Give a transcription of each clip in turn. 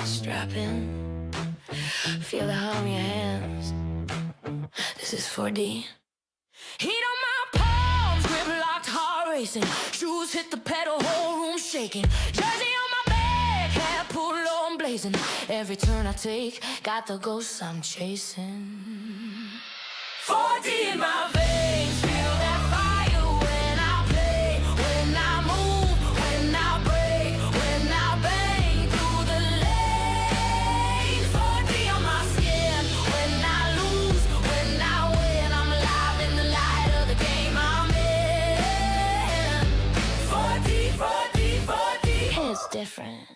Strap in, feel the hum in your hands. This is 4D. Heat on my palms, grip locked, heart racing. Shoes hit the pedal, whole room shaking. Jersey on my back, hat pulled low and blazing. Every turn I take, got the ghosts I'm chasing. 4D in my veins, feel that fire when I play, when I move, when I break, when I bang through the lane. 4D on my skin, when I lose, when I win, I'm alive in the light of the game I'm in. 4D, 4D, 4D, it's different.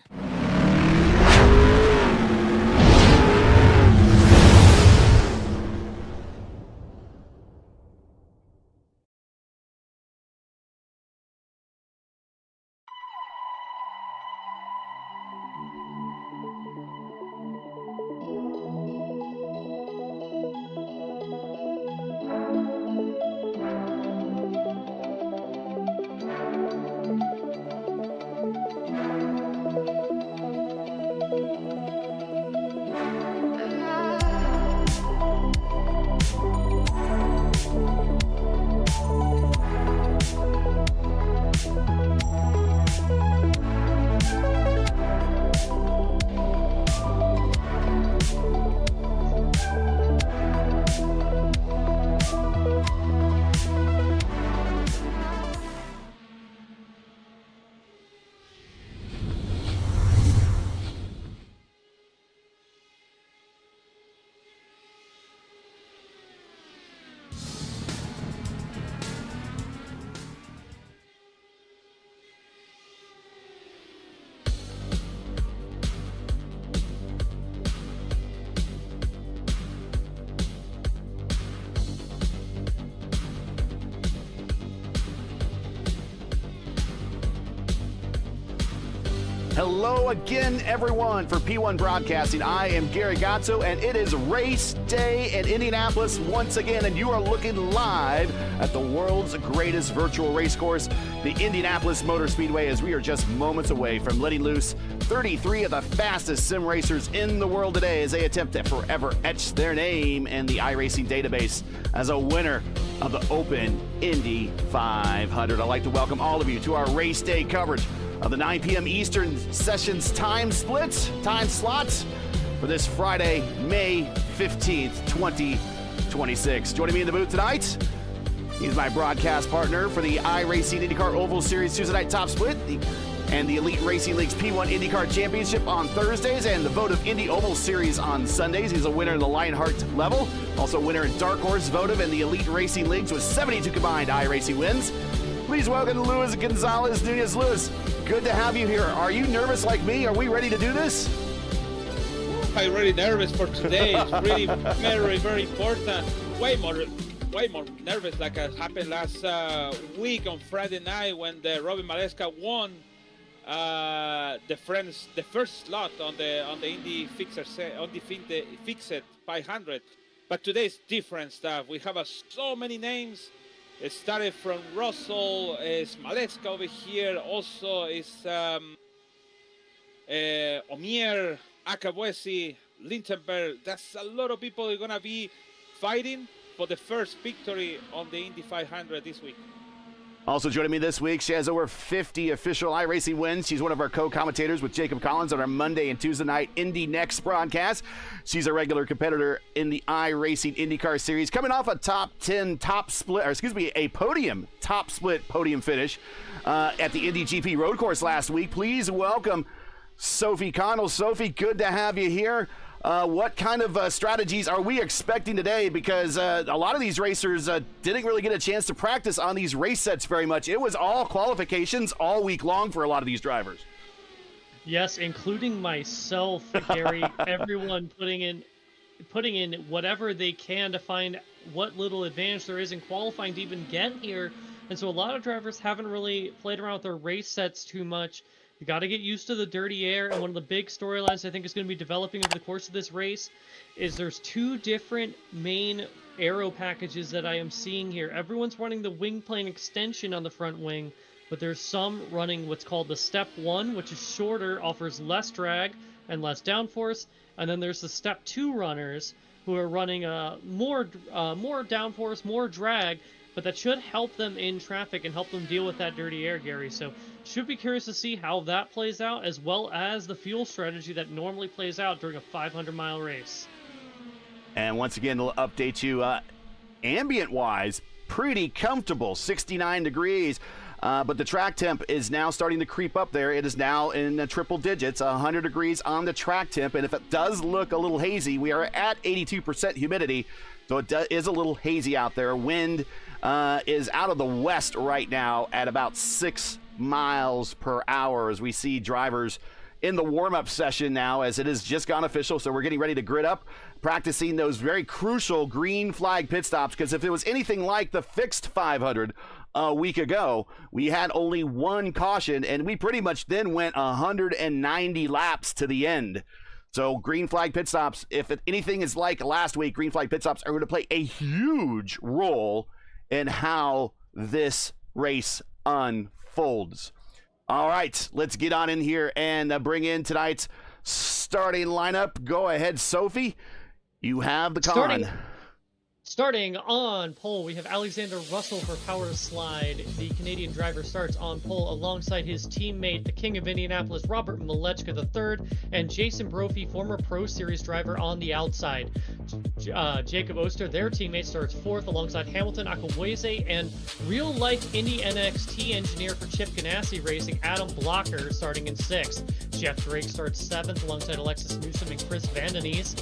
Hello again, everyone, for P1 Broadcasting. I am Gary Gatto, and it is race day in Indianapolis once again, and you are looking live at the world's greatest virtual race course, the Indianapolis Motor Speedway, as we are just moments away from letting loose 33 of the fastest sim racers in the world today as they attempt to forever etch their name in the iRacing database as a winner of the Open Indy 500. I'd like to welcome all of you to our race day coverage of the 9 p.m. Eastern sessions time slot for this Friday, May 15th, 2026. Joining me in the booth tonight, he's my broadcast partner for the iRacing INDYCAR Oval Series Tuesday night top split and the Elite Racing League's P1 INDYCAR Championship on Thursdays and the Votive Indy Oval Series on Sundays. He's a winner in the Lionheart level, also a winner in Dark Horse, Votive, and the Elite Racing Leagues with 72 combined iRacing wins. Please welcome Luis Gonzalez Nunez. Luis, good to have you here. Are you nervous like me? Are we ready to do this? I'm really nervous for today. It's really very, very important. Way more nervous like it happened last week on Friday night when the Robin Maleska won the first slot on the Indy Fixed 500. But today's different stuff. We have so many names. It started from Russell, Maleska over here. Also is Omier, Akabuesi, Lindenberg. That's a lot of people who are going to be fighting for the first victory on the Indy 500 this week. Also joining me this week, she has over 50 official iRacing wins. She's one of our co-commentators with Jacob Collins on our Monday and Tuesday night Indy Next broadcast. She's a regular competitor in the iRacing INDYCAR Series, coming off a a podium top split podium finish at the Indy GP road course last week. Please welcome Sophie Connell. Sophie, good to have you here. What kind of strategies are we expecting today? Because a lot of these racers didn't really get a chance to practice on these race sets very much. It was all qualifications all week long for a lot of these drivers. Yes, including myself, Gary. Everyone putting in whatever they can to find what little advantage there is in qualifying to even get here. And so a lot of drivers haven't really played around with their race sets too much. You got to get used to the dirty air, and one of the big storylines I think is going to be developing over the course of this race is there's two different main aero packages that I am seeing here. Everyone's running the wing plane extension on the front wing, but there's some running what's called the Step 1, which is shorter, offers less drag and less downforce, and then there's the Step 2 runners who are running more downforce, more drag, but that should help them in traffic and help them deal with that dirty air, Gary. So should be curious to see how that plays out, as well as the fuel strategy that normally plays out during a 500-mile race. And once again, we'll update you ambient-wise, pretty comfortable, 69 degrees. But the track temp is now starting to creep up there. It is now in the triple digits, 100 degrees on the track temp. And if it does look a little hazy, we are at 82% humidity. So it is a little hazy out there. Wind is out of the west right now at about 6 miles per hour as we see drivers in the warm-up session now, as it has just gone official. So we're getting ready to grid up, practicing those very crucial green flag pit stops, because if it was anything like the fixed 500 a week ago, we had only one caution, and we pretty much then went 190 laps to the end. So green flag pit stops, if anything is like last week, green flag pit stops are going to play a huge role in how this race unfolds. All right, let's get on in here and bring in tonight's starting lineup. Go ahead, Sophie. You have the con. Starting on pole, we have Alexander Russell for Power Slide. The Canadian driver starts on pole alongside his teammate, the King of Indianapolis, Robert Malechka III, and Jason Brophy, former Pro Series driver, on the outside. Jacob Oster, their teammate, starts fourth alongside Hamilton Akaweze, and real-life Indy NXT engineer for Chip Ganassi Racing, Adam Blocker, starting in sixth. Jeff Drake starts seventh alongside Alexis Newsom and Chris Vandenese.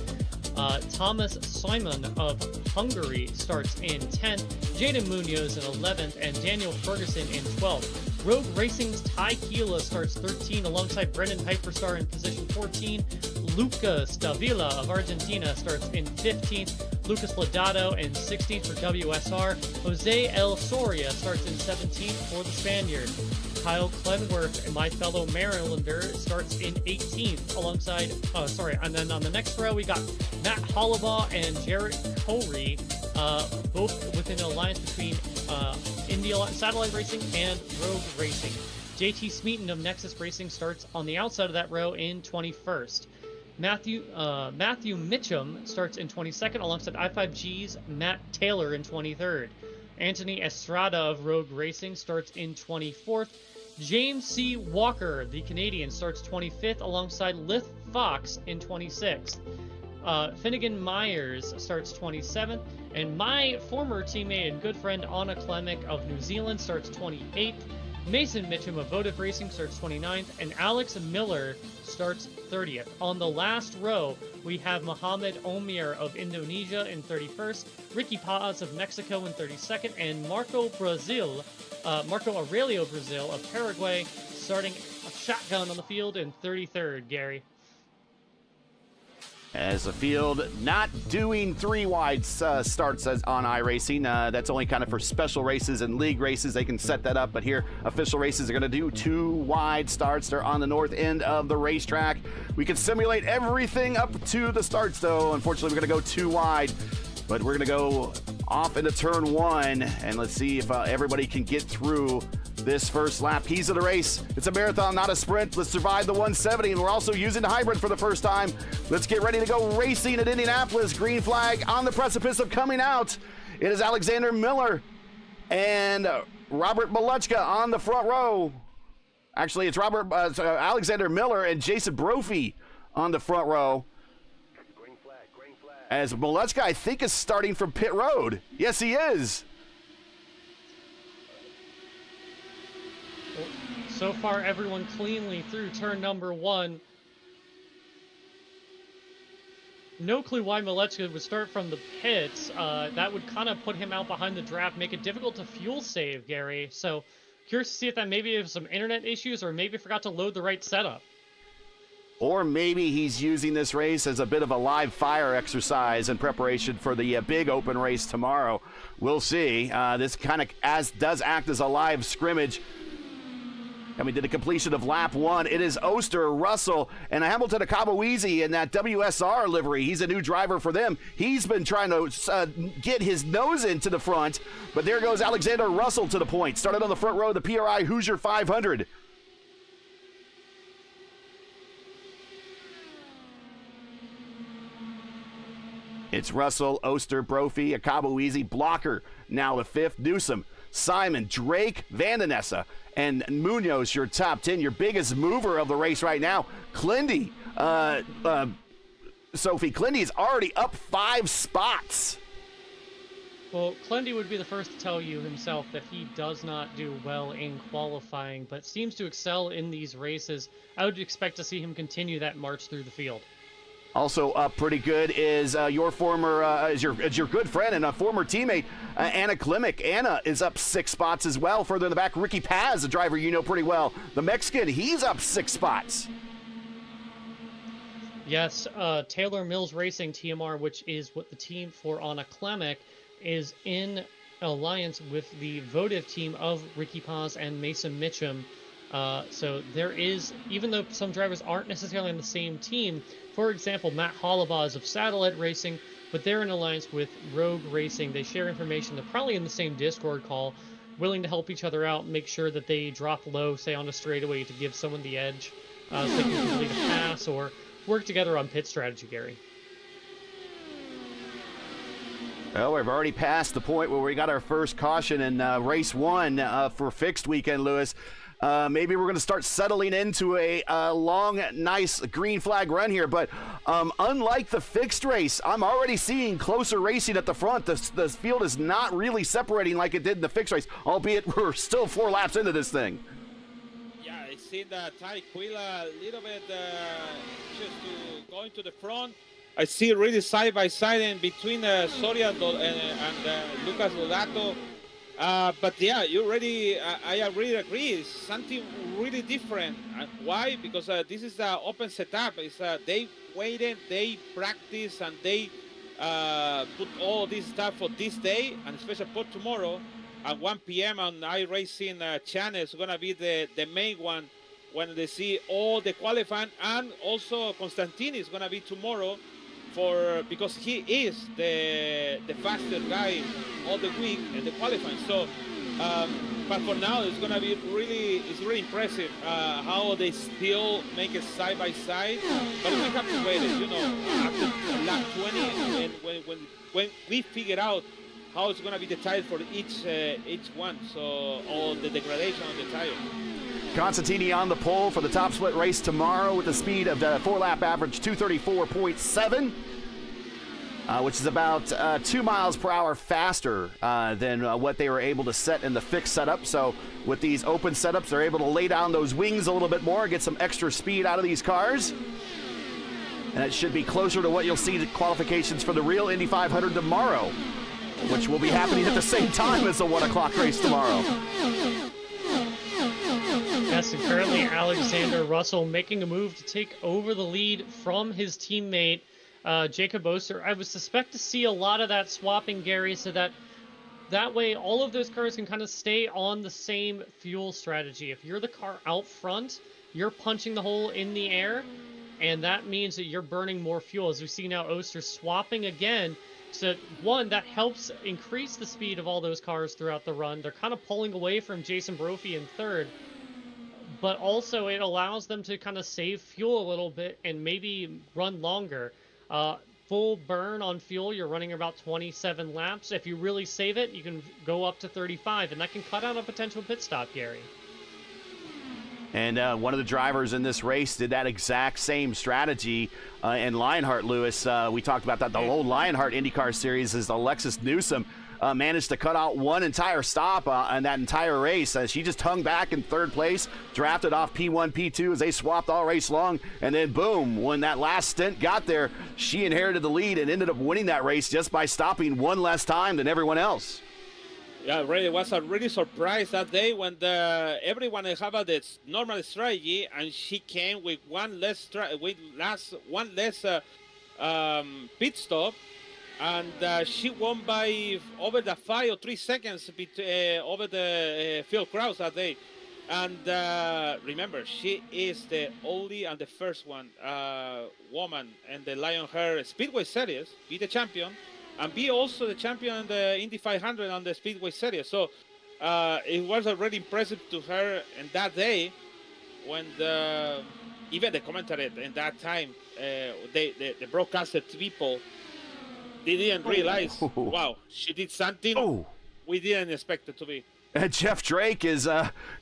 Thomas Simon of Hungary starts in 10th, Jaden Munoz in 11th, and Daniel Ferguson in 12th. Rogue Racing's Ty Keela starts 13 alongside Brendan Hyperstar in position 14. Lucas Davila of Argentina starts in 15th. Lucas Lodato in 16th for WSR. Jose El Soria starts in 17th for the Spaniard. Kyle Clenworth, my fellow Marylander, starts in 18th alongside, and then on the next row we got Matt Hollabaugh and Jarrett Corey, both within an alliance between Satellite Racing and Rogue Racing. JT Smeaton of Nexus Racing starts on the outside of that row in 21st. Matthew Mitchum starts in 22nd alongside I5G's Matt Taylor in 23rd. Anthony Estrada of Rogue Racing starts in 24th. James C. Walker, the Canadian, starts 25th alongside Lith Fox in 26th. Finnegan Myers starts 27th, and my former teammate and good friend Anna Klemek of New Zealand starts 28th. Mason Mitchum of Votive Racing starts 29th, and Alex Miller starts 30th. On the last row, we have Mohamed Omir of Indonesia in 31st, Ricky Paz of Mexico in 32nd, and Marco Aurelio Brazil of Paraguay starting a shotgun on the field in 33rd, Gary. As the field not doing three wide starts as on iRacing. That's only kind of for special races and league races. They can set that up, but here official races are going to do 2 wide starts. They're on the north end of the racetrack. We can simulate everything up to the starts, though. Unfortunately, we're going to go 2 wide, but we're going to go off into turn 1, and let's see if everybody can get through this first lap. Keys of the race. It's a marathon, not a sprint. Let's survive the 170, and we're also using the hybrid for the first time. Let's get ready to go racing at Indianapolis. Green flag on the precipice of coming out. It is Alexander Miller and Robert Malechka on the front row. Actually, it's Alexander Miller and Jason Brophy on the front row. Green flag. As Malechka, I think, is starting from pit road. Yes, he is. So far, everyone cleanly through turn number 1. No clue why Malechka would start from the pits. That would kind of put him out behind the draft, make it difficult to fuel save, Gary. So, curious to see if that maybe has some internet issues or maybe forgot to load the right setup. Or maybe he's using this race as a bit of a live fire exercise in preparation for the big open race tomorrow. We'll see. This kind of does act as a live scrimmage. Coming to the completion of lap 1, it is Oster, Russell, and Hamilton Akabuizi in that WSR livery. He's a new driver for them. He's been trying to get his nose into the front, but there goes Alexander Russell to the point. Started on the front row of the PRI Hoosier 500. It's Russell, Oster, Brophy, Akabuizi, Blocker, now the 5th, Newsom, Simon, Drake, Vandenessa, and Munoz, your top 10, your biggest mover of the race right now. Clindy, Sophie, Clindy is already up 5 spots. Well, Clendy would be the first to tell you himself that he does not do well in qualifying, but seems to excel in these races. I would expect to see him continue that march through the field. Also up pretty good is your former, is your good friend and a former teammate, Anna Klimek. Anna is up 6 spots as well. Further in the back, Ricky Paz, a driver you know pretty well. The Mexican, he's up 6 spots. Yes, Taylor Mills Racing, TMR, which is what the team for Anna Klimek, is in alliance with the votive team of Ricky Paz and Mason Mitchum. So there is, even though some drivers aren't necessarily on the same team, for example, Matt Hollabaugh is of Satellite Racing, but they're in alliance with Rogue Racing. They share information. They're probably in the same Discord call, willing to help each other out, make sure that they drop low, say on a straightaway to give someone the edge, so they can complete a pass or work together on pit strategy, Gary. Well, we've already passed the point where we got our first caution in race 1 for fixed weekend, Lewis. Maybe we're going to start settling into a long, nice green flag run here. But unlike the fixed race, I'm already seeing closer racing at the front. The field is not really separating like it did in the fixed race, albeit we're still 4 laps into this thing. Yeah, I see that Ty Quilla a little bit just to going to the front. I see really side by side in between Soria and Lucas Lodato. But yeah, you really, I really agree. It's something really different. Why? Because this is the open setup. It's they waited, they practice, and they put all this stuff for this day, and especially for tomorrow at 1 p.m. on iRacing channel. It's gonna be the main one when they see all the qualifying, and also Constantini is gonna be tomorrow. Because he is the fastest guy all the week in the qualifying. So, but for now, it's gonna be really impressive how they still make it side by side. But we have to wait, you know, after lap 20, and when we figure out how it's gonna be the tire for each one. So all the degradation on the tire. Constantini on the pole for the top split race tomorrow with a speed of 4-lap average 234.7, which is about 2 miles per hour faster than what they were able to set in the fixed setup. So with these open setups, they're able to lay down those wings a little bit more, get some extra speed out of these cars. And it should be closer to what you'll see the qualifications for the real Indy 500 tomorrow, which will be happening at the same time as the 1 o'clock race tomorrow. Yes, and currently Alexander Russell making a move to take over the lead from his teammate, Jacob Oster. I would suspect to see a lot of that swapping, Gary, so that way all of those cars can kind of stay on the same fuel strategy. If you're the car out front, you're punching the hole in the air, and that means that you're burning more fuel. As we see now, Oster swapping again. So, one, that helps increase the speed of all those cars throughout the run. They're kind of pulling away from Jason Brophy in third. But also it allows them to kind of save fuel a little bit and maybe run longer. Full burn on fuel, you're running about 27 laps. If you really save it, you can go up to 35, and that can cut out a potential pit stop, Gary. And one of the drivers in this race did that exact same strategy in Lionheart, Lewis. We talked about that. The old Lionheart INDYCAR Series is Alexis Newsom. Managed to cut out one entire stop on that entire race. She just hung back in third place, drafted off P1, P2 as they swapped all race long, and then boom, when that last stint got there, she inherited the lead and ended up winning that race just by stopping one less time than everyone else. Yeah, really was a really surprise that day when everyone have a normal strategy, and she came with one less pit stop. And she won by over the 5 or 3 seconds over the Phil Krause that day. And remember, she is the only and the first one woman in the Lion-Hair Speedway Series, be the champion, and be also the champion in the Indy 500 on the Speedway Series. So it was already impressive to her in that day when even the commentary in that time, the broadcaster people, they didn't realize, wow, she did something we didn't expect it to be. Jeff Drake is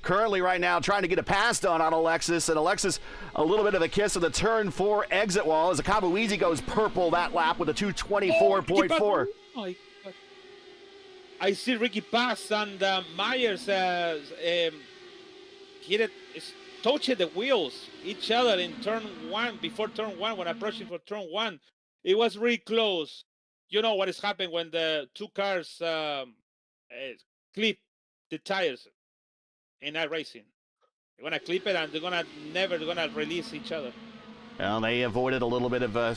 currently right now trying to get a pass done on Alexis, and Alexis a little bit of a kiss of the turn 4 exit wall as Akabuizi goes purple that lap with a 224.4. Oh, I see Ricky Pass and Myers touched the wheels each other in turn 1, before turn 1, when approaching for turn 1. It was really close. You know what is happening when the two cars clip the tires in iRacing. They're gonna clip it and they're never gonna release each other. Well, they avoided a little bit of a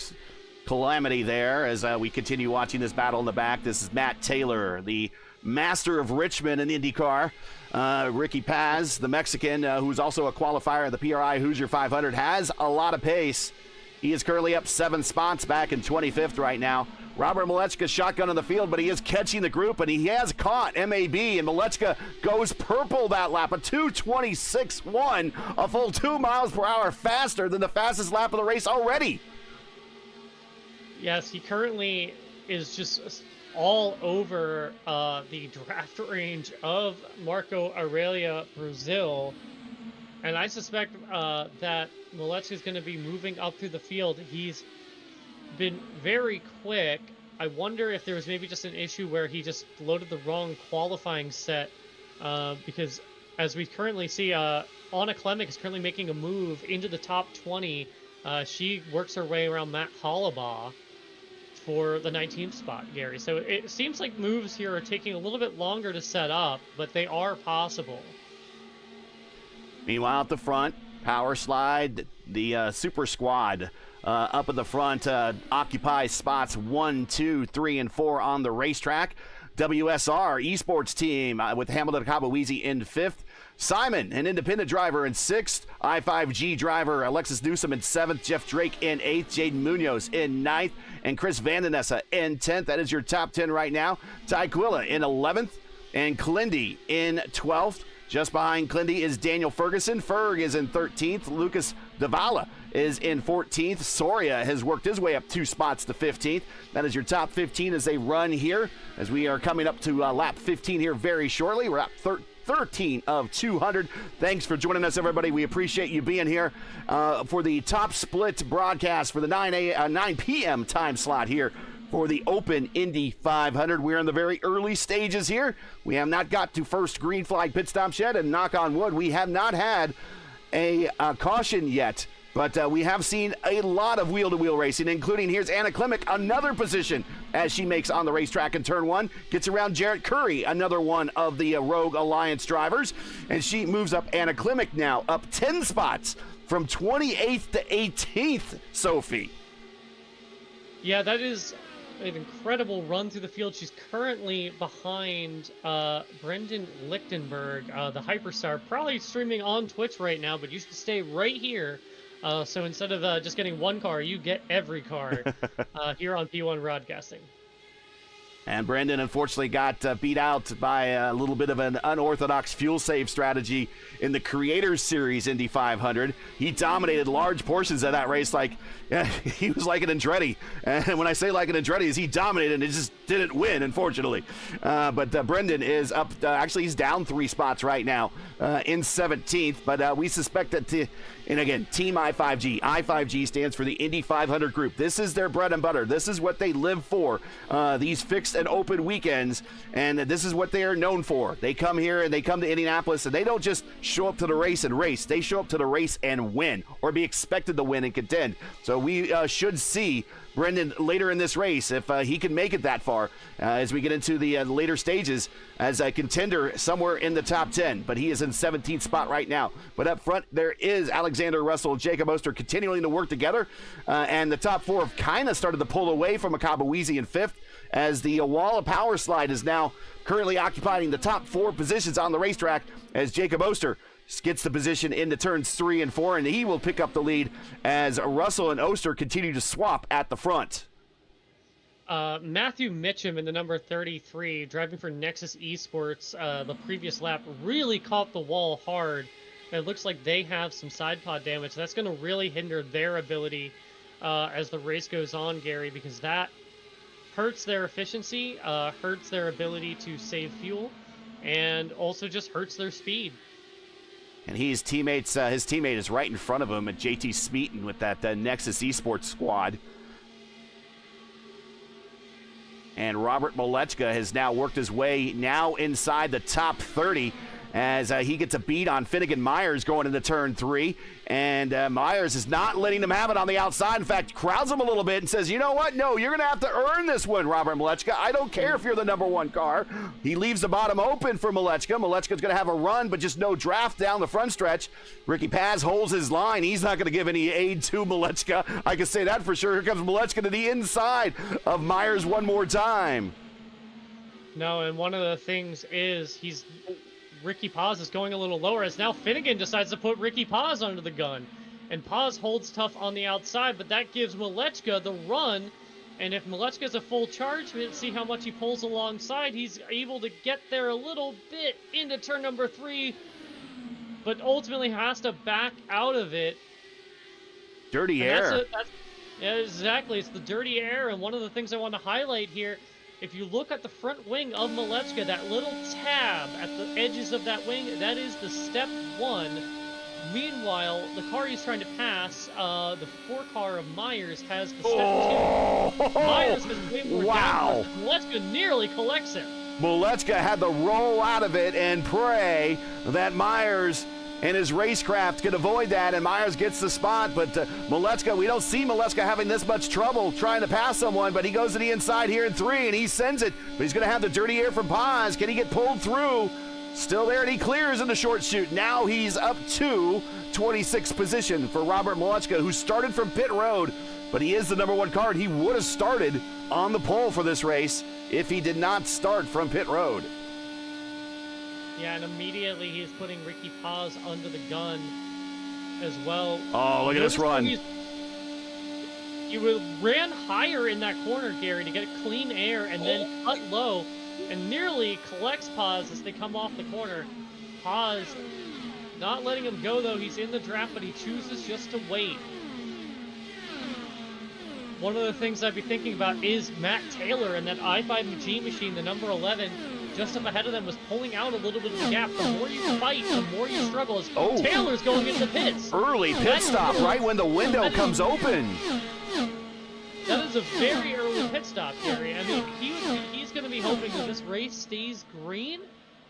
calamity there as we continue watching this battle in the back. This is Matt Taylor, the master of Richmond in IndyCar. Ricky Paz, the Mexican, who's also a qualifier of the PRI Hoosier 500, has a lot of pace. He is currently up 7 spots, back in 25th right now. Robert Malechka shotgun on the field, but he is catching the group, and he has caught MAB, and Malechka goes purple that lap, a 2:26.1, a full 2 miles per hour faster than the fastest lap of the race already. Yes, he currently is just all over the draft range of Marco Aurelia Brazil, and I suspect that Malechka is going to be moving up through the field. He's been very quick. I wonder if there was maybe just an issue where he just loaded the wrong qualifying set, because as we currently see, Anna Klemek is currently making a move into the top 20. She works her way around Matt Hollabaugh for the 19th spot, Gary. So it seems like moves here are taking a little bit longer to set up, but they are possible. Meanwhile, at the front, Power Slide, the Super Squad up at the front occupies spots 1, 2, 3, and 4 on the racetrack. WSR esports team with Hamilton Akabuizi in 5th. Simon, an independent driver, in 6th. I5G driver Alexis Newsom in 7th. Jeff Drake in 8th. Jaden Munoz in 9th. And Chris Vandenessa in 10th. That is your top 10 right now. Ty Quilla in 11th. And Clindy in 12th. Just behind Clindy is Daniel Ferguson. Ferg is in 13th. Lucas Davala is in 14th. Soria has worked his way up 2 spots to 15th. That is your top 15 as they run here, as we are coming up to lap 15 here very shortly. We're at 13 of 200. Thanks for joining us, everybody. We appreciate you being here for the top split broadcast for the 9 p.m. time slot here for the Open Indy 500. We're in the very early stages here. We have not got to first green flag pit stops yet, and knock on wood, we have not had a caution yet. But we have seen a lot of wheel-to-wheel racing, including here's Anna Klemek, another position as she makes on the racetrack in turn 1. Gets around Jarrett Curry, another one of the Rogue Alliance drivers. And she moves up Anna Klemek now, up 10 spots from 28th to 18th, Sophie. Yeah, that is an incredible run through the field. She's currently behind Brendan Lichtenberg, the Hyperstar, probably streaming on Twitch right now, but you should stay right here. So instead of just getting one car, you get every car here on P1 Broadcasting. And Brendan unfortunately got beat out by a little bit of an unorthodox fuel save strategy in the Creators Series Indy 500. He dominated large portions of that race he was like an Andretti. And when I say like an Andretti, is he dominated and he just didn't win, unfortunately. But Brendan is up, actually he's down 3 spots right now in 17th. But we suspect that, and again, Team I5G. I5G stands for the Indy 500 group. This is their bread and butter. This is what they live for, these fixed and open weekends, and this is what they are known for. They come here and they come to Indianapolis, and they don't just show up to the race and race. They show up to the race and win, or be expected to win and contend. So we should see Brendan later in this race, if he can make it that far, as we get into the later stages, as a contender somewhere in the top 10. But he is in 17th spot right now. But up front, there is Alexander Russell and Jacob Oster continuing to work together. And the top 4 have kind of started to pull away from Akabuizi in 5th, as the wall of Power Slide is now currently occupying the top 4 positions on the racetrack, as Jacob Oster gets the position into turns 3 and 4, and he will pick up the lead as Russell and Oster continue to swap at the front. Matthew Mitchum in the number 33, driving for Nexus Esports, the previous lap, really caught the wall hard. It looks like they have some side pod damage. That's going to really hinder their ability as the race goes on, Gary, because that hurts their efficiency, hurts their ability to save fuel, and also just hurts their speed. And his teammate is right in front of him at JT Smeaton with that Nexus Esports squad. And Robert Malechka has now worked his way now inside the top 30 as he gets a beat on Finnegan Myers going into turn 3. And Myers is not letting him have it on the outside. In fact, crowds him a little bit and says, you know what? No, you're going to have to earn this one, Robert Malechka. I don't care if you're the number 1 car. He leaves the bottom open for Malechka. Malechka's going to have a run, but just no draft down the front stretch. Ricky Paz holds his line. He's not going to give any aid to Malechka. I can say that for sure. Here comes Malechka to the inside of Myers one more time. No, and one of the things is Ricky Paz is going a little lower as now Finnegan decides to put Ricky Paz under the gun. And Paz holds tough on the outside, but that gives Malechka the run. And if Malechka's a full charge, we'll see how much he pulls alongside. He's able to get there a little bit into turn number 3, but ultimately has to back out of it. Dirty air. Yeah, exactly. It's the dirty air. And one of the things I want to highlight here, if you look at the front wing of Malechka, that little tab at the edges of that wing, that is the step 1. Meanwhile, the car he's trying to pass, the 4 car of Myers, has the step 2. Myers has way more downforce. Malechka nearly collects him. Malechka had to roll out of it and pray that Myers and his racecraft can avoid that, and Myers gets the spot. But Malechka, we don't see Malechka having this much trouble trying to pass someone, but he goes to the inside here in 3, and he sends it. But he's going to have the dirty air from Paz. Can he get pulled through? Still there, and he clears in the short chute. Now he's up to 26th position for Robert Malechka, who started from pit road, but he is the number 1 car. He would have started on the pole for this race if he did not start from pit road. Yeah, and immediately he's putting Ricky Paz under the gun as well. Oh, look at this run. He ran higher in that corner, Gary, to get clean air and then cut low and nearly collects Paz as they come off the corner. Paz not letting him go, though. He's in the draft, but he chooses just to wait. One of the things I'd be thinking about is Matt Taylor and that i5 machine, the number 11, just up ahead of them, was pulling out a little bit of a gap. The more you fight, the more you struggle. As Taylor's going into pits. Early pit stop, right when the window comes open. That is a very early pit stop, Gary. I mean, he's going to be hoping that this race stays green,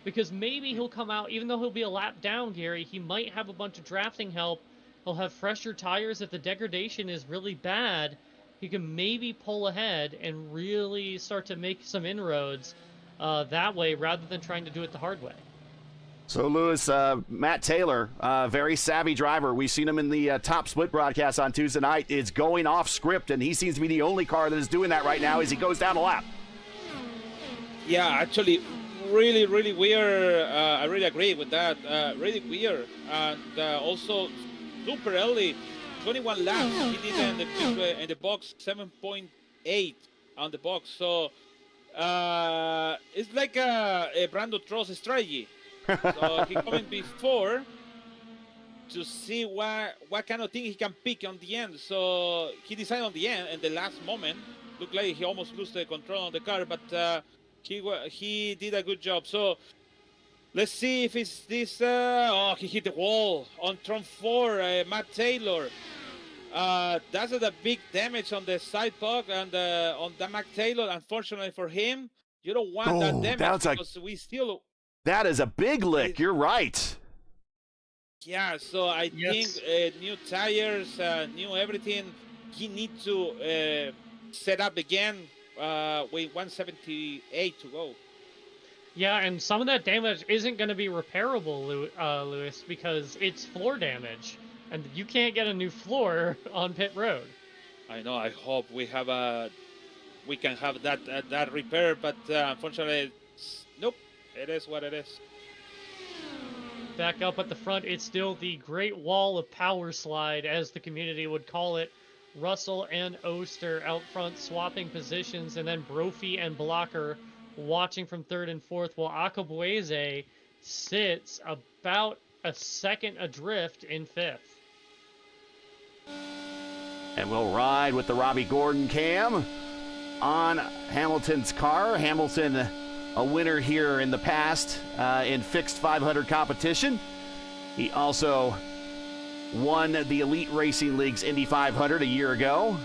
because maybe he'll come out, even though he'll be a lap down, Gary, he might have a bunch of drafting help. He'll have fresher tires. If the degradation is really bad, he can maybe pull ahead and really start to make some inroads that way, rather than trying to do it the hard way. So, Lewis, Matt Taylor, very savvy driver. We've seen him in the top split broadcast on Tuesday night. It's going off script, and he seems to be the only car that is doing that right now as he goes down the lap. Yeah, actually, really weird. I really agree with that. Really weird. And also, super early, 21 laps. He did in the box 7.8 on the box. So, it's like a Brandon Trost strategy. So he coming before to see what kind of thing he can pick on the end. So he decided on the end, in the last moment. Looked like he almost lost the control on the car, but he did a good job. So let's see if it's this. He hit the wall on turn 4. Matt Taylor. That's a big damage on the side pod and on the Matt Taylor. Unfortunately for him, you don't want that damage because we still. That is a big lick. You're right. Yeah, so I think new tires, new everything. He needs to set up again with 178 to go. Yeah, and some of that damage isn't going to be repairable, Lewis, because it's floor damage, and you can't get a new floor on pit road. I know. I hope we can have that repair, but unfortunately, nope. It is what it is. Back up at the front, it's still the Great Wall of Power Slide, as the community would call it. Russell and Oster out front swapping positions, and then Brophy and Blocker watching from third and fourth, while Akabueze sits about a second adrift in fifth. And we'll ride with the Robbie Gordon cam on Hamilton's car. Hamilton, a winner here in the past in fixed 500 competition. He also won the Elite Racing League's Indy 500 a year ago.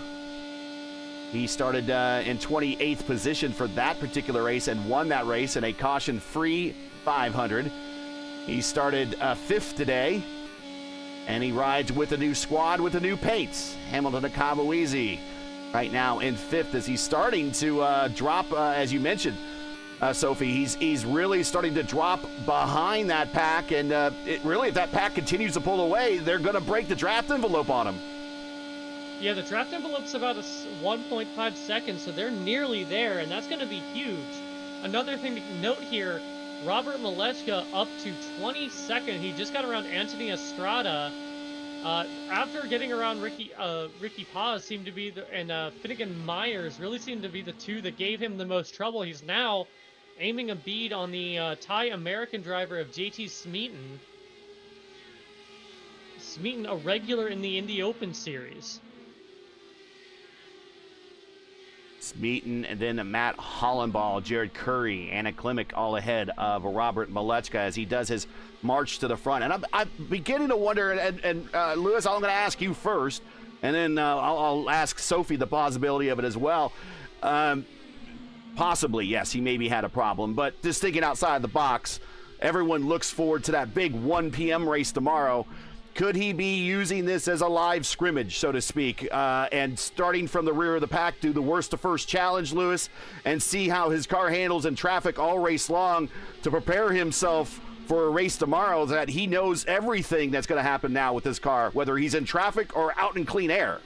He started in 28th position for that particular race and won that race in a caution-free 500. He started fifth today, and he rides with a new squad with the new paints. Hamilton Akabueze right now in fifth as he's starting to drop, as you mentioned, Sophie. He's really starting to drop behind that pack, and if that pack continues to pull away, they're going to break the draft envelope on him. Yeah, the draft envelope's about 1.5 seconds, so they're nearly there, and that's going to be huge. Another thing to note here, Robert Malechka up to 22nd. He just got around Anthony Estrada. After getting around Ricky Paz seemed to be and Finnegan Myers really seemed to be the two that gave him the most trouble. He's now aiming a bead on the Thai American driver of JT Smeaton. Smeaton, a regular in the Indy Open Series. Smeaton, and then Matt Hollenball, Jared Curry, Anna Klimek all ahead of Robert Malechka as he does his march to the front. And I'm beginning to wonder, and Lewis, I'm going to ask you first, and then I'll ask Sophie the possibility of it as well. Possibly, yes, he maybe had a problem, but just thinking outside the box, everyone looks forward to that big 1 p.m. race tomorrow. Could he be using this as a live scrimmage, so to speak, and starting from the rear of the pack, do the worst to first challenge, Lewis, and see how his car handles in traffic all race long to prepare himself for a race tomorrow, that he knows everything that's going to happen now with his car, whether he's in traffic or out in clean air?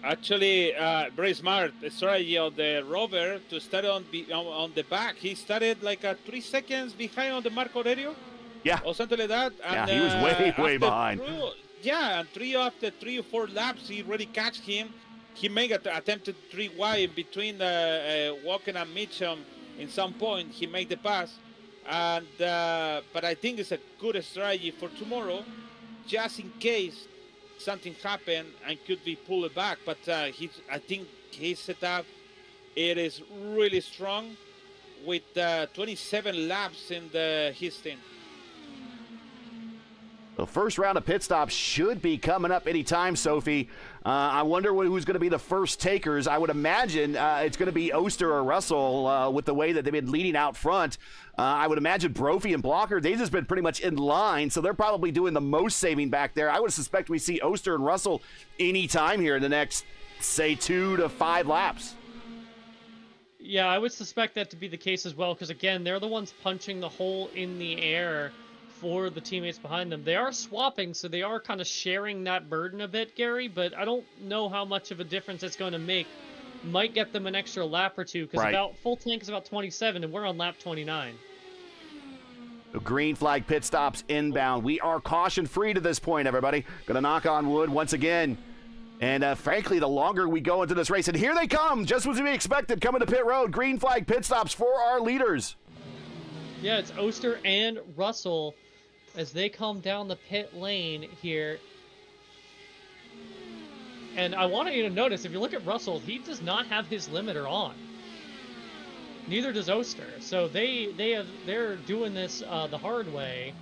Actually, very smart strategy of the Rover to start on the back. He started like 3 seconds behind on the Marco Aurelio. Yeah. Or something like that. And, yeah, he was way behind. And after 3 or 4 laps, he really catch him. He made an attempted 3 wide between Walken and Mitchum. In some point, he made the pass. And but I think it's a good strategy for tomorrow, just in case something happened and could be pulled back. But I think his setup, it is really strong with 27 laps in his team. The first round of pit stops should be coming up anytime, Sophie. I wonder who's going to be the first takers. I would imagine it's going to be Oster or Russell with the way that they've been leading out front. I would imagine Brophy and Blocker, they've just been pretty much in line, so they're probably doing the most saving back there. I would suspect we see Oster and Russell anytime here in the next, say, 2 to 5 laps. Yeah, I would suspect that to be the case as well, because, again, they're the ones punching the hole in the air for the teammates behind them. They are swapping, so they are kind of sharing that burden a bit, Gary, but I don't know how much of a difference it's going to make. Might get them an extra lap or two, because about full tank is about 27, and we're on lap 29. The green flag pit stops inbound. We are caution-free to this point, everybody. Gonna knock on wood once again. And frankly, the longer we go into this race, and here they come, just as we expected, coming to pit road. Green flag pit stops for our leaders. Yeah, it's Oster and Russell as they come down the pit lane here. And I want you to notice, if you look at Russell, he does not have his limiter on. Neither does Oster. So they're doing this the hard way.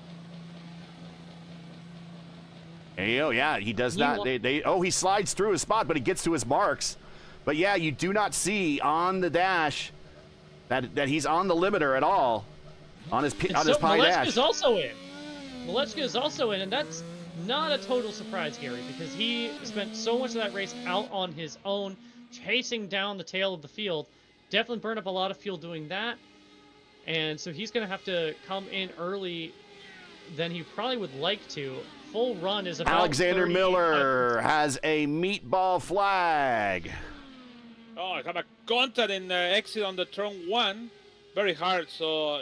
Yeah, he does not. He slides through his spot, but he gets to his marks. But yeah, you do not see on the dash that he's on the limiter at all on his pie dash. Malechka is also in, and that's not a total surprise, Gary, because he spent so much of that race out on his own, chasing down the tail of the field. Definitely burned up a lot of fuel doing that, and so he's going to have to come in early than he probably would like to. Full run is about Alexander Miller has a meatball flag. Oh, I have a contact in exit on the turn 1. Very hard, so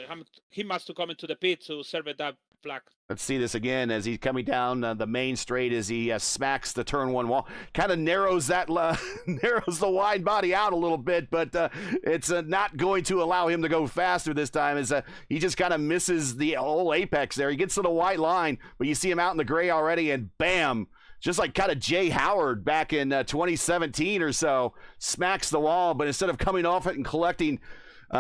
he must to come into the pit to serve that flag. Let's see this again as he's coming down the main straight as he smacks the turn one wall. Kind of narrows that narrows the wide body out a little bit, but it's not going to allow him to go faster this time as he just kind of misses the whole apex there. He gets to the white line, but you see him out in the gray already, and bam, just like kind of Jay Howard back in 2017 or so, smacks the wall, but instead of coming off it and collecting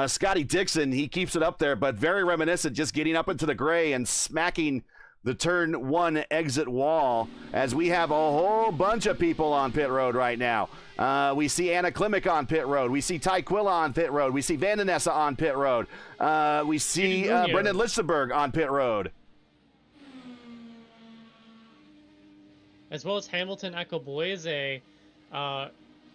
Scotty Dixon, he keeps it up there, but very reminiscent, just getting up into the gray and smacking the turn one exit wall as we have a whole bunch of people on pit road right now. We see Anna Klimek on pit road. We see Ty Quilla on pit road. We see Vandenessa on pit road. We see Brendan Lichtenberg on pit road. As well as Hamilton Ecoboise.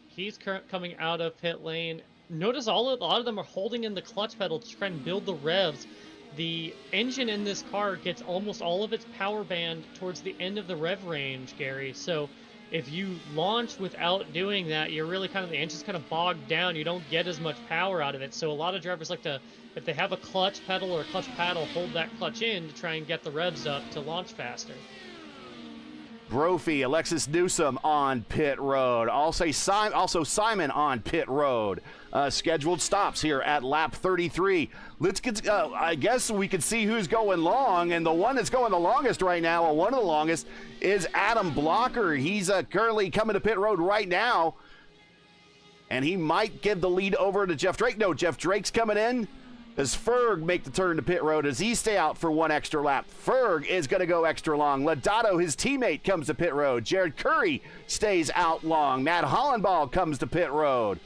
He's coming out of pit lane. Notice a lot of them are holding in the clutch pedal to try and build the revs. The engine in this car gets almost all of its power band towards the end of the rev range, Gary. So if you launch without doing that, you're really the engine's kind of bogged down. You don't get as much power out of it. So a lot of drivers like to, if they have a clutch pedal or a clutch paddle, hold that clutch in to try and get the revs up to launch faster. Brophy, Alexis Newsom on pit road. Also Simon on pit road. Scheduled stops here at lap 33. Let's get, I guess we can see who's going long, and the one that's going the longest right now, or one of the longest, is Adam Blocker. He's currently coming to pit road right now, and he might give the lead over to Jeff Drake. No, Jeff Drake's coming in. Does Ferg make the turn to pit road? Does he stay out for one extra lap? Ferg is going to go extra long. Lodato, his teammate, comes to pit road. Jared Curry stays out long. Matt Hollenball comes to pit road.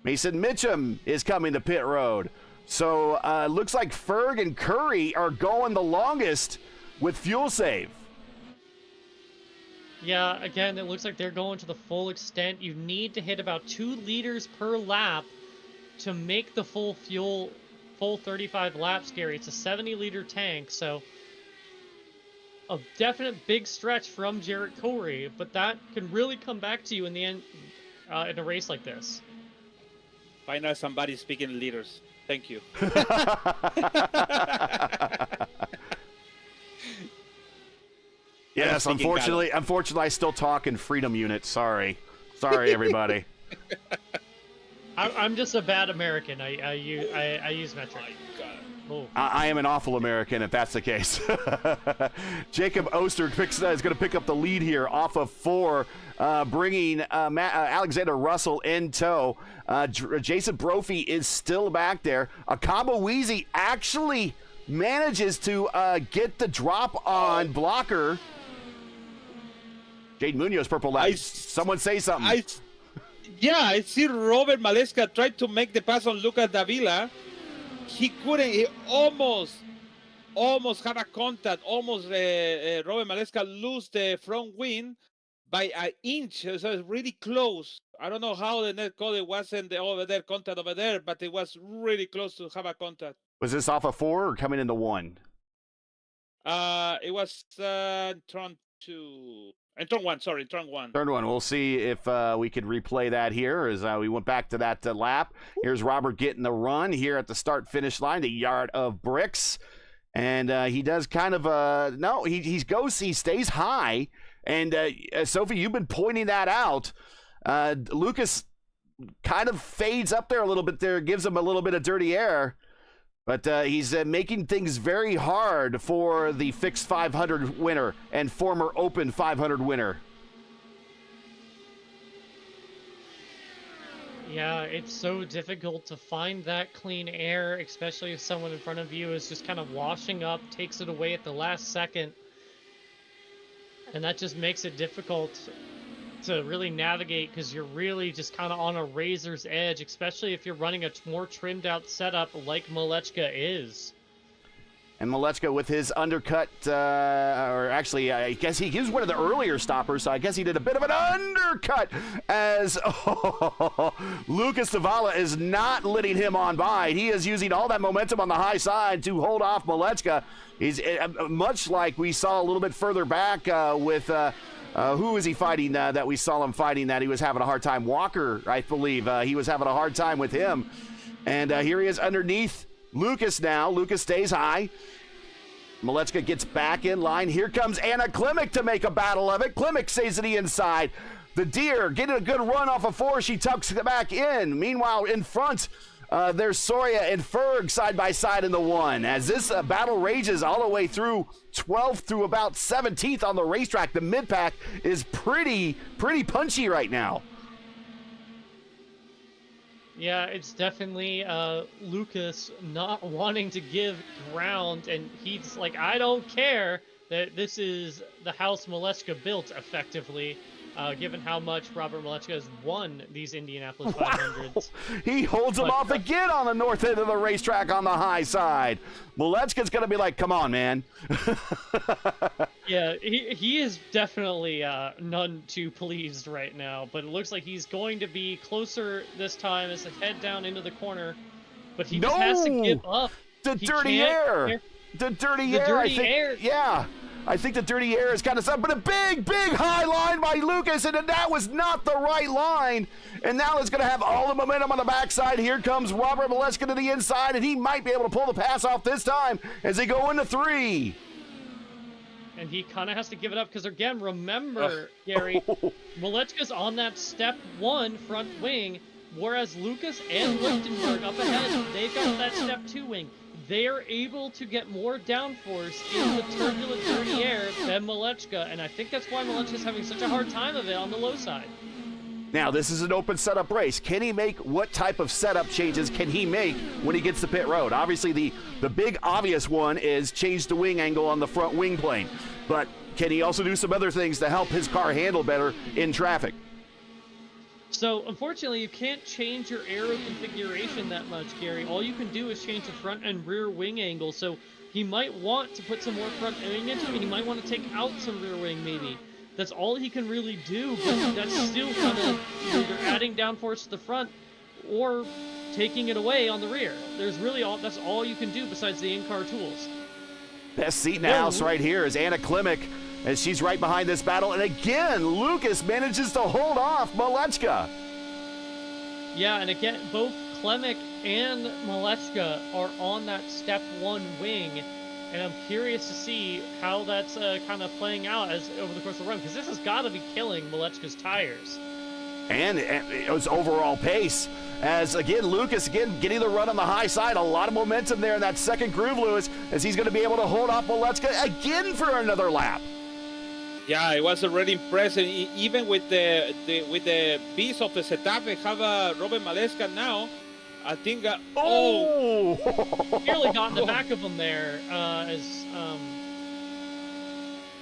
Mason Mitchum is coming to pit road. So looks like Ferg and Curry are going the longest with fuel save. Yeah, again, it looks like they're going to the full extent. You need to hit about 2 liters per lap to make the full 35 laps, Gary. It's a 70-liter tank, so a definite big stretch from Jarrett Corey, but that can really come back to you in the end in a race like this. Finally, somebody speaking liters. Thank you. Yes, unfortunately, I still talk in freedom units. Sorry, everybody. I'm just a bad American. I use metric. Oh. I am an awful American if that's the case. Jacob Oster is going to pick up the lead here off of 4, bringing Alexander Russell in tow. Jason Brophy is still back there. Akamba Weezy actually manages to get the drop on Blocker. Jade Munoz, purple lap. Someone say something. I see Robert Maleska tried to make the pass on Lucas Davila. He couldn't. He almost had a contact. Robert Maleska lose the front wing by an inch. So it's really close. I don't know how the net code wasn't over there, contact over there, but it was really close to have a contact. Was this off of 4 or coming into 1? It was turn 2. And turn 1, sorry, turn 1. Turn 1. We'll see if we could replay that here as we went back to that lap. Here's Robert getting the run here at the start-finish line, the yard of bricks. And he does kind of, he stays high. And Sophie, you've been pointing that out. Lucas kind of fades up there a little bit there, gives him a little bit of dirty air. But he's making things very hard for the fixed 500 winner and former Open 500 winner. Yeah, it's so difficult to find that clean air, especially if someone in front of you is just kind of washing up, takes it away at the last second. And that just makes it difficult to really navigate because you're really just kind of on a razor's edge, especially if you're running a more trimmed out setup like Malechka is. And Malechka with his undercut, or actually, I guess he was one of the earlier stoppers, so I guess he did a bit of an undercut as Lucas Zavala is not letting him on by. He is using all that momentum on the high side to hold off Malechka. He's much like we saw a little bit further back with who was he fighting that we saw him fighting that he was having a hard time? Walker, I believe. He was having a hard time with him. And here he is underneath Lucas now. Lucas stays high. Malechka gets back in line. Here comes Anna Klimek to make a battle of it. Klimek stays to the inside. The Deer getting a good run off of 4. She tucks it back in. Meanwhile, in front, there's Soria and Ferg side by side in the 1. As this battle rages all the way through 12th through about 17th on the racetrack, the mid-pack is pretty punchy right now. Yeah, it's definitely Lucas not wanting to give ground, and he's like, I don't care that this is the house Malechka built, effectively. Given how much Robert Malechka has won these Indianapolis 500s. Wow. He holds him off again on the north end of the racetrack on the high side. Malechka's going to be like, come on, man. Yeah, he is definitely none too pleased right now, but it looks like he's going to be closer this time as they head down into the corner, but he just has to give up. The dirty air. The dirty air. Yeah. I think the dirty air is kind of something, but a big high line by Lucas, and that was not the right line. And now it's going to have all the momentum on the backside. Here comes Robert Malechka to the inside, and he might be able to pull the pass off this time as they go into 3. And he kind of has to give it up because, again, remember, Gary, Malechka's on that step 1 front wing, whereas Lucas and Lichtenberg up ahead, they've got that step 2 wing. They are able to get more downforce in the turbulent dirty air than Malechka, and I think that's why Malechka's having such a hard time of it on the low side. Now, this is an open setup race. Can he make, what type of setup changes can he make when he gets to pit road? Obviously, the big obvious one is change the wing angle on the front wing plane. But can he also do some other things to help his car handle better in traffic? So, unfortunately, you can't change your aero configuration that much, Gary. All you can do is change the front and rear wing angle. So, he might want to put some more front wing into it, and he might want to take out some rear wing, maybe. That's all he can really do, but that's still kind of either adding downforce to the front or taking it away on the rear. That's all you can do besides the in-car tools. Best seat in the house right here is Anna Klimek, as she's right behind this battle. And again, Lucas manages to hold off Malechka. Yeah, and again, both Klimek and Malechka are on that step 1 wing. And I'm curious to see how that's kind of playing out over the course of the run, because this has got to be killing Malechka's tires. And it was overall pace. As, again, Lucas, getting the run on the high side. A lot of momentum there in that second groove, Lewis, as he's going to be able to hold off Malechka again for another lap. Yeah, it was already impressive. Even with the piece of the setup we have Robert Malechka now, I think. Nearly got in the back of him there.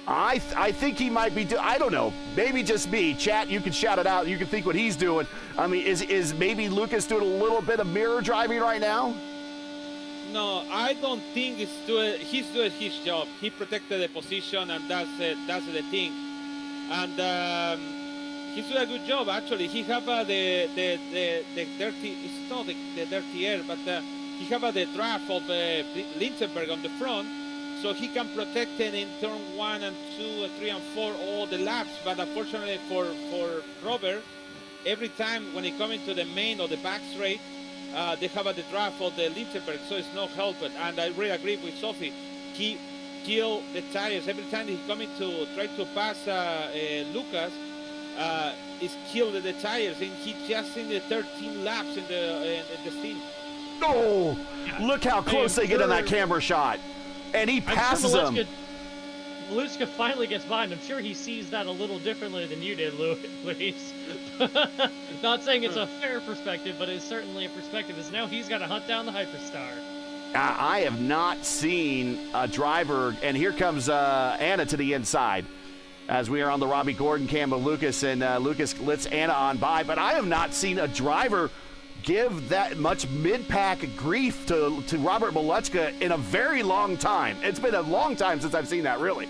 I think he might be. I don't know. Maybe just me. Chat, you can shout it out. You can think what he's doing. I mean, is maybe Lucas doing a little bit of mirror driving right now? No, I don't think he's doing his job. He protected the position, and that's the thing. And he's doing a good job, actually. He have the dirty. It's not the dirty air, but he have the draft of Lindenberg on the front, so he can protect it in turn 1 and 2, 3 and 4 all the laps. But unfortunately for Robert, every time when he come into the main or the back straight, they have the draft of the Lindenberg, so it's no help. And I really agree with Sophie. He kill the tires every time he's coming to try to pass Lucas. Is killed the tires, and he just in the 13 laps in the scene. Oh, look how close they get on that camera shot, and he passes him. Malechka finally gets by, and I'm sure he sees that a little differently than you did, Luis. Not saying it's a fair perspective, but it's certainly a perspective, as now he's got to hunt down the Hyperstar. I have not seen a driver, and here comes Anna to the inside, as we are on the Robbie Gordon cam of Lucas, and Lucas lets Anna on by, but I have not seen a driver give that much mid-pack grief to Robert Malechka in a very long time. It's been a long time since I've seen that, really.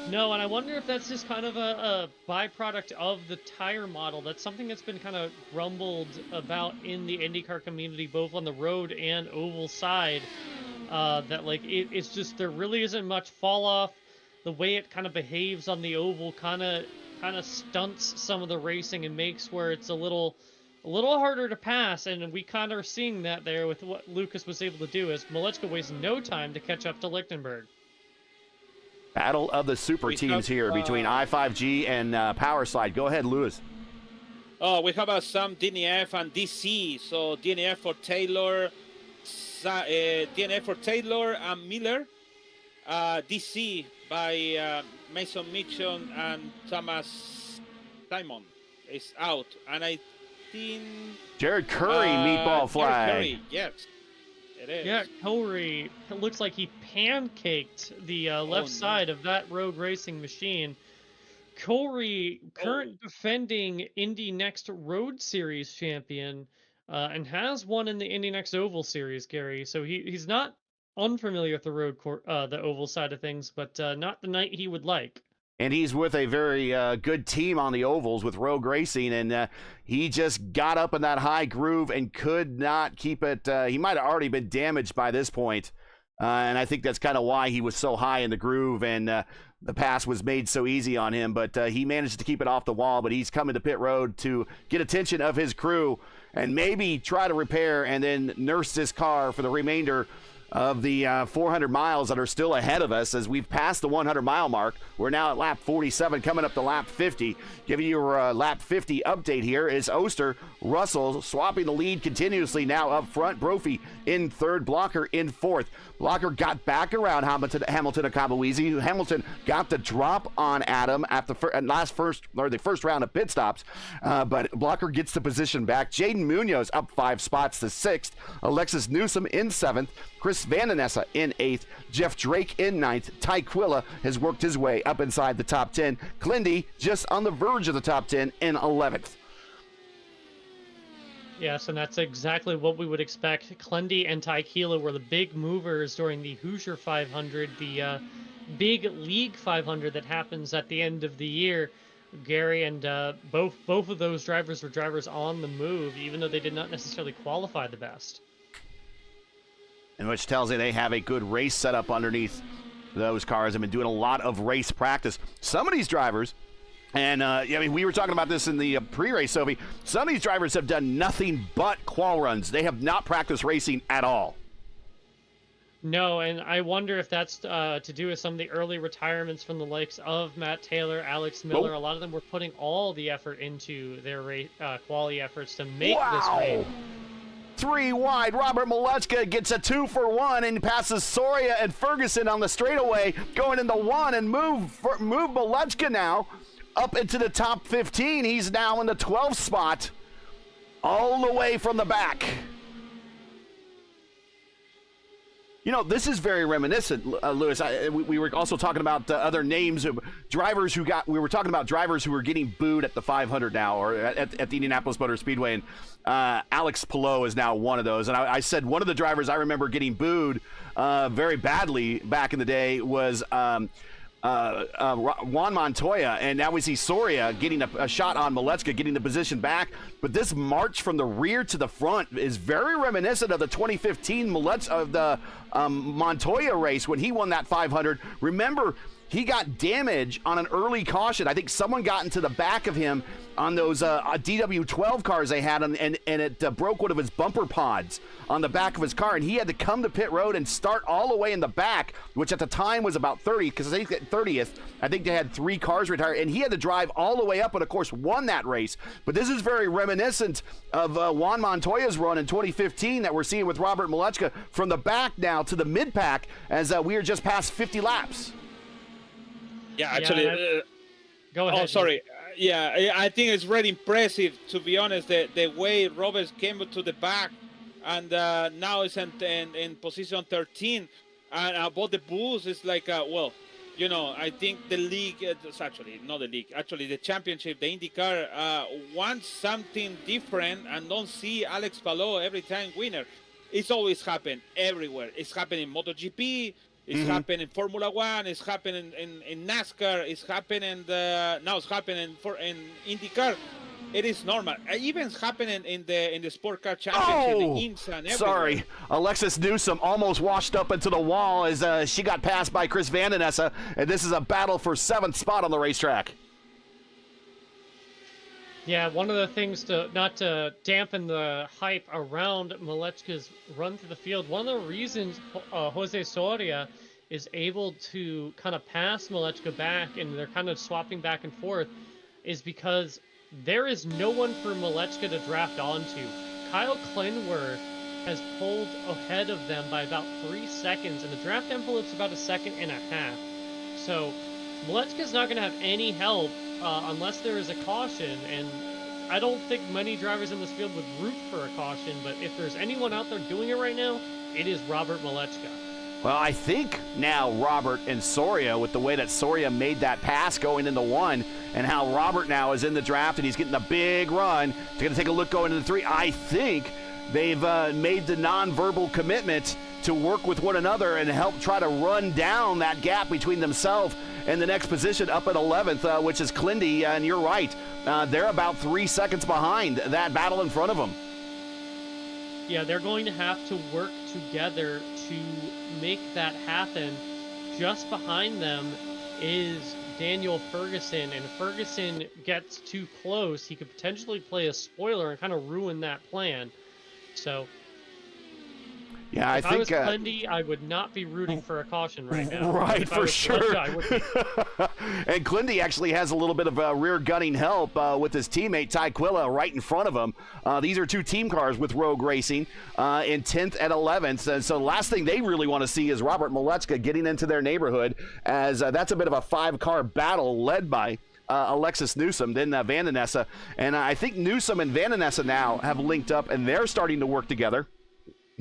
No, and I wonder if that's just kind of a byproduct of the tire model. That's something that's been kind of grumbled about in the IndyCar community, both on the road and oval side, that like it's just there really isn't much fall off. The way it kind of behaves on the oval kind of stunts some of the racing and makes where it's a little a little harder to pass, and we kind of are seeing that there with what Lucas was able to do, as Malechka wastes no time to catch up to Lichtenberg. Battle of the super teams here between I5G and Power Slide. Go ahead, Lewis. Oh, we have some DNF and DC. So DNF for Taylor, DNF for Taylor and Miller. DC by Mason Mitchell and Thomas Simon is out. And I think Jared Curry meatball flag. Jared Curry, yes. It is. Yeah, Curry, it looks like he pancaked the left side of that Rogue Racing machine. Curry, current defending Indy Next Road Series champion, and has won in the Indy Next Oval Series, Gary. So he's not unfamiliar with the oval side of things, but not the night he would like. And he's with a very good team on the ovals with Rogue Racing, and he just got up in that high groove and could not keep it. He might have already been damaged by this point, and I think that's kind of why he was so high in the groove, and the pass was made so easy on him. But he managed to keep it off the wall, but he's coming to pit road to get attention of his crew and maybe try to repair and then nurse this car for the remainder of the 400 miles that are still ahead of us. As we've passed the 100-mile mark, we're now at lap 47, coming up to lap 50. Giving you your lap 50 update here is Oster, Russell swapping the lead continuously now up front. Brophy in third, Blocker in fourth. Blocker got back around Hamilton and Kabawizi. Hamilton got the drop on Adam at the first round of pit stops, but Blocker gets the position back. Jaden Munoz up 5 spots to sixth. Alexis Newsom in seventh. Chris Vandenessa in 8th, Jeff Drake in 9th, Ty Quilla has worked his way up inside the top 10, Clindy just on the verge of the top 10 in 11th. Yes, and that's exactly what we would expect. Clendy and Ty Quilla were the big movers during the Hoosier 500, the big League 500 that happens at the end of the year. Gary, and both of those drivers were drivers on the move, even though they did not necessarily qualify the best. And which tells you they have a good race setup underneath those cars. Have been doing a lot of race practice. Some of these drivers, and I mean, we were talking about this in the pre-race, Sophie. Some of these drivers have done nothing but qual runs. They have not practiced racing at all. No, and I wonder if that's to do with some of the early retirements from the likes of Matt Taylor, Alex Miller. A lot of them were putting all the effort into their quality efforts to make this race. 3 wide, Robert Malechka gets a 2-for-1 and passes Soria and Ferguson on the straightaway, going into 1 and move Malechka now up into the top 15. He's now in the 12th spot, all the way from the back. You know, this is very reminiscent, Lewis. We were also talking about other names of drivers we were talking about drivers who were getting booed at the 500 now, or at the Indianapolis Motor Speedway, and Alex Palou is now one of those. And I said one of the drivers I remember getting booed very badly back in the day was Juan Montoya, and now we see Soria getting a shot on Malechka, getting the position back. But this march from the rear to the front is very reminiscent of the 2015 Montoya race when he won that 500. Remember, he got damage on an early caution. I think someone got into the back of him on those DW12 cars they had, and it broke one of his bumper pods on the back of his car, and he had to come to pit road and start all the way in the back, which at the time was about 30, because I think at 30th, I think they had 3 cars retired, and he had to drive all the way up and, of course, won that race. But this is very reminiscent of Juan Montoya's run in 2015 that we're seeing with Robert Malechka from the back now to the mid-pack as we are just past 50 laps. Yeah, actually, go ahead. Oh, sorry. Yeah, I think it's really impressive, to be honest, the way Roberts came to the back, and now it's in position 13. And about the boost, it's like, well, you know, I think the league, it's actually not the league, actually the championship, the INDYCAR wants something different and don't see Alex Palou every time winner. It's always happened everywhere. It's happening in MotoGP. It's happening in Formula One. It's happening in NASCAR. It's happening now. It's happening in INDYCAR. It is normal. Even it's happening in the Sport Car Championship, the IMSA, and everywhere. Sorry, Alexis Newsom almost washed up into the wall as she got passed by Chris Vandenessa, and this is a battle for 7th spot on the racetrack. Yeah, one of the things not to dampen the hype around Malechka's run through the field, one of the reasons Jose Soria is able to kind of pass Malechka back and they're kind of swapping back and forth is because there is no one for Malechka to draft onto. Kyle Clenworth has pulled ahead of them by about 3 seconds, and the draft envelope's about 1.5 seconds. So Malechka's not going to have any help unless there is a caution, and I don't think many drivers in this field would root for a caution, but if there's anyone out there doing it right now, it is Robert Malechka. Well, I think now Robert and Soria, with the way that Soria made that pass going into 1, and how Robert now is in the draft and he's getting a big run, he's going to take a look going into 3. I think they've made the nonverbal commitment to work with one another and help try to run down that gap between themselves and the next position up at 11th, which is Clindy. And you're right, they're about 3 seconds behind that battle in front of them. Yeah, they're going to have to work together to make that happen. Just behind them is Daniel Ferguson, and if Ferguson gets too close, he could potentially play a spoiler and kind of ruin that plan. So, yeah, if I was Clendy, I would not be rooting for a caution right now. Right, for sure. Malechka, I would be. And Clindy actually has a little bit of rear gunning help with his teammate Ty Quilla right in front of him. These are 2 team cars with Rogue Racing in 10th and 11th. And so the last thing they really want to see is Robert Malechka getting into their neighborhood, as that's a bit of a 5-car battle led by Alexis Newsom, then Van den Nessa. And I think Newsom and Van den Nessa now have linked up, and they're starting to work together,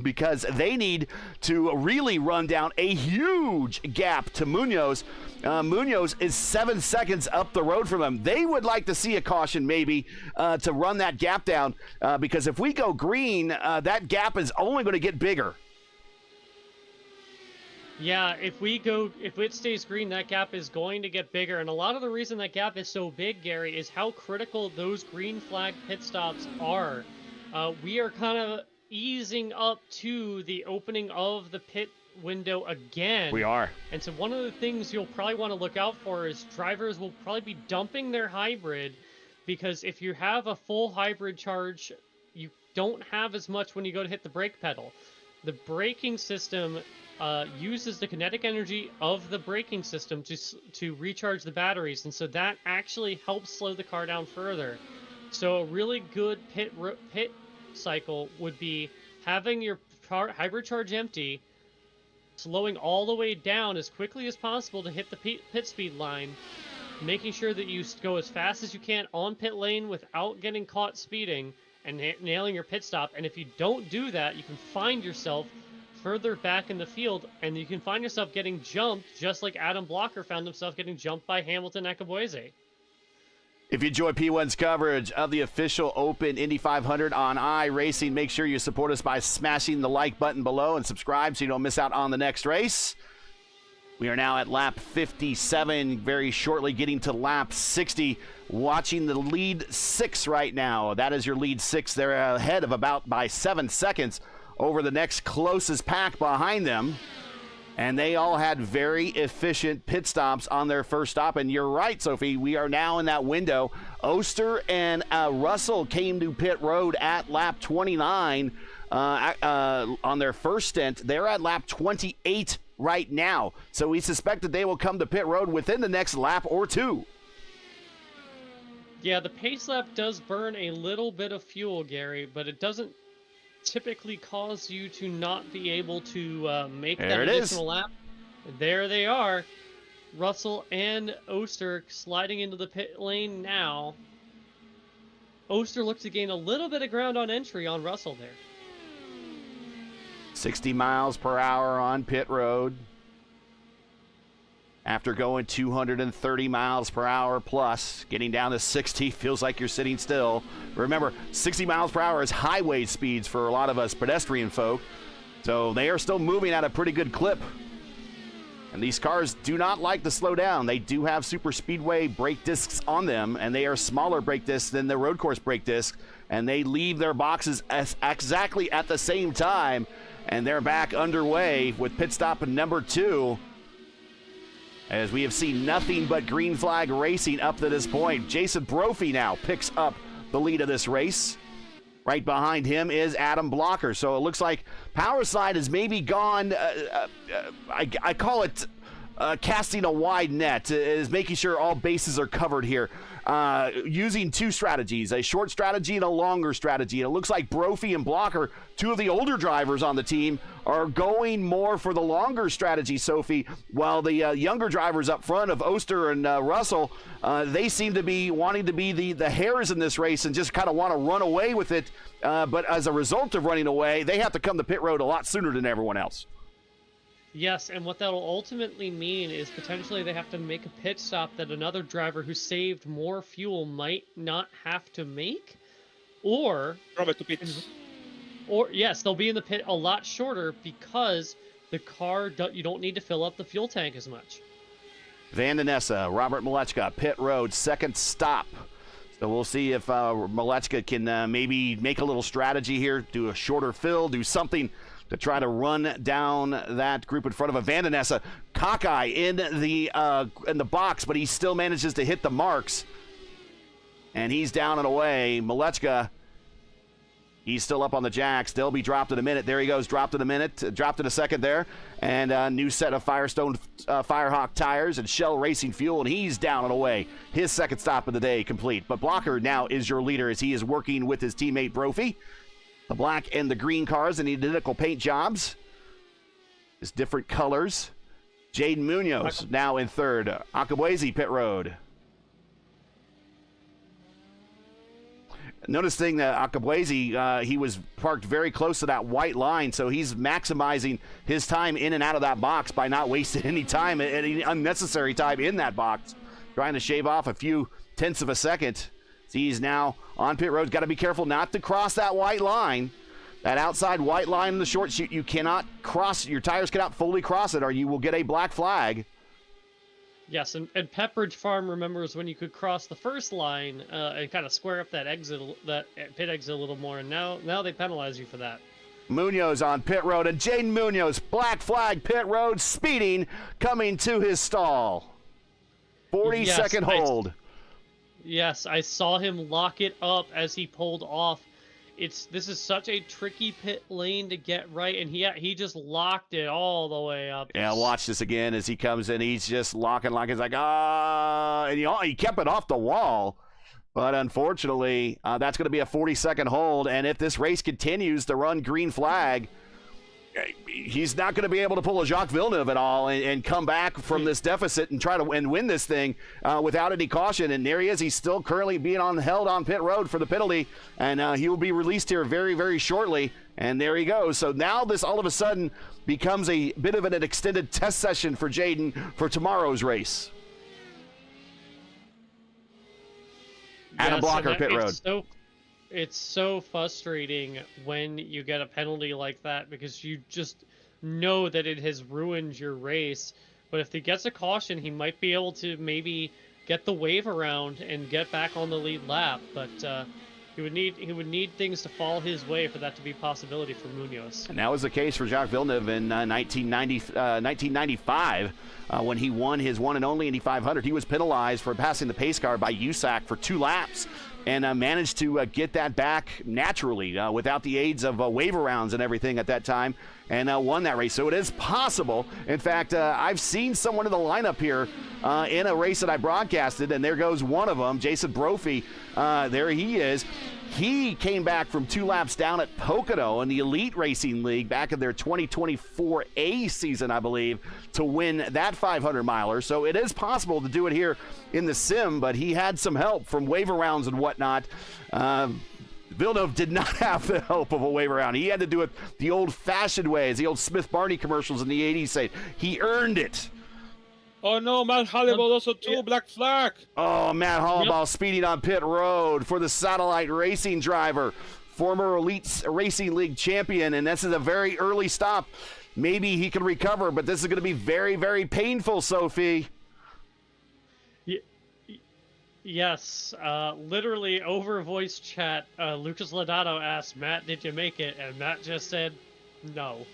because they need to really run down a huge gap to Munoz. Munoz is 7 seconds up the road from them. They would like to see a caution maybe to run that gap down, because if we go green, that gap is only going to get bigger. Yeah, if it stays green, that gap is going to get bigger. And a lot of the reason that gap is so big, Gary, is how critical those green flag pit stops are. We are kind of easing up to the opening of the pit window again. We are. And so one of the things you'll probably want to look out for is drivers will probably be dumping their hybrid, because if you have a full hybrid charge, you don't have as much when you go to hit the brake pedal. The braking system uses the kinetic energy of the braking system to recharge the batteries, and so that actually helps slow the car down further. So a really good pit cycle would be having your hybrid charge empty, slowing all the way down as quickly as possible to hit the pit speed line, making sure that you go as fast as you can on pit lane without getting caught speeding, and nailing your pit stop. And if you don't do that, you can find yourself further back in the field, and you can find yourself getting jumped, just like Adam Blocker found himself getting jumped by Hamilton Akabueze. If you enjoy P1's coverage of the official Open Indy 500 on iRacing, make sure you support us by smashing the like button below and subscribe so you don't miss out on the next race. We are now at lap 57, very shortly getting to lap 60, watching the lead 6 right now. That is your lead 6. They're ahead of about by 7 seconds over the next closest pack behind them. And they all had very efficient pit stops on their first stop. And you're right, Sophie, we are now in that window. Oster and Russell came to pit road at lap 29 on their first stint. They're at lap 28 right now. So we suspect that they will come to pit road within the next lap or 2. Yeah, the pace lap does burn a little bit of fuel, Gary, but it doesn't typically cause you to not be able to make that additional lap. There they are. Russell and Oster sliding into the pit lane now. Oster looks to gain a little bit of ground on entry on Russell there. 60 miles per hour on pit road. After going 230 miles per hour plus, getting down to 60 feels like you're sitting still. Remember, 60 miles per hour is highway speeds for a lot of us pedestrian folk. So they are still moving at a pretty good clip. And these cars do not like to slow down. They do have super speedway brake discs on them, and they are smaller brake discs than the road course brake discs. And they leave their boxes exactly at the same time. And they're back underway with pit stop number 2. As we have seen nothing but green flag racing up to this point. Jason Brophy now picks up the lead of this race. Right behind him is Adam Blocker. So it looks like Power Slide has maybe gone, I call it casting a wide net, is making sure all bases are covered here. Using two strategies, a short strategy and a longer strategy. And it looks like Brophy and Blocker, two of the older drivers on the team, are going more for the longer strategy, Sophie, while the younger drivers up front of Oster and Russell, they seem to be wanting to be the hares in this race and just kind of want to run away with it. But as a result of running away, they have to come to pit road a lot sooner than everyone else. Yes, and what that'll ultimately mean is potentially they have to make a pit stop that another driver who saved more fuel might not have to make, or Robert to pits. Or yes, they'll be in the pit a lot shorter because the car you don't need to fill up the fuel tank as much. Van Nessa, Robert Malechka, pit road, second stop. So we'll see if Malechka can maybe make a little strategy here, do a shorter fill, do something to try to run down that group in front of a Van Nessa. Cockeye in the box, but he still manages to hit the marks. And he's down and away. Malechka, he's still up on the jacks. They'll be dropped in a minute. There he goes, dropped in a minute, dropped in a second there. And a new set of Firestone Firehawk tires and Shell Racing fuel, and he's down and away. His second stop of the day complete. But Blocker now is your leader as he is working with his teammate Brophy. The black and the green cars in identical paint jobs. It's different colors. Jaden Munoz now in third. Akabuezi pit road. Noticing that Akabuezi, he was parked very close to that white line, so he's maximizing his time in and out of that box by not wasting any time, any unnecessary time in that box, trying to shave off a few tenths of a second. He's now on pit road. Got to be careful not to cross that white line. That outside white line in the short chute, you cannot cross. Your tires cannot fully cross it or you will get a black flag. Yes, and Pepperidge Farm remembers when you could cross the first line and kind of square up that pit exit a little more, and now they penalize you for that. Munoz on pit road, and Jaden Munoz, black flag, pit road, speeding, coming to his stall. 40-second hold. Yes, I saw him lock it up as he pulled off. This is such a tricky pit lane to get right, and he just locked it all the way up. Yeah, watch this again as he comes in. He's just locking, he's like, and he kept it off the wall. But unfortunately, that's going to be a 40-second hold, and if this race continues to run green flag, he's not going to be able to pull a Jacques Villeneuve at all and come back from this deficit and try to win this thing without any caution. And there he is. He's still currently being held on pit road for the penalty, and he will be released here very, very shortly. And there he goes. So now this all of a sudden becomes a bit of an extended test session for Jaden for tomorrow's race. Adam Blocker, pit road. It's so frustrating when you get a penalty like that because you just know that it has ruined your race. But if he gets a caution, he might be able to maybe get the wave around and get back on the lead lap. But he would need things to fall his way for that to be a possibility for Munoz. And that was the case for Jacques Villeneuve in 1995 when he won his one and only Indy 500. He was penalized for passing the pace car by USAC for 2 laps. And managed to get that back naturally without the aids of wave rounds and everything at that time, and won that race. So it is possible. In fact, I've seen someone in the lineup here in a race that I broadcasted, and there goes one of them, Jason Brophy. There he is. He came back from 2 laps down at Pocono in the Elite Racing League back in their 2024 A season, I believe, to win that 500-miler. So it is possible to do it here in the sim, but he had some help from waiver rounds and whatnot. Villeneuve did not have the help of a waiver round. He had to do it the old-fashioned way, as the old Smith Barney commercials in the 80s say. He earned it. Oh no, Matt Halliball also too, black flag. Oh, Matt Halliball speeding on pit road for the Satellite Racing driver, former Elite Racing League champion, and this is a very early stop. Maybe he can recover, but this is going to be very, very painful, Sophie. Yes, literally over voice chat, Lucas Lodato asked, Matt, did you make it? And Matt just said, no.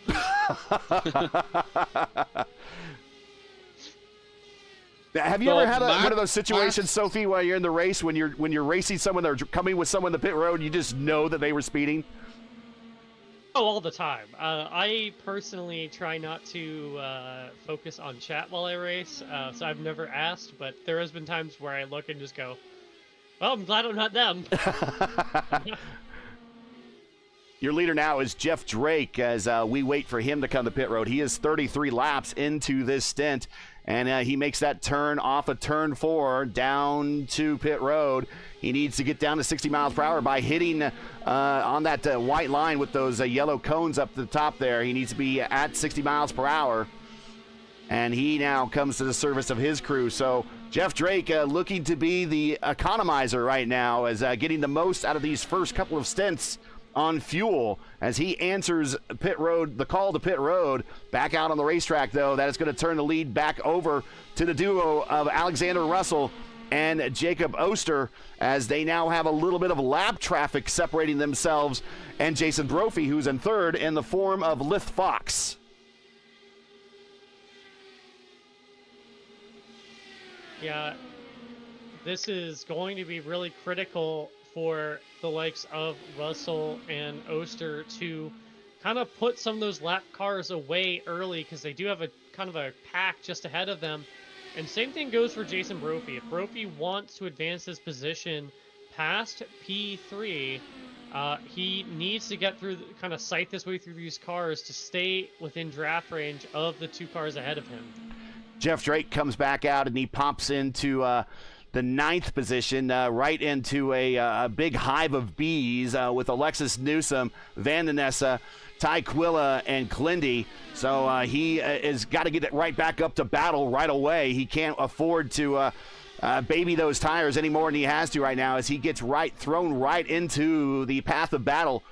Have you So ever had one of those Max- situations, Sophie, while you're in the race, when you're racing someone, they're coming with someone in the pit road, you just know that they were speeding? Oh, all the time. I personally try not to focus on chat while I race, so I've never asked, but there has been times where I look and just go, well, I'm glad I'm not them. Your leader now is Jeff Drake as we wait for him to come to pit road. He is 33 laps into this stint, and he makes that turn off of turn 4 down to pit road. He needs to get down to 60 miles per hour by hitting on that white line with those yellow cones up the top there. He needs to be at 60 miles per hour, and he now comes to the service of his crew. So Jeff Drake looking to be the economizer right now, as getting the most out of these first couple of stints on fuel as he answers pit road, the call to pit road. Back out on the racetrack, though, that is going to turn the lead back over to the duo of Alexander Russell and Jacob Oster, as they now have a little bit of lap traffic separating themselves and Jason Brophy, who's in third, in the form of Lith Fox. Yeah, this is going to be really critical for the likes of Russell and Oster to kind of put some of those lap cars away early, because they do have a kind of a pack just ahead of them. And same thing goes for Jason Brophy. If Brophy wants to advance his position past P3, he needs to get through, kind of sight this way through these cars to stay within draft range of the 2 cars ahead of him. Jeff Drake comes back out and he pops into the 9th position, right into a big hive of bees with Alexis Newsom, Van Nessa, Ty Quilla, and Clindy. So he has got to get it right back up to battle right away. He can't afford to baby those tires any more than he has to right now, as he gets thrown right into the path of battle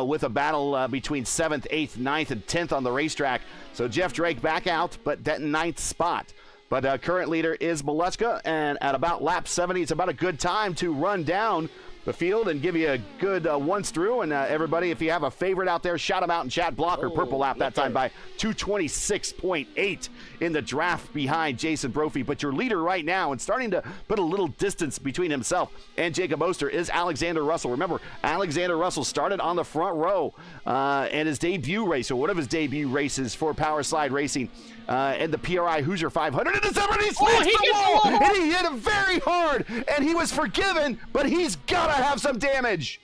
with a battle between 7th, 8th, 9th, and 10th on the racetrack. So Jeff Drake back out, but that 9th spot. But current leader is Malechka, and at about lap 70, it's about a good time to run down the field and give you a good once through. And everybody, if you have a favorite out there, shout them out in chat. Blocker, purple lap that time by 2:26.8 in the draft behind Jason Brophy. But your leader right now, and starting to put a little distance between himself and Jacob Oster, is Alexander Russell. Remember, Alexander Russell started on the front row and his debut race, or one of his debut races for Power Slide Racing, in the PRI Hoosier 500 in December, and he smashed the wall, and he hit him very hard, and he was forgiven, but he's got to have some damage.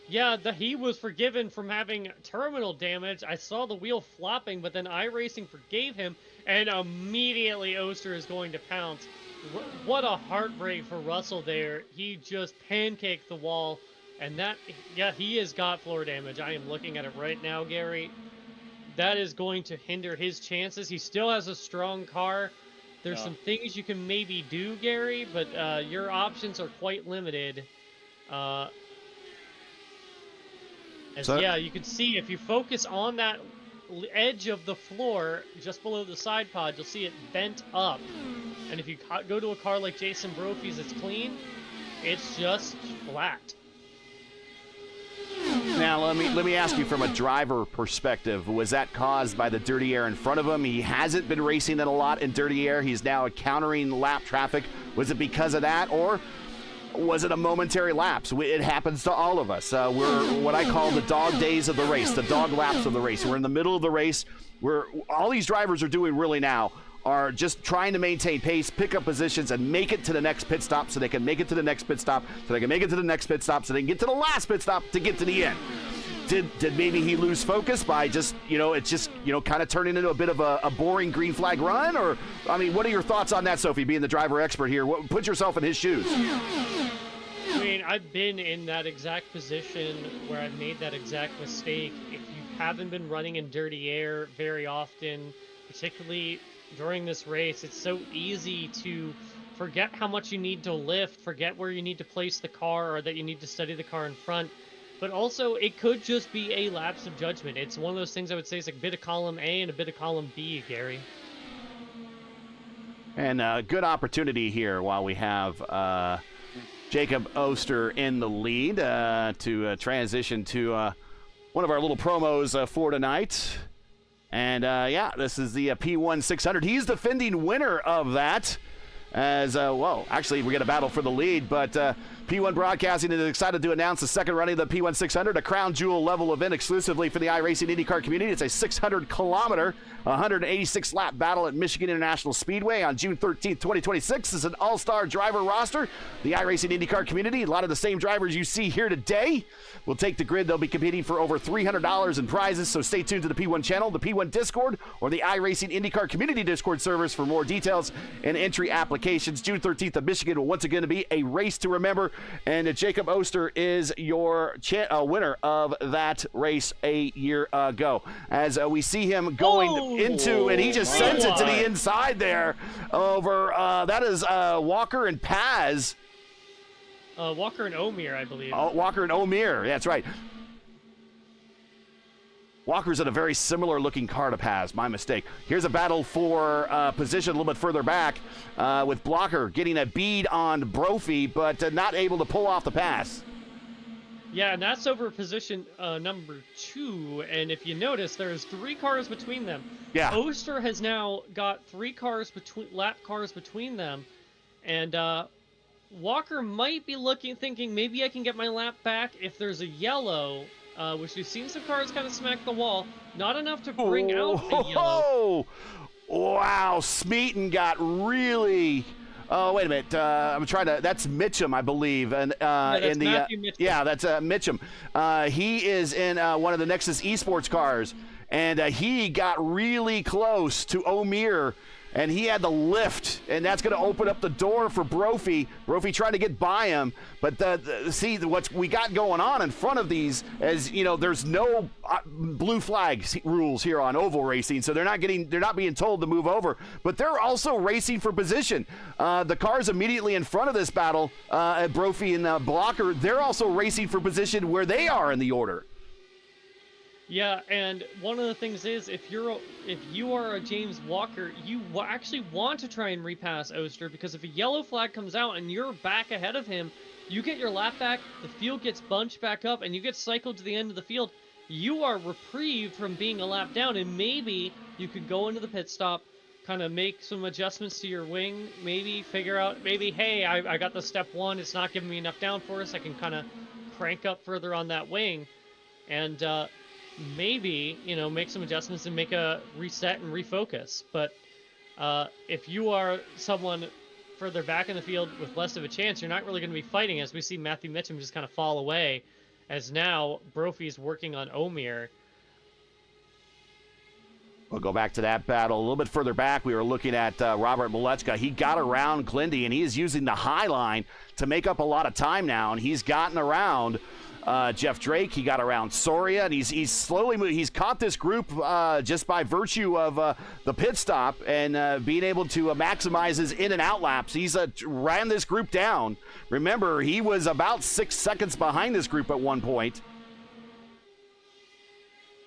Yeah, he was forgiven from having terminal damage. I saw the wheel flopping, but then iRacing forgave him, and immediately Oster is going to pounce. What a heartbreak for Russell there. He just pancaked the wall, and that, yeah, he has got floor damage. I am looking at it right now, Gary. That is going to hinder his chances. He still has a strong car. There's some things you can maybe do, Gary, but your options are quite limited. Yeah, you can see if you focus on that edge of the floor just below the side pod, you'll see it bent up. And if you go to a car like Jason Brophy's that's clean, it's just flat. Now, let me ask you, from a driver perspective, was that caused by the dirty air in front of him? He hasn't been racing it a lot in dirty air. He's now encountering lap traffic. Was it because of that, or was it a momentary lapse? It happens to all of us. We're what I call the dog days of the race, the dog laps of the race. We're in the middle of the race. All these drivers are doing really now are just trying to maintain pace, pick up positions, and make it to the next pit stop so they can make it to the next pit stop, so they can make it to the next pit stop, so they can get to the last pit stop to get to the end. Did maybe he lose focus by just, it's just, kind of turning into a bit of a boring green flag run? Or, I mean, what are your thoughts on that, Sophie, being the driver expert here? Put yourself in his shoes. I mean, I've been in that exact position where I've made that exact mistake. If you haven't been running in dirty air very often, particularly during this race, it's so easy to forget how much you need to lift, forget where you need to place the car, or that you need to study the car in front. But also, it could just be a lapse of judgment. It's one of those things I would say is a bit of column A and a bit of column B, Gary. And a good opportunity here while we have Jacob Oster in the lead to transition to one of our little promos for tonight. And, yeah, this is the P1 600. He's the defending winner of that. As, well, actually, we get a battle for the lead, but P1 Broadcasting is excited to announce the second running of the P1 600, a crown jewel level event exclusively for the iRacing INDYCAR community. It's a 600-kilometer, 186-lap battle at Michigan International Speedway on June 13th, 2026. It's an all-star driver roster. The iRacing INDYCAR community, a lot of the same drivers you see here today, will take the grid. They'll be competing for over $300 in prizes, so stay tuned to the P1 channel, the P1 Discord, or the iRacing INDYCAR community Discord servers for more details and entry applications. June 13th of Michigan will once again be a race to remember, and Jacob Oster is your winner of that race a year ago. As we see him going into, and he just sends it to the inside there over, that is Walker and Paz. Walker and Omir, I believe. Oh, Walker and Omir, that's right. Walker's in a very similar looking car to Paz, my mistake. Here's a battle for position a little bit further back with Blocker getting a bead on Brophy, but not able to pull off the pass. Yeah, and that's over position number 2, and if you notice, there's 3 cars between them. Yeah. Oster has now got 3 lap cars between them, and Walker might be thinking maybe I can get my lap back if there's a yellow, which we've seen some cars kind of smack the wall. Not enough to bring out a yellow. Wow, Smeaton got really... Oh, wait a minute. I'm trying to... That's Mitchum, I believe. And that's Matthew Mitchum. Yeah, that's Mitchum. He is in one of the Nexus Esports cars, and he got really close to Omir, and he had the lift, and that's going to open up the door for Brophy. Brophy trying to get by him, but see what we got going on in front of these, as you know, there's no blue flag rules here on oval racing, so they're not being told to move over, but they're also racing for position. The cars immediately in front of this battle, Brophy and Blocker, they're also racing for position where they are in the order. Yeah, and one of the things is, if you are a James Walker, you actually want to try and repass Oster, because if a yellow flag comes out and you're back ahead of him, you get your lap back, the field gets bunched back up, and you get cycled to the end of the field. You are reprieved from being a lap down, and maybe you could go into the pit stop, kind of make some adjustments to your wing, maybe figure out, hey, I got the step 1, it's not giving me enough downforce, I can kind of crank up further on that wing, and maybe, make some adjustments and make a reset and refocus. But if you are someone further back in the field with less of a chance, you're not really going to be fighting, as we see Matthew Mitchum just kind of fall away, as now Brophy's working on Omir. We'll go back to that battle a little bit further back. We were looking at Robert Malechka. He got around Glindy, and he is using the high line to make up a lot of time now, and he's gotten around Jeff Drake. He got around Soria, and he's slowly moving. He's caught this group just by virtue of the pit stop and being able to maximize his in and out laps. He's ran this group down. Remember, he was about 6 seconds behind this group at one point.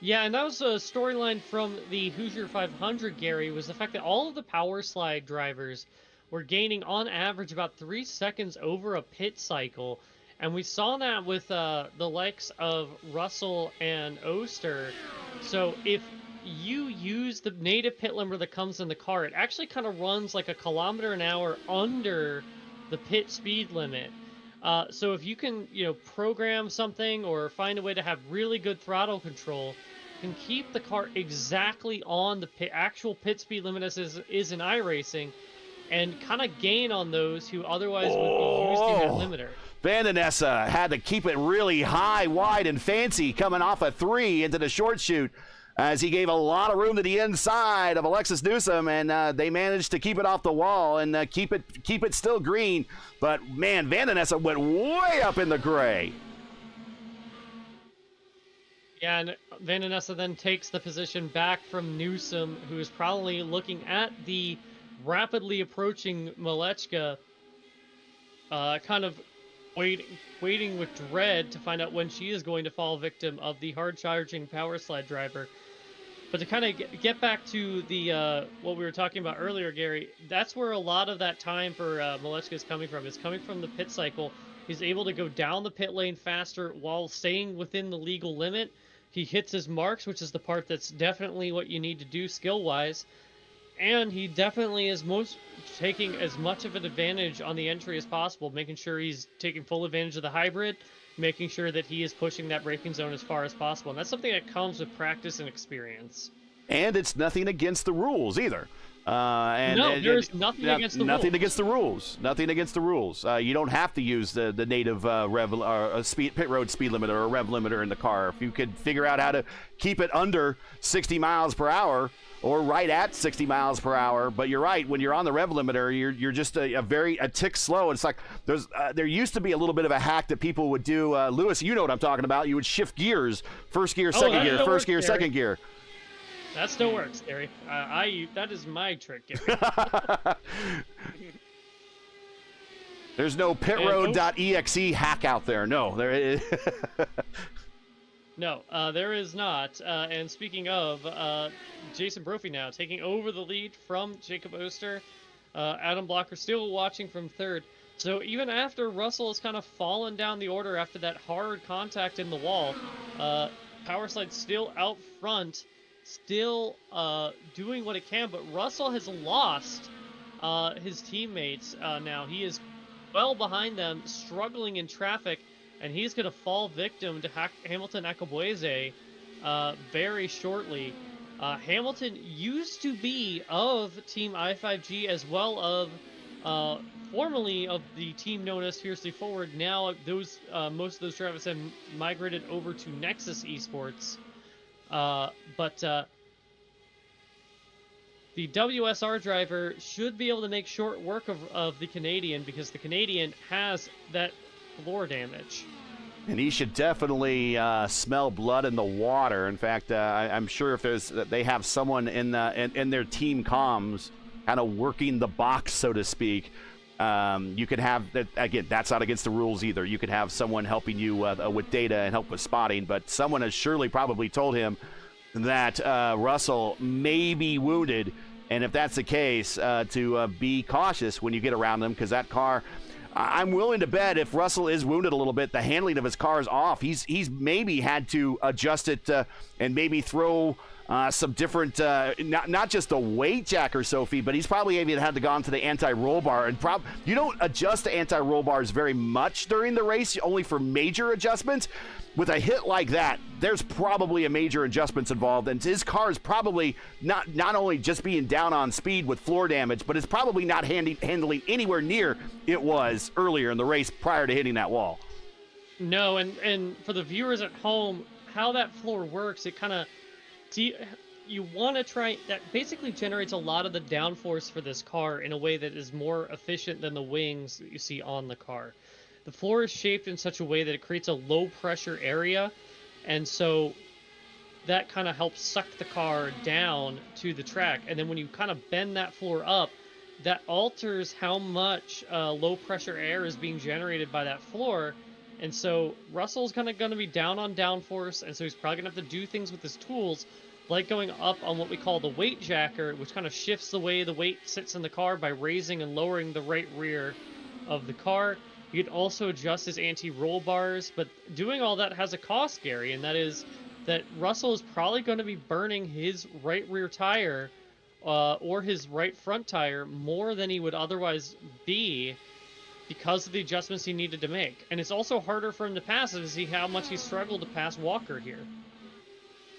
Yeah, and that was a storyline from the Hoosier 500, Gary, was the fact that all of the power slide drivers were gaining on average about 3 seconds over a pit cycle. And we saw that with the likes of Russell and Oster. So if you use the native pit limiter that comes in the car, it actually kind of runs like 1 kilometer an hour under the pit speed limit. So if you can, program something or find a way to have really good throttle control, you can keep the car exactly on the actual pit speed limit as is in iRacing, and kind of gain on those who otherwise would be using that limiter. Van Nessa had to keep it really high, wide, and fancy coming off a 3 into the short chute, as he gave a lot of room to the inside of Alexis Newsom, and they managed to keep it off the wall and keep it still green. But, man, Van Nessa went way up in the gray. Yeah, and Van Nessa then takes the position back from Newsom, who is probably looking at the rapidly approaching Malechka, kind of waiting with dread to find out when she is going to fall victim of the hard-charging power slide driver. But to kind of get back to the what we were talking about earlier, Gary, that's where a lot of that time for Malechka is coming from. It's coming from the pit cycle. He's able to go down the pit lane faster while staying within the legal limit. He hits his marks, which is the part that's definitely what you need to do skill-wise. And he definitely is taking as much of an advantage on the entry as possible, making sure he's taking full advantage of the hybrid, making sure that he is pushing that braking zone as far as possible. And that's something that comes with practice and experience. And it's nothing against the rules either. There's nothing against the rules. Nothing against the rules. Nothing against the rules. You don't have to use the native pit road speed limiter or rev limiter in the car. If you could figure out how to keep it under 60 miles per hour or right at 60 miles per hour, but you're right. When you're on the rev limiter, you're just a tick slow. It's like there used to be a little bit of a hack that people would do. Lewis, you know what I'm talking about. You would shift gears, first gear, second gear, first gear, second gear. That still works, Gary. That is my trick, Gary. There's no pitroad.exe hack out there. No, there is. No, there is not. And speaking of, Jason Brophy now taking over the lead from Jacob Oster. Adam Blocker still watching from third. So even after Russell has kind of fallen down the order after that hard contact in the wall, Powerslide still out front, still doing what it can, but Russell has lost his teammates now. He is well behind them, struggling in traffic, and he's going to fall victim to Hamilton Akabueze very shortly. Hamilton used to be of Team I5G as well of formerly of the team known as Fiercely Forward. Now those most of those drivers have migrated over to Nexus Esports. But the WSR driver should be able to make short work of the Canadian, because the Canadian has that floor damage. And he should definitely smell blood in the water. In fact, I'm sure if they have someone in their team comms kind of working the box, so to speak. You could have, again, that's not against the rules either. You could have someone helping you with data and help with spotting, but someone has surely probably told him that Russell may be wounded, and if that's the case, to be cautious when you get around them, because that car, I'm willing to bet if Russell is wounded a little bit, the handling of his car is off. He's maybe had to adjust it and maybe throw some different, not just the weight jacker, Sophie, but he's probably even had to go to the anti-roll bar. And you don't adjust the anti-roll bars very much during the race, only for major adjustments. With a hit like that, there's probably a major adjustments involved, and his car is probably not only just being down on speed with floor damage, but it's probably not handling anywhere near it was earlier in the race prior to hitting that wall. No, and for the viewers at home, how that floor works, it kind of, you want to try, that basically generates a lot of the downforce for this car in a way that is more efficient than the wings that you see on the car. The floor is shaped in such a way that it creates a low pressure area, and so that kind of helps suck the car down to the track. And then when you kind of bend that floor up, that alters how much low pressure air is being generated by that floor. And so Russell's kind of going to be down on downforce, and so he's probably going to have to do things with his tools, like going up on what we call the weight jacker, which kind of shifts the way the weight sits in the car by raising and lowering the right rear of the car. You can also adjust his anti-roll bars, but doing all that has a cost, Gary, and that is that Russell is probably going to be burning his right rear tire or his right front tire more than he would otherwise be because of the adjustments he needed to make. And it's also harder for him to pass to see how much he struggled to pass Walker here.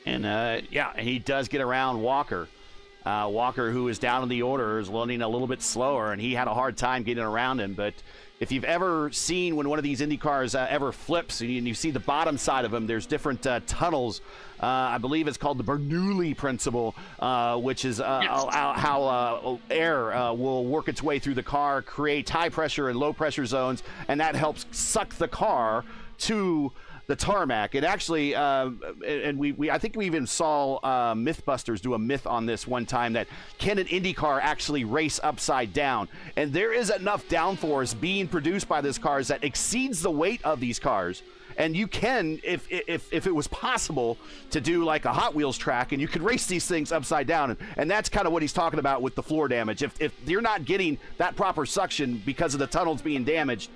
And, yeah, he does get around Walker. Walker, who is down in the order, is running a little bit slower, and he had a hard time getting around him. But if you've ever seen when one of these Indy cars ever flips and you see the bottom side of them, there's different tunnels. I believe it's called the Bernoulli principle, which is how air will work its way through the car, create high pressure and low pressure zones, and that helps suck the car to the tarmac. It actually, and I think we even saw Mythbusters do a myth on this one time, that can an Indy car actually race upside down? And there is enough downforce being produced by these cars that exceeds the weight of these cars And you can, if it was possible, to do like a Hot Wheels track, and you could race these things upside down. And that's kind of what he's talking about with the floor damage. If you're not getting that proper suction because of the tunnels being damaged,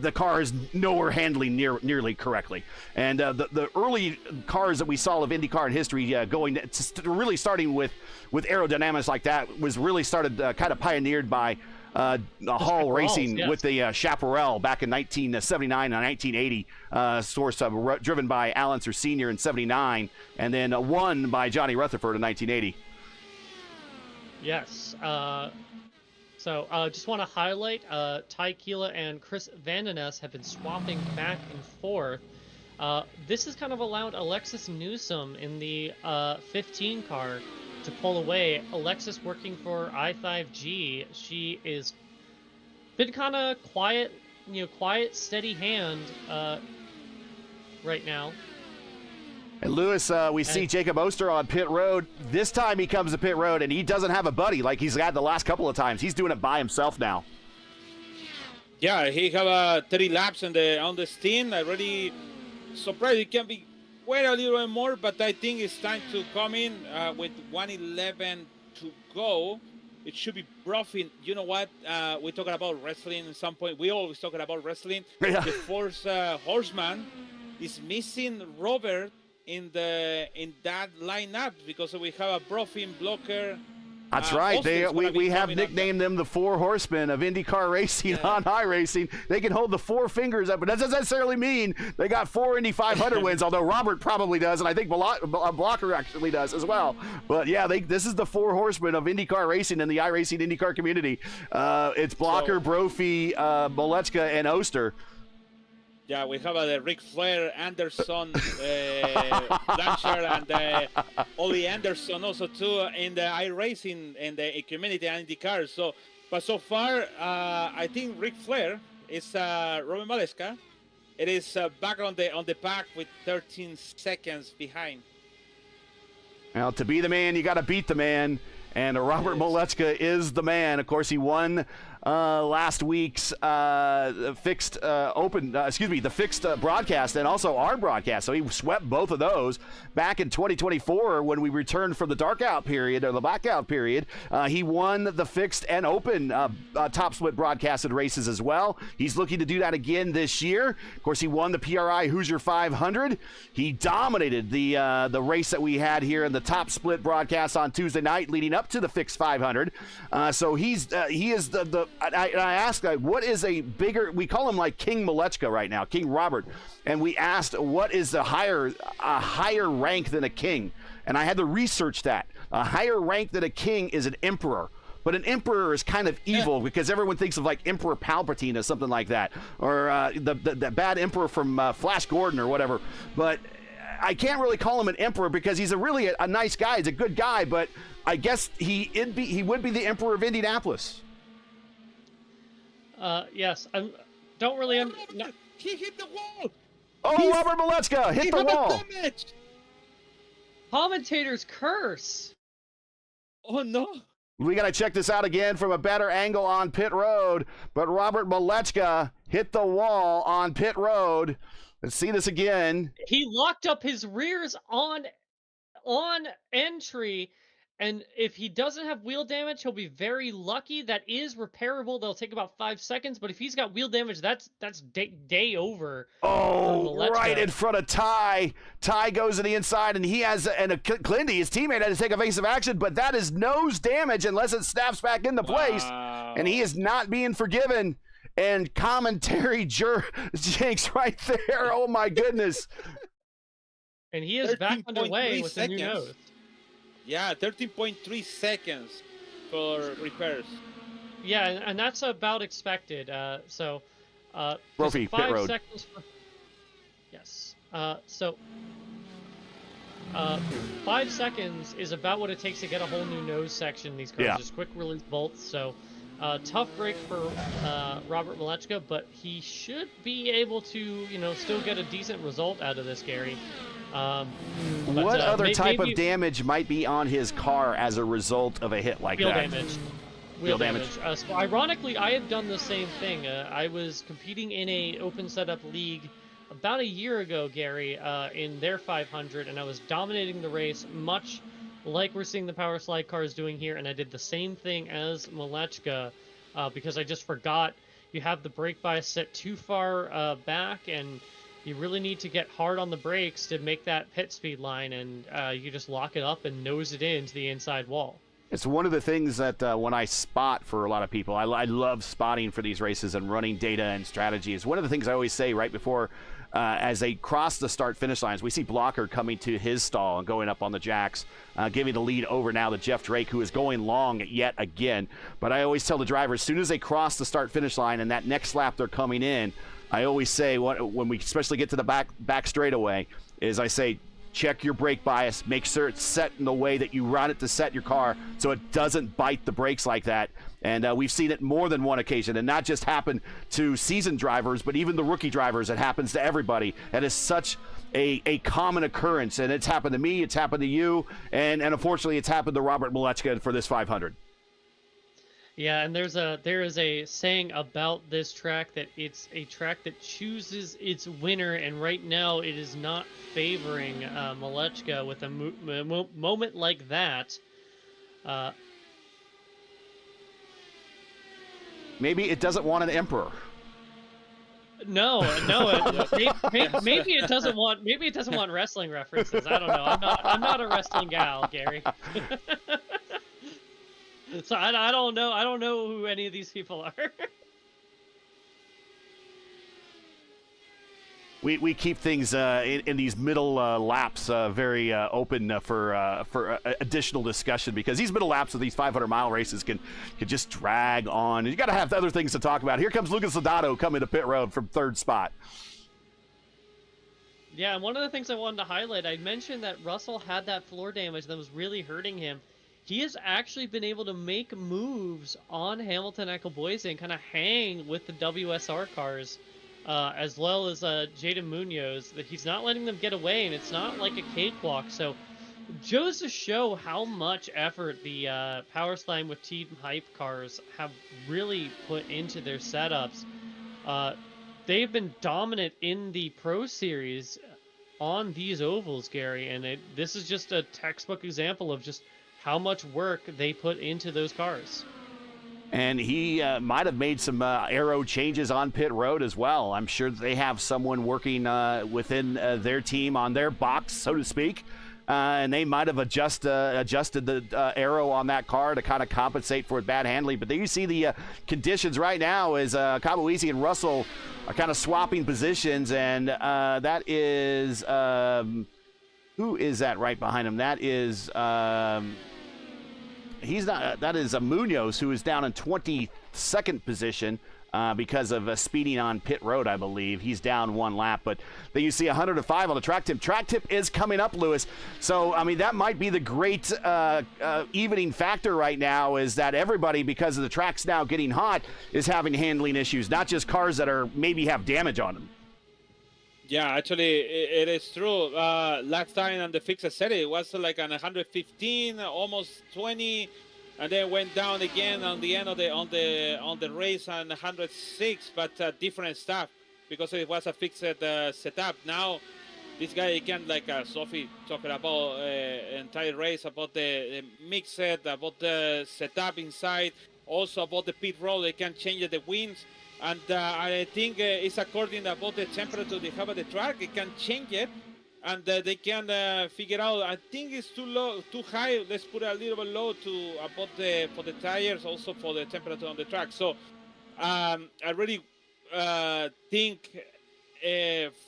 the car is nowhere handling nearly correctly. And the early cars that we saw of IndyCar in history going to really starting with aerodynamics like that was really started kind of pioneered by Hall Racing, yes, with the Chaparral back in 1979 and 1980, source driven by Al Unser Sr. in 79, and then won by Johnny Rutherford in 1980. Yes. So just want to highlight Ty Keela and Chris Vandeness have been swapping back and forth. This has kind of allowed Alexis Newsom in the 15 car to pull away. Alexis working for I5G. She is been kind of quiet, quiet, steady hand right now. And Lewis, we see Jacob Oster on pit road. This time he comes to pit road, and he doesn't have a buddy like he's had the last couple of times. He's doing it by himself now. Yeah, he have 30 laps on the stint. I really surprised it can be wait a little bit more, but I think it's time to come in with 1:11 to go. It should be roughing. You know what? We're talking about wrestling at some point. We always talking about wrestling. Yeah. The fourth horseman is missing Robert in that lineup because we have a Brofin blocker. That's right. We have nicknamed them the Four Horsemen of IndyCar Racing on iRacing. They can hold the four fingers up, but that doesn't necessarily mean they got 4 Indy 500 wins, although Robert probably does, and I think Blocker actually does as well. But yeah, this is the Four Horsemen of IndyCar Racing in the iRacing IndyCar community. It's Blocker, Brophy, Molechka, and Oster. Yeah, we have Ric Flair, Anderson, Blanchard, and Ollie Anderson also too in the iRacing and the community and IndyCar. So, but so far, I think Ric Flair is Robin Valeska. It is back on the pack with 13 seconds behind. Now, to be the man, you got to beat the man. And Robert Molechka is the man. Of course, he won last week's the fixed broadcast and also our broadcast. So he swept both of those. Back in 2024, when we returned from the darkout period or the blackout period, he won the fixed and open top split broadcasted races as well. He's looking to do that again this year. Of course, he won the PRI Hoosier 500. He dominated the race that we had here in the top split broadcast on Tuesday night, leading up to the fixed 500. So he is the. I asked, what is a bigger? We call him like King Molechka right now, King Robert, and we asked what is a higher rank than a king, and I had to research that. A higher rank than a king is an emperor. But an emperor is kind of evil because everyone thinks of like Emperor Palpatine or something like that, or the bad emperor from Flash Gordon or whatever. But I can't really call him an emperor because he's really a nice guy. He's a good guy, but I guess he would be the emperor of Indianapolis. Yes, I don't really. No. He hit the wall. Oh, Robert Molechka hit the wall. Commentator's curse. Oh no. We got to check this out again from a better angle on pit road. But Robert Molechka hit the wall on pit road. Let's see this again. He locked up his rears on entry, and if he doesn't have wheel damage, he'll be very lucky. That is repairable. They'll take about 5 seconds, but if he's got wheel damage, that's day over. Oh, right in front of Ty. Ty goes to the inside, and he has Clindy, his teammate, had to take evasive action, but that is nose damage unless it snaps back into place, and he is not being forgiven. And commentary jinx right there. Oh my goodness. And he is back underway with the new nose. Yeah, 13.3 seconds for repairs. Yeah, and that's about expected. Brophy, 5 pit road. seconds. Yes. 5 seconds is about what it takes to get a whole new nose section in these cars. Yeah. Just quick release bolts. So tough break for Robert Molechka, but he should be able to, still get a decent result out of this, Gary. What other type of damage might be on his car as a result of a hit like that? Wheel damage. So ironically, I have done the same thing. I was competing in a open setup league about a year ago, Gary, in their 500, and I was dominating the race, much like we're seeing the Power Slide cars doing here, and I did the same thing as Malechka, because I just forgot you have the brake bias set too far back, and you really need to get hard on the brakes to make that pit speed line, and you just lock it up and nose it into the inside wall. It's one of the things that when I spot for a lot of people, I love spotting for these races and running data and strategy. It's one of the things I always say right before, as they cross the start-finish lines. We see Blocker coming to his stall and going up on the jacks, giving the lead over now to Jeff Drake, who is going long yet again. But I always tell the driver, as soon as they cross the start-finish line and that next lap they're coming in, I always say, when we especially get to the back straightaway, is I say, check your brake bias, make sure it's set in the way that you run it to set your car so it doesn't bite the brakes like that. And we've seen it more than one occasion, and not just happen to seasoned drivers, but even the rookie drivers. It happens to everybody. It is such a common occurrence, and it's happened to me, it's happened to you, and unfortunately it's happened to Robert Malechka for this 500. Yeah, and there is a saying about this track that it's a track that chooses its winner, and right now it is not favoring Malechka with a moment like that. Maybe it doesn't want an emperor. No, maybe it doesn't want wrestling references. I don't know. I'm not a wrestling gal, Gary. So I don't know. I don't know who any of these people are. We keep things in these middle laps very open for additional discussion, because these middle laps of these 500-mile races can just drag on. You got to have other things to talk about. Here comes Lucas Lodato coming to pit road from third spot. Yeah, and one of the things I wanted to highlight, I mentioned that Russell had that floor damage that was really hurting him. He has actually been able to make moves on Hamilton Eccleboise and kind of hang with the WSR cars, as well as Jaden Munoz. That he's not letting them get away, and it's not like a cakewalk. So, goes to show how much effort the Power Slime with Team Hype cars have really put into their setups. They've been dominant in the Pro Series on these ovals, Gary, and this is just a textbook example of just how much work they put into those cars. And he might have made some aero changes on pit road as well. I'm sure they have someone working within their team on their box, so to speak. And they might have adjusted the aero on that car to kind of compensate for bad handling. But there you see the conditions right now as Eccleboise and Russell are kind of swapping positions. And that is, who is that right behind him? That is... that is Munoz, who is down in 22nd position because of speeding on pit road, I believe. He's down one lap, but then you see 105 on the track tip. Track tip is coming up, Lewis. So, I mean, that might be the great evening factor right now, is that everybody, because of the tracks now getting hot, is having handling issues, not just cars that are maybe have damage on them. Yeah, actually, it is true. Last time on the fixed set, it was like an 115, almost 20, and then went down again on the end of the race on 106, but different stuff because it was a fixed setup. Now, this guy can, like Sophie talking about entire race, about the mix set, about the setup inside, also about the pit road. They can change the winds. And I think it's according about the temperature they have at the track. They can change it, and they can figure out. I think it's too low, too high. Let's put it a little bit low to about for the tires, also for the temperature on the track. So I really think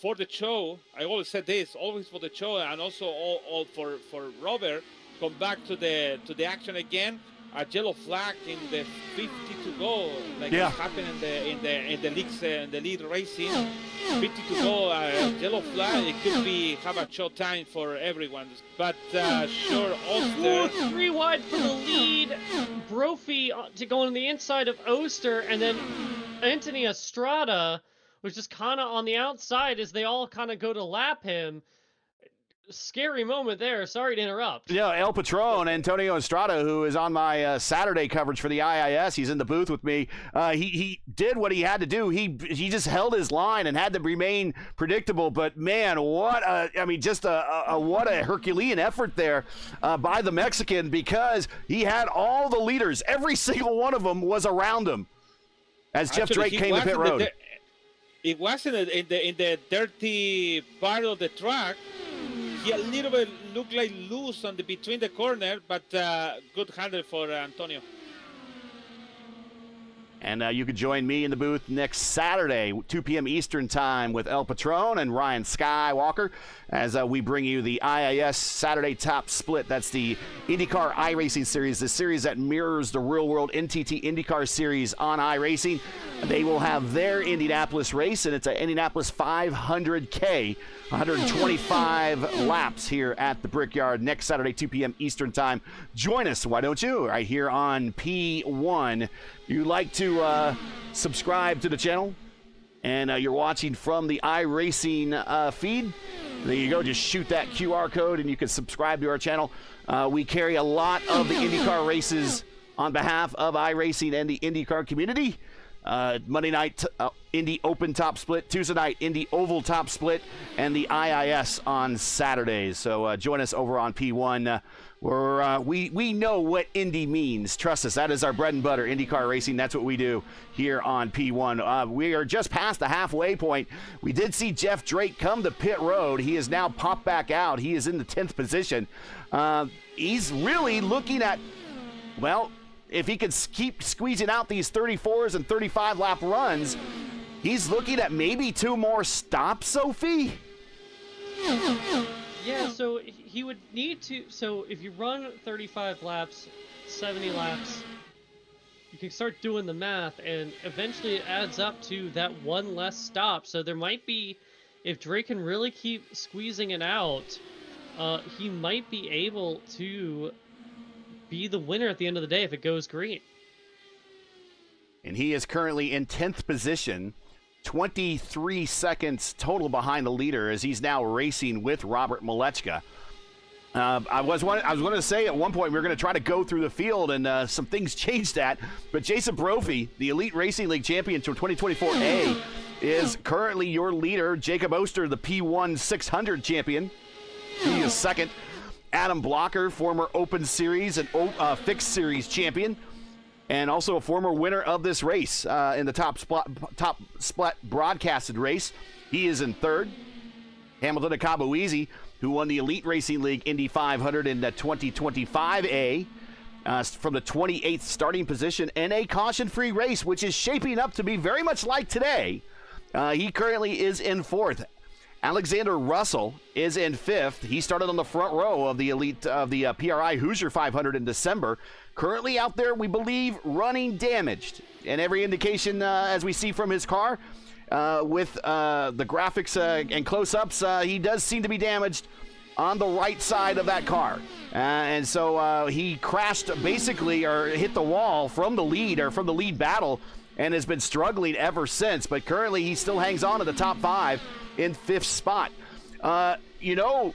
for the show. I always said this, always for the show, and also all for Robert. Come back to the action again. A yellow flag in the 50 to go, like it happened in the leagues, in the lead racing. 50 to go, yellow flag. It could be have a short time for everyone, but sure, Oster. 3 wide for the lead. Brophy to go on the inside of Oster, and then Anthony Estrada was just kind of on the outside as they all kind of go to lap him. scary moment there. Sorry to interrupt. Yeah, El Patron, Antonio Estrada, who is on my Saturday coverage for the IIS. He's in the booth with me. He did what he had to do. He just held his line and had to remain predictable. But man, what a Herculean effort there by the Mexican, because he had all the leaders. Every single one of them was around him as Jeff Drake came to pit road. It wasn't in the dirty part of the track. He a little bit looked like loose on between the corner, but good handle for Antonio. And you can join me in the booth next Saturday, 2 p.m. Eastern time, with El Patron and Ryan Skywalker as we bring you the IIS Saturday Top Split. That's the INDYCAR iRacing Series, the series that mirrors the real-world NTT INDYCAR Series on iRacing. They will have their Indianapolis race, and it's an Indianapolis 500K, 125 laps here at the Brickyard next Saturday, 2 p.m. Eastern time. Join us, why don't you, right here on P1. You like to subscribe to the channel, and you're watching from the iRacing feed, there you go. Just shoot that QR code, and you can subscribe to our channel. We carry a lot of the INDYCAR races on behalf of iRacing and the INDYCAR community. Monday night, Indy Open Top Split. Tuesday night, Indy Oval Top Split. And the IIS on Saturdays. So join us over on P1. Where we know what Indy means. Trust us, that is our bread and butter. INDYCAR racing, that's what we do here on P1. We are just past the halfway point. We did see Jeff Drake come to pit road. He is now popped back out. He is in the 10th position. He's really looking at, well, if he could keep squeezing out these 34s and 35 lap runs, he's looking at maybe 2 more stops, Sophie? Yeah, so he would need to, so if you run 35 laps, 70 laps, you can start doing the math, and eventually it adds up to that 1 less stop. So there might be, if Drake can really keep squeezing it out, he might be able to be the winner at the end of the day if it goes green. And he is currently in 10th position, 23 seconds total behind the leader, as he's now racing with Robert Malechka. I was going to say at one point we were going to try to go through the field, and some things changed that. But Jason Brophy, the Elite Racing League champion for 2024A, is currently your leader. Jacob Oster, the P1 600 champion, he is second. Adam Blocker, former Open Series and Fixed Series champion, and also a former winner of this race in the top split broadcasted race. He is in third. Hamilton Akabueasy, who won the Elite Racing League Indy 500 in the 2025A from the 28th starting position in a caution-free race, which is shaping up to be very much like today. He currently is in fourth. Alexander Russell is in fifth. He started on the front row of the Elite of the PRI Hoosier 500 in December. Currently out there, we believe, running damaged. And every indication, as we see from his car, with the graphics and close-ups, he does seem to be damaged on the right side of that car. And so he crashed basically, or hit the wall from the lead, or from the lead battle, and has been struggling ever since. But currently, he still hangs on to the top 5 in 5th spot.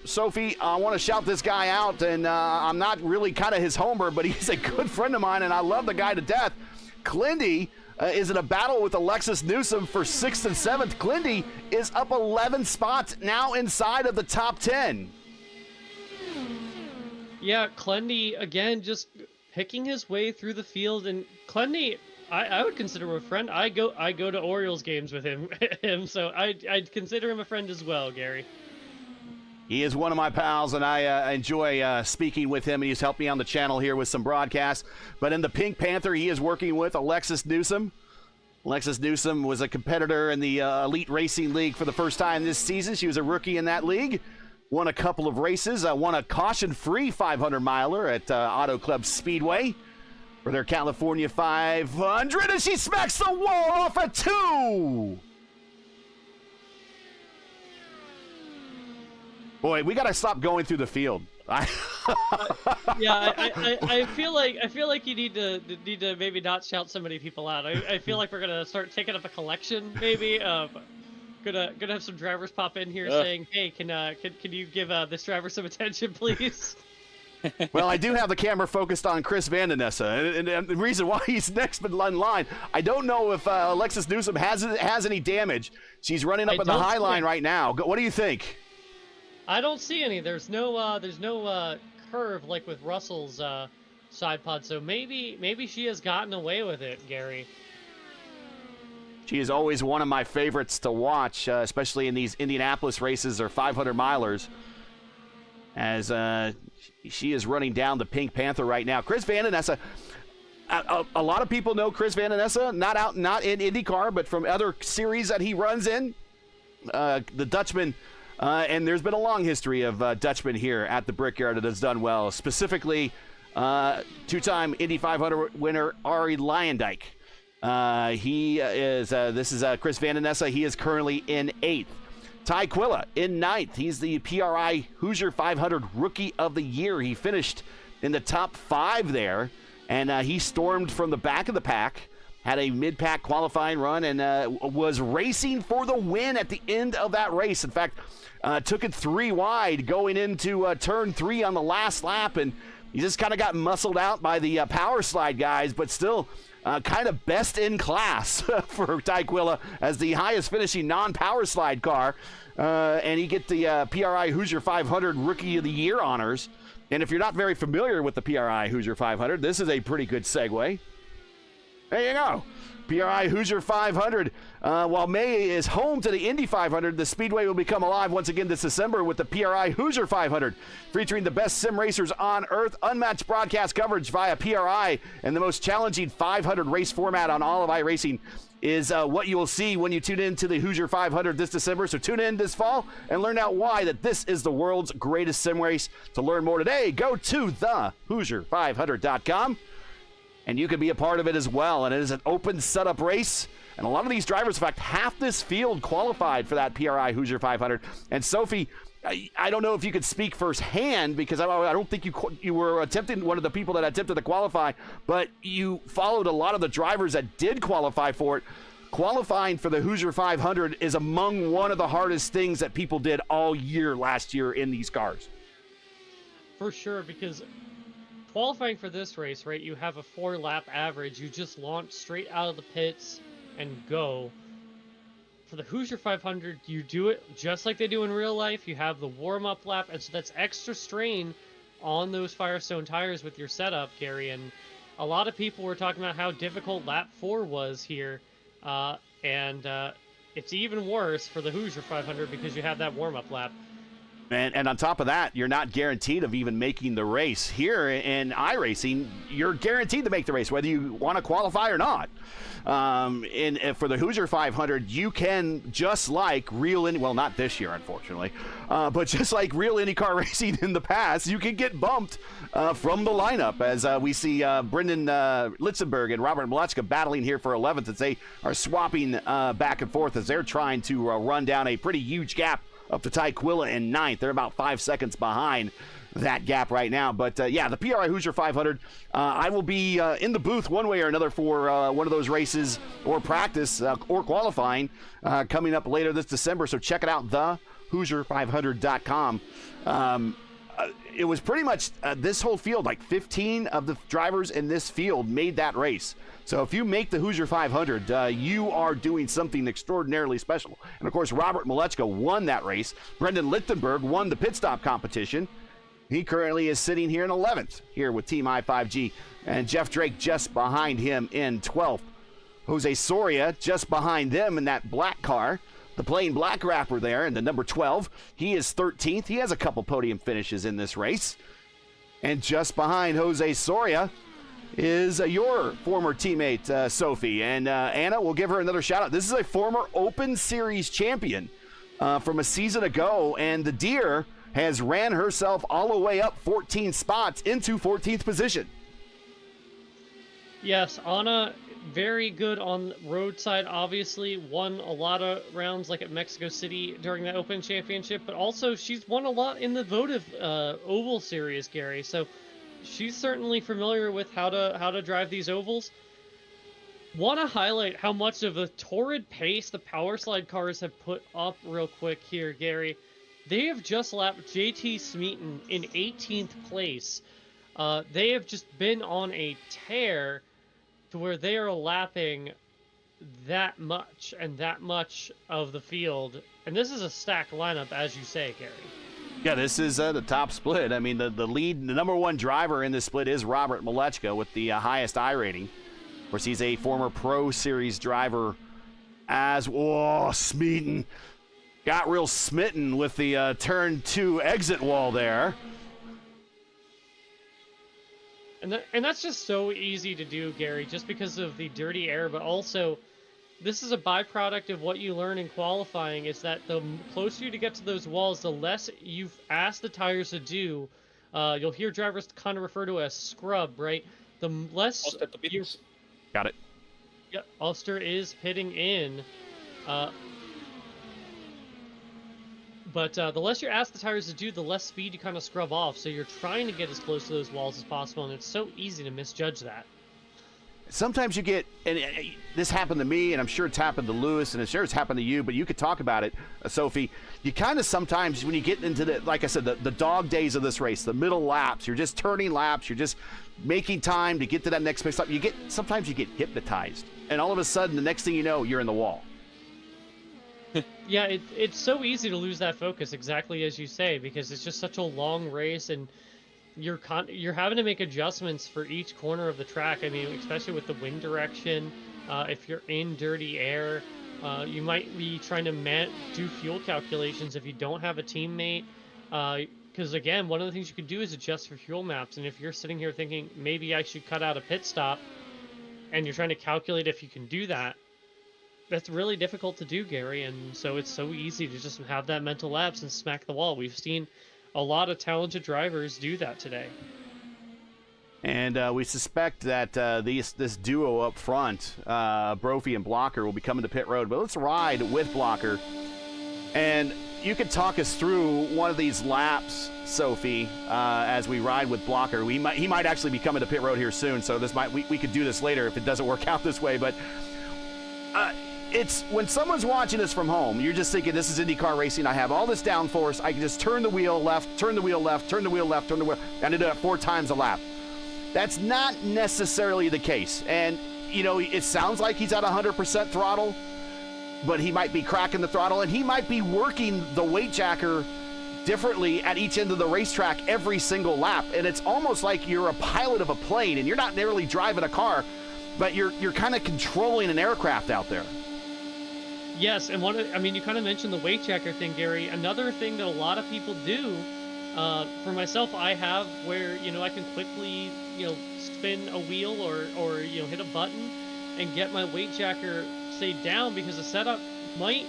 Sophie, I want to shout this guy out, and I'm not really kind of his homer, but he's a good friend of mine, and I love the guy to death. Clindy is in a battle with Alexis Newsom for 6th and 7th. Clindy is up 11 spots, now inside of the top 10. Yeah, Clendy, again, just picking his way through the field, and Clendy, I would consider him a friend. I go to Orioles games with him, so I'd consider him a friend as well, Gary. He is one of my pals, and I enjoy speaking with him, and he's helped me on the channel here with some broadcasts. But in the Pink Panther, he is working with Alexis Newsom. Alexis Newsom was a competitor in the Elite Racing League for the first time this season. She was a rookie in that league. Won a couple of races. Won a caution-free 500-miler at Auto Club Speedway for their California 500, and she smacks the wall off at 2. Boy, we got to stop going through the field. I feel like you need to maybe not shout so many people out. I feel like we're gonna start taking up a collection, maybe. Gonna have some drivers pop in here saying, "Hey, can you give this driver some attention, please?" Well, I do have the camera focused on Chris Van Nessa, and the reason why he's next in line, I don't know if Alexis Newsom has any damage. She's running up in the high line right now. What do you think? I don't see any. There's no curve like with Russell's side pod, so maybe she has gotten away with it, Gary. She is always one of my favorites to watch, especially in these Indianapolis races or 500-milers, as she is running down the Pink Panther right now. Chris Van Nessa, a lot of people know Chris Van Nessa, not in IndyCar, but from other series that he runs in. The Dutchman, and there's been a long history of Dutchman here at the Brickyard that has done well, specifically two-time Indy 500 winner Arie Luyendyk. This is Chris Van Nessa. He is currently in 8th. Ty Quilla in 9th. He's the PRI Hoosier 500 Rookie of the Year. He finished in the top 5 there, and he stormed from the back of the pack, had a mid-pack qualifying run, and was racing for the win at the end of that race. In fact, took it 3 wide going into turn 3 on the last lap, and he just kind of got muscled out by the power slide guys, but still kind of best in class for Ty Quilla as the highest finishing non-power slide car. And he get the PRI Hoosier 500 Rookie of the Year honors. And if you're not very familiar with the PRI Hoosier 500, this is a pretty good segue. There you go. PRI Hoosier 500. While May is home to the Indy 500, the Speedway will become alive once again this December with the PRI Hoosier 500, featuring the best sim racers on Earth, unmatched broadcast coverage via PRI, and the most challenging 500 race format on all of iRacing is what you will see when you tune in to the Hoosier 500 this December. So tune in this fall and learn out why that this is the world's greatest sim race. To learn more today, go to thehoosier500.com. And you can be a part of it as well. And it is an open setup race. And a lot of these drivers, in fact, half this field qualified for that PRI Hoosier 500. And Sophie, I don't know if you could speak firsthand, because I don't think you were attempting, one of the people that attempted to qualify, but you followed a lot of the drivers that did qualify for it. Qualifying for the Hoosier 500 is among one of the hardest things that people did all year last year in these cars. For sure, because qualifying for this race, right, you have a 4-lap average. You just launch straight out of the pits and go. For the Hoosier 500, you do it just like they do in real life. You have the warm-up lap, and so that's extra strain on those Firestone tires with your setup, Gary. And a lot of people were talking about how difficult lap 4 was here, and it's even worse for the Hoosier 500 because you have that warm-up lap. And on top of that, you're not guaranteed of even making the race. Here in iRacing, you're guaranteed to make the race, whether you want to qualify or not. For the Hoosier 500, you can, just like well, not this year, unfortunately, but just like real IndyCar racing in the past, you can get bumped from the lineup, as we see Brendan Litzenberg and Robert Malechka battling here for 11th, as they are swapping back and forth as they're trying to run down a pretty huge gap up to Ty Quilla in 9th. They're about 5 seconds behind that gap right now. But, yeah, the PRI Hoosier 500, I will be in the booth one way or another for one of those races or practice or qualifying coming up later this December. So check it out, thehoosier500.com. It was pretty much this whole field, like 15 of the drivers in this field made that race. So if you make the Hoosier 500, you are doing something extraordinarily special. And, of course, Robert Malechka won that race. Brendan Lichtenberg won the pit stop competition. He currently is sitting here in 11th here with Team I5G. And Jeff Drake just behind him in 12th. Jose Soria just behind them in that black car. The plain black wrapper there in the number 12. He is 13th. He has a couple podium finishes in this race. And just behind Jose Soria is your former teammate, Sophie. And Anna, we'll give her another shout out. This is a former Open Series champion from a season ago. And the Deer has ran herself all the way up 14 spots into 14th position. Yes, Anna, very good on roadside, obviously. Won a lot of rounds like at Mexico City during the Open Championship. But also, she's won a lot in the Votive Oval Series, Gary. So she's certainly familiar with how to drive these ovals. Want to highlight how much of a torrid pace the power slide cars have put up real quick here, Gary. They have just lapped JT Smeaton in 18th place. They have just been on a tear to where they are lapping that much and that much of the field. And this is a stacked lineup, as you say, Gary. Yeah, this is the top split. I mean, the lead, the number one driver in this split is Robert Malechka with the highest I rating. Of course, he's a former Pro Series driver as, Smeaton got real smitten with the turn 2 exit wall there. And that's just so easy to do, Gary, just because of the dirty air, but also this is a byproduct of what you learn in qualifying, is that the closer you get to those walls, the less you've asked the tires to do. You'll hear drivers kind of refer to it as scrub, right? The less you're... Got it. Yep, Ulster is pitting in. But the less you ask the tires to do, the less speed you kind of scrub off. So you're trying to get as close to those walls as possible, and it's so easy to misjudge that. Sometimes you get, and this happened to me, and I'm sure it's happened to Lewis, and I'm sure it's happened to you, but you could talk about it, Sophie. You kind of sometimes, when you get into the, like I said, the dog days of this race, the middle laps, you're just turning laps, you're just making time to get to that next mix up. Sometimes you get hypnotized, and all of a sudden, the next thing you know, you're in the wall. Yeah, it's so easy to lose that focus, exactly as you say, because it's just such a long race, and you're having to make adjustments for each corner of the track. I mean, especially with the wind direction. If you're in dirty air, you might be trying to do fuel calculations if you don't have a teammate. Because again, one of the things you could do is adjust for fuel maps. And if you're sitting here thinking maybe I should cut out a pit stop, and you're trying to calculate if you can do that, that's really difficult to do, Gary. And so it's so easy to just have that mental lapse and smack the wall. We've seen a lot of talented drivers do that today. And we suspect that this duo up front, Brophy and Blocker, will be coming to pit road. But let's ride with Blocker. And you could talk us through one of these laps, Sophie, as we ride with Blocker. He might actually be coming to pit road here soon, so we could do this later if it doesn't work out this way. But it's when someone's watching this from home, you're just thinking, this is IndyCar racing. I have all this downforce. I can just turn the wheel left, turn the wheel left, turn the wheel left, turn the wheel. And I do that 4 times a lap. That's not necessarily the case. And, you know, it sounds like he's at 100% throttle, but he might be cracking the throttle, and he might be working the weight jacker differently at each end of the racetrack every single lap. And it's almost like you're a pilot of a plane, and you're not nearly driving a car, but you're kind of controlling an aircraft out there. Yes, and you kind of mentioned the weight checker thing, Gary. Another thing that a lot of people do, for myself, I have where, I can quickly, spin a wheel or hit a button and get my weight jacker, say, down, because the setup might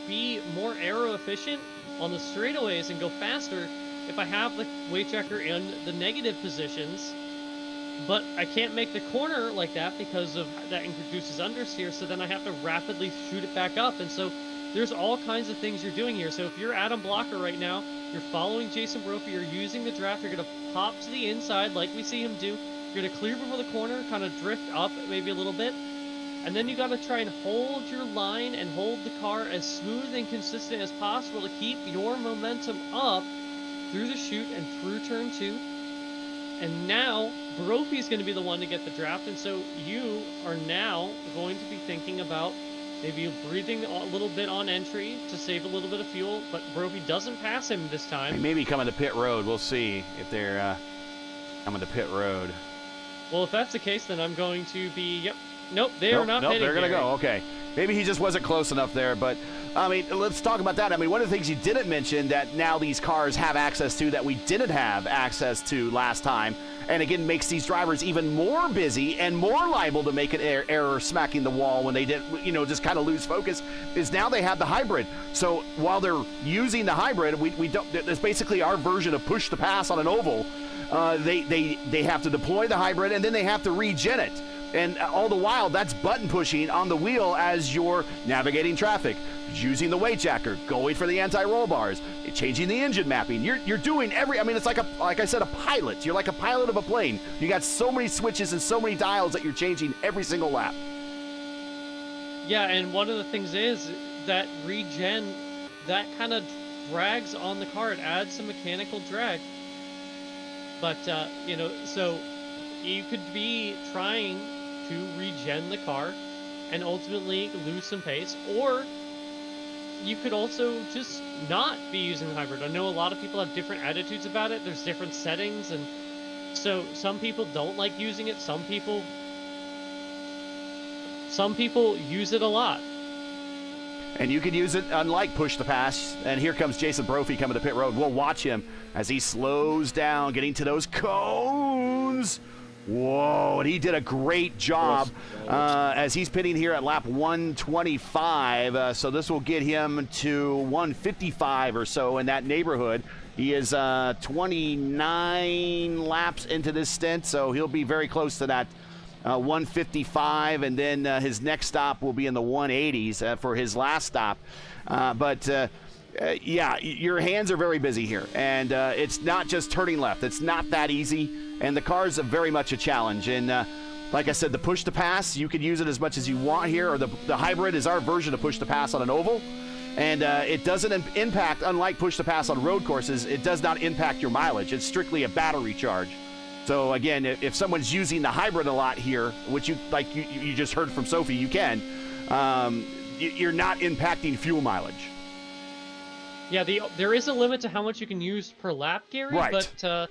be more aero efficient on the straightaways and go faster if I have the weight checker in the negative positions. But I can't make the corner like that because of that introduces understeer, so then I have to rapidly shoot it back up. And so there's all kinds of things you're doing here. So if you're Adam Blocker right now, you're following Jason Brophy, you're using the draft, you're going to pop to the inside like we see him do. You're going to clear before the corner, kind of drift up maybe a little bit. And then you got to try and hold your line and hold the car as smooth and consistent as possible to keep your momentum up through the chute and through turn 2. And now, Brophy's going to be the one to get the draft, and so you are now going to be thinking about maybe breathing a little bit on entry to save a little bit of fuel, but Brophy doesn't pass him this time. Maybe coming to pit road. We'll see if they're coming to pit road. Well, if that's the case, then I'm going to be, nope, they are not pitting. They're going to go, okay. Maybe he just wasn't close enough there, but, I mean, let's talk about that. I mean, one of the things you didn't mention that now these cars have access to that we didn't have access to last time, and again makes these drivers even more busy and more liable to make an error smacking the wall when they did, just kind of lose focus, is now they have the hybrid. So while they're using the hybrid, we don't. It's basically our version of push the pass on an oval. They have to deploy the hybrid, and then they have to regen it. And all the while, that's button pushing on the wheel as you're navigating traffic, using the weight jacker, going for the anti-roll bars, changing the engine mapping. You're doing it's like I said, a pilot. You're like a pilot of a plane. You got so many switches and so many dials that you're changing every single lap. Yeah, and one of the things is that regen, that kind of drags on the car. It adds some mechanical drag. But, you know, so you could be trying to regen the car and ultimately lose some pace, or you could also just not be using the hybrid. I know a lot of people have different attitudes about it. There's different settings, and so some people don't like using it. Some people use it a lot. And you can use it unlike push the pass. And here comes Jason Brophy coming to pit road. We'll watch him as he slows down, getting to those cones. Whoa, and he did a great job as he's pitting here at lap 125. So this will get him to 155 or so in that neighborhood. He is 29 laps into this stint, so he'll be very close to that 155, and then his next stop will be in the 180s for his last stop. Yeah, your hands are very busy here, and it's not just turning left. It's not that easy, and the car's very much a challenge. And like I said, the push to pass, you can use it as much as you want here, or the hybrid is our version of push to pass on an oval. And it doesn't impact, unlike push to pass on road courses, it does not impact your mileage. It's strictly a battery charge. So again, if someone's using the hybrid a lot here, which you just heard from Sophie, you can, you're not impacting fuel mileage. Yeah, there is a limit to how much you can use per lap, Gary. Right. But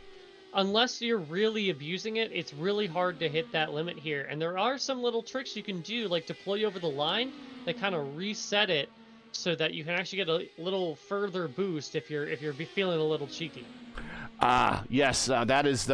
unless you're really abusing it, it's really hard to hit that limit here. And there are some little tricks you can do, like deploy over the line, that kind of reset it so that you can actually get a little further boost if you're feeling a little cheeky. Yes, that is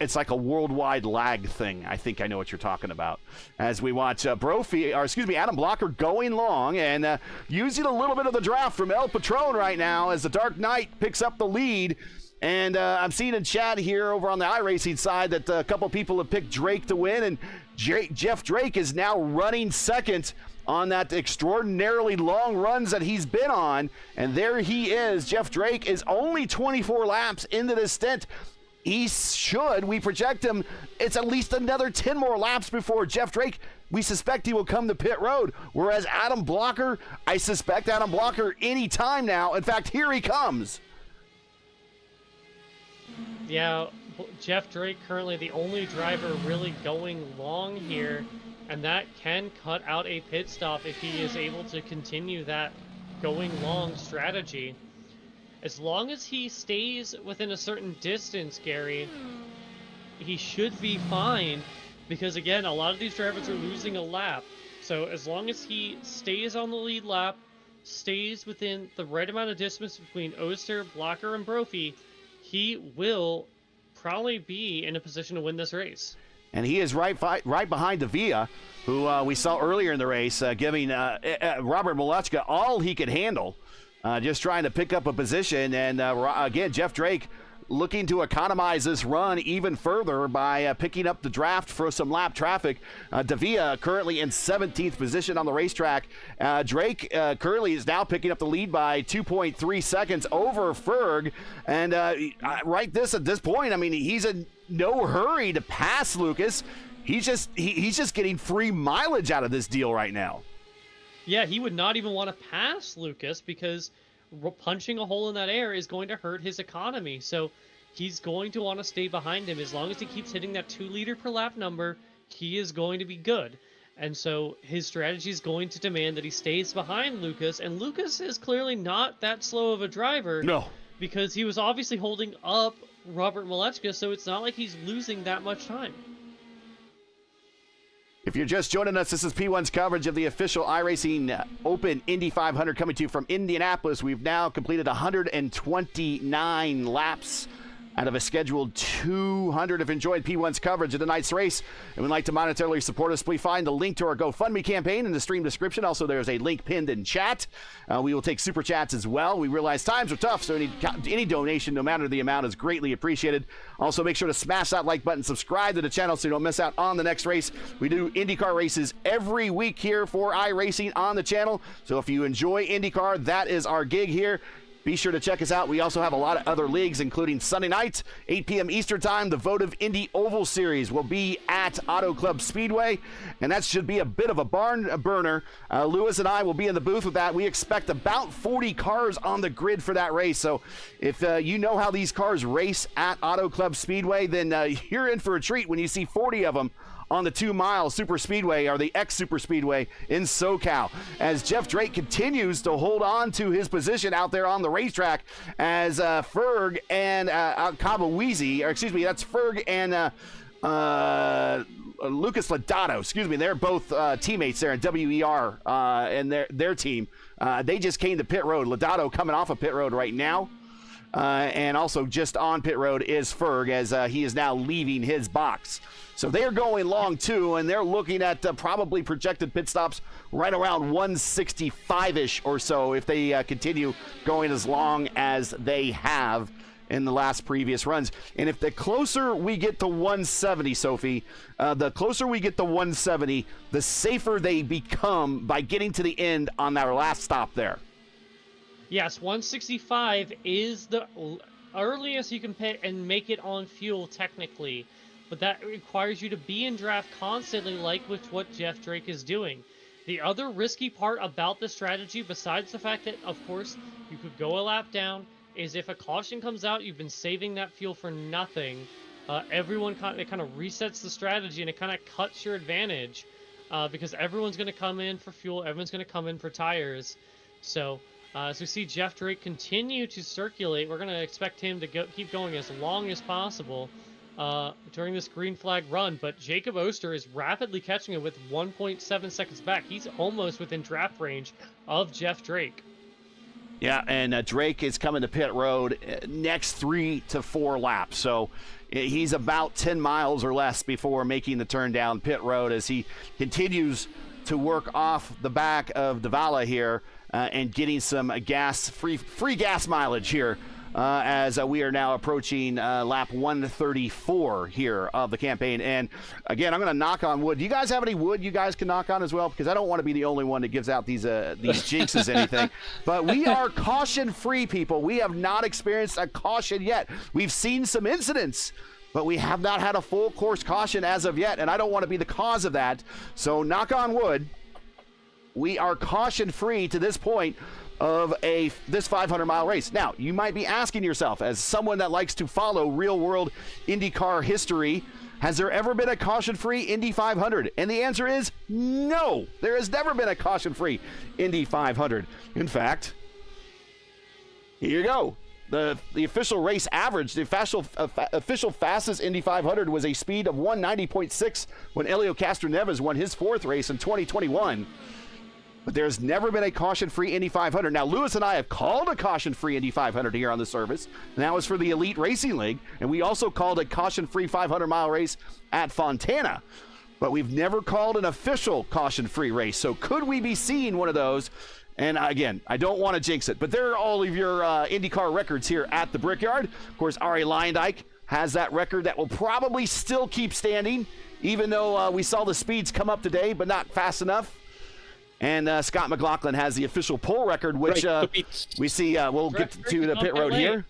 it's like a worldwide lag thing. I think I know what you're talking about. As we watch Adam Blocker going long and using a little bit of the draft from El Patron right now as the Dark Knight picks up the lead. And I'm seeing in chat here over on the iRacing side that a couple people have picked Drake to win, and Jeff Drake is now running second on that extraordinarily long runs that he's been on. And there he is. Jeff Drake is only 24 laps into this stint. We project him, it's at least another 10 more laps before Jeff Drake, we suspect he will come to pit road. Whereas Adam Blocker, I suspect Adam Blocker any time now. In fact, here he comes. Yeah, Jeff Drake currently the only driver really going long here, and that can cut out a pit stop if he is able to continue that going long strategy. As long as he stays within a certain distance, Gary, he should be fine, because again, a lot of these drivers are losing a lap. So as long as he stays on the lead lap, stays within the right amount of distance between Oster, Blocker, and Brophy, he will probably be in a position to win this race. And he is right behind Davia, who we saw earlier in the race, giving Robert Malechka all he could handle, just trying to pick up a position. And again, Jeff Drake looking to economize this run even further by picking up the draft for some lap traffic. Davia currently in 17th position on the racetrack. Drake currently is now picking up the lead by 2.3 seconds over Ferg. And at this point, I mean, he's in no hurry to pass Lucas. He's just getting free mileage out of this deal right now. Yeah, he would not even want to pass Lucas because punching a hole in that air is going to hurt his economy. So he's going to want to stay behind him. As long as he keeps hitting that 2 liter per lap number, he is going to be good. And so his strategy is going to demand that he stays behind Lucas. And Lucas is clearly not that slow of a driver. No. Because he was obviously holding up Robert Malechka, so it's not like he's losing that much time. If you're just joining us, this is P1's coverage of the official iRacing Open Indy 500 coming to you from Indianapolis. We've now completed 129 laps out of a scheduled 200. If you enjoyed P1's coverage of tonight's race and would like to monetarily support us, please find the link to our GoFundMe campaign in the stream description. Also, there's a link pinned in chat. We will take super chats as well. We realize times are tough, so any donation, no matter the amount, is greatly appreciated. Also, make sure to smash that like button, subscribe to the channel so you don't miss out on the next race. We do IndyCar races every week here for iRacing on the channel. So if you enjoy IndyCar, that is our gig here. Be sure to check us out. We also have a lot of other leagues, including Sunday night, 8 p.m. Eastern Time. The Votive Indy Oval Series will be at Auto Club Speedway, and that should be a bit of a barn burner. Lewis and I will be in the booth with that. We expect about 40 cars on the grid for that race. So if you know how these cars race at Auto Club Speedway, then you're in for a treat when you see 40 of them on the 2-mile super speedway, or the X super speedway in SoCal, as Jeff Drake continues to hold on to his position out there on the racetrack, as Ferg and Kabawizi, or excuse me, that's Ferg and Lucas Lodato, excuse me, they're both teammates there in WER and their team. They just came to pit road. Lodato coming off of pit road right now. And also just on pit road is Ferg, as he is now leaving his box. So they're going long too, and they're looking at probably projected pit stops right around 165-ish or so if they continue going as long as they have in the last previous runs. And if the closer we get to 170, Sophie, the closer we get to 170, the safer they become by getting to the end on our last stop there. Yes, 165 is the earliest you can pit and make it on fuel technically, but that requires you to be in draft constantly, like with what Jeff Drake is doing. The other risky part about the strategy, besides the fact that, of course, you could go a lap down, is if a caution comes out, you've been saving that fuel for nothing. It kind of resets the strategy, and it kind of cuts your advantage because everyone's going to come in for fuel, everyone's going to come in for tires. So as we see Jeff Drake continue to circulate, we're going to expect him to keep going as long as possible during this green flag run. But Jacob Oster is rapidly catching it with 1.7 seconds back. He's almost within draft range of Jeff Drake. Yeah, and Drake is coming to pit road next 3 to 4 laps. So he's about 10 miles or less before making the turn down pit road as he continues to work off the back of Dallara here. And getting some free gas mileage here as we are now approaching lap 134 here of the campaign. And again, I'm going to knock on wood. Do you guys have any wood you guys can knock on as well? Because I don't want to be the only one that gives out these jinxes anything. But we are caution-free, people. We have not experienced a caution yet. We've seen some incidents, but we have not had a full course caution as of yet, and I don't want to be the cause of that. So knock on wood. We are caution-free to this point of this 500-mile race. Now, you might be asking yourself, as someone that likes to follow real-world IndyCar history, has there ever been a caution-free Indy 500? And the answer is no. There has never been a caution-free Indy 500. In fact, here you go. The official race average, the official fastest Indy 500 was a speed of 190.6 when Helio Castroneves won his 4th race in 2021. But there's never been a caution-free Indy 500. Now, Lewis and I have called a caution-free Indy 500 here on the service, and that was for the Elite Racing League. And we also called a caution-free 500-mile race at Fontana. But we've never called an official caution-free race. So could we be seeing one of those? And again, I don't want to jinx it, but there are all of your IndyCar records here at the Brickyard. Of course, Arie Luyendyk has that record that will probably still keep standing, even though we saw the speeds come up today, but not fast enough. And Scott McLaughlin has the official pole record, which we see. We'll get to the pit road here.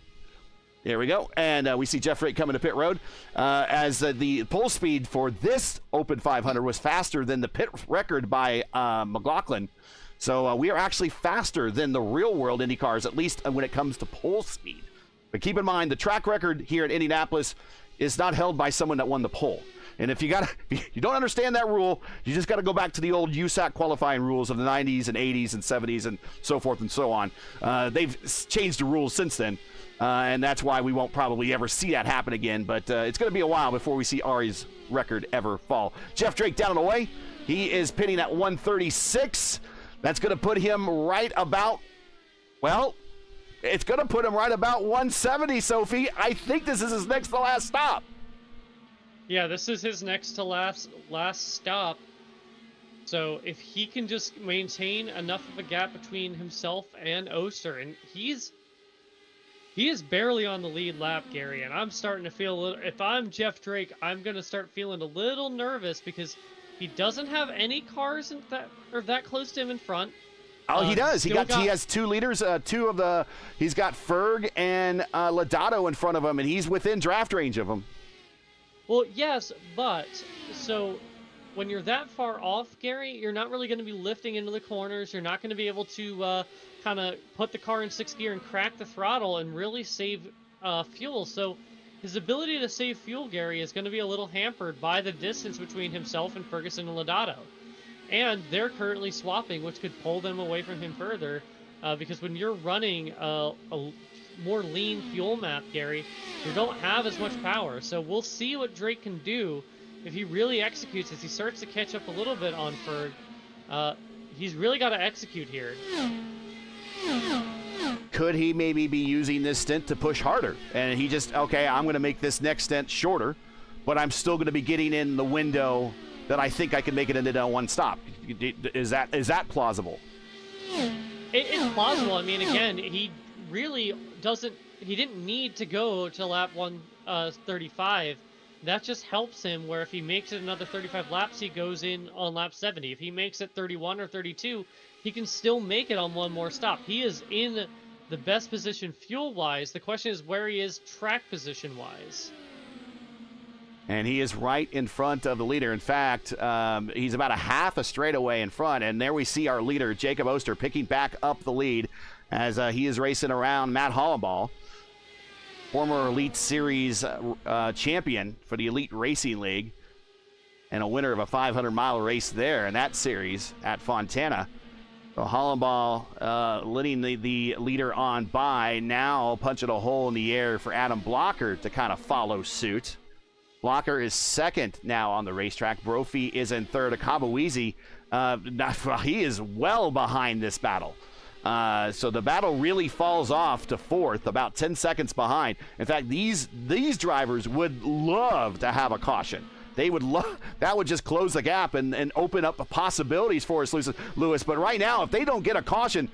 There we go. And we see Jeff Drake coming to pit road as the pole speed for this Open 500 was faster than the pit record by McLaughlin. So we are actually faster than the real-world Indy cars, at least when it comes to pole speed. But keep in mind, the track record here in Indianapolis is not held by someone that won the pole. And if you don't understand that rule, you just got to go back to the old USAC qualifying rules of the 90s and 80s and 70s and so forth and so on. They've changed the rules since then, and that's why we won't probably ever see that happen again. But it's going to be a while before we see Arie's record ever fall. Jeff Drake down and away. He is pitting at 136. That's going to put him right about, well, it's going to put him right about 170, Sophie. I think this is his next to last stop. Yeah, this is his next to last stop. So if he can just maintain enough of a gap between himself and Oster, and he is barely on the lead lap, Gary, and I'm starting to feel a little, if I'm Jeff Drake, I'm going to start feeling a little nervous because he doesn't have any cars that are that close to him in front. Oh, he does. He Still has 2 leaders. He's got Ferg and Lodato in front of him, and he's within draft range of him. Well, yes, but so when you're that far off, Gary, you're not really going to be lifting into the corners. You're not going to be able to kind of put the car in 6th gear and crack the throttle and really save fuel. So his ability to save fuel, Gary, is going to be a little hampered by the distance between himself and Ferguson and Lodato. And they're currently swapping, which could pull them away from him further. Because when you're running a more lean fuel map, Gary, you don't have as much power. So we'll see what Drake can do if he really executes as he starts to catch up a little bit on Ferg. He's really got to execute here. Could he maybe be using this stint to push harder? And he just, okay, I'm going to make this next stint shorter, but I'm still going to be getting in the window that I think I can make it into one stop. Is that plausible? It's plausible. I mean, again, he really he didn't need to go to lap 135. That just helps him where if he makes it another 35 laps, he goes in on lap 70. If he makes it 31 or 32, he can still make it on one more stop. He is in the best position fuel-wise. The question is where he is track position-wise. And he is right in front of the leader. In fact, he's about a half a straightaway in front. And there we see our leader, Jacob Oster, picking back up the lead as he is racing around Matt Hollenbaugh, former Elite Series champion for the Elite Racing League and a winner of a 500-mile race there in that series at Fontana. So Hollenbaugh letting the leader on by, now punching a hole in the air for Adam Blocker to kind of follow suit. Blocker is second now on the racetrack. Brophy is in third. Akabuizi, he is well behind this battle. So the battle really falls off to fourth, about 10 seconds behind. In fact, these drivers would love to have a caution. They would love that. Would just close the gap and open up possibilities for us, Lewis. But right now, if they don't get a caution,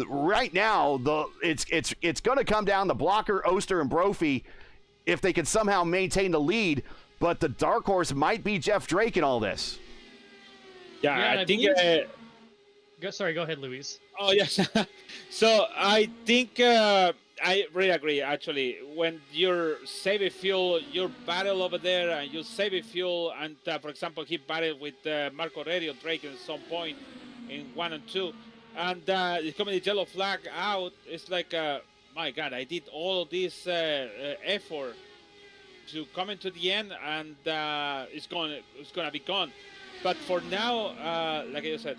right now it's going to come down to Blocker, Oster, and Brophy if they can somehow maintain the lead. But the dark horse might be Jeff Drake in all this. Yeah, I think. Sorry, go ahead, Luis. Oh, yes. So I think I really agree, actually. When you're saving fuel, you battle over there and you save fuel. And, for example, he battled with Marco Aurelio Drake at some point in 1 and 2. And it's coming the yellow flag out. It's like, my God, I did all this effort to come into the end, and it's gonna be gone. But for now, like I said,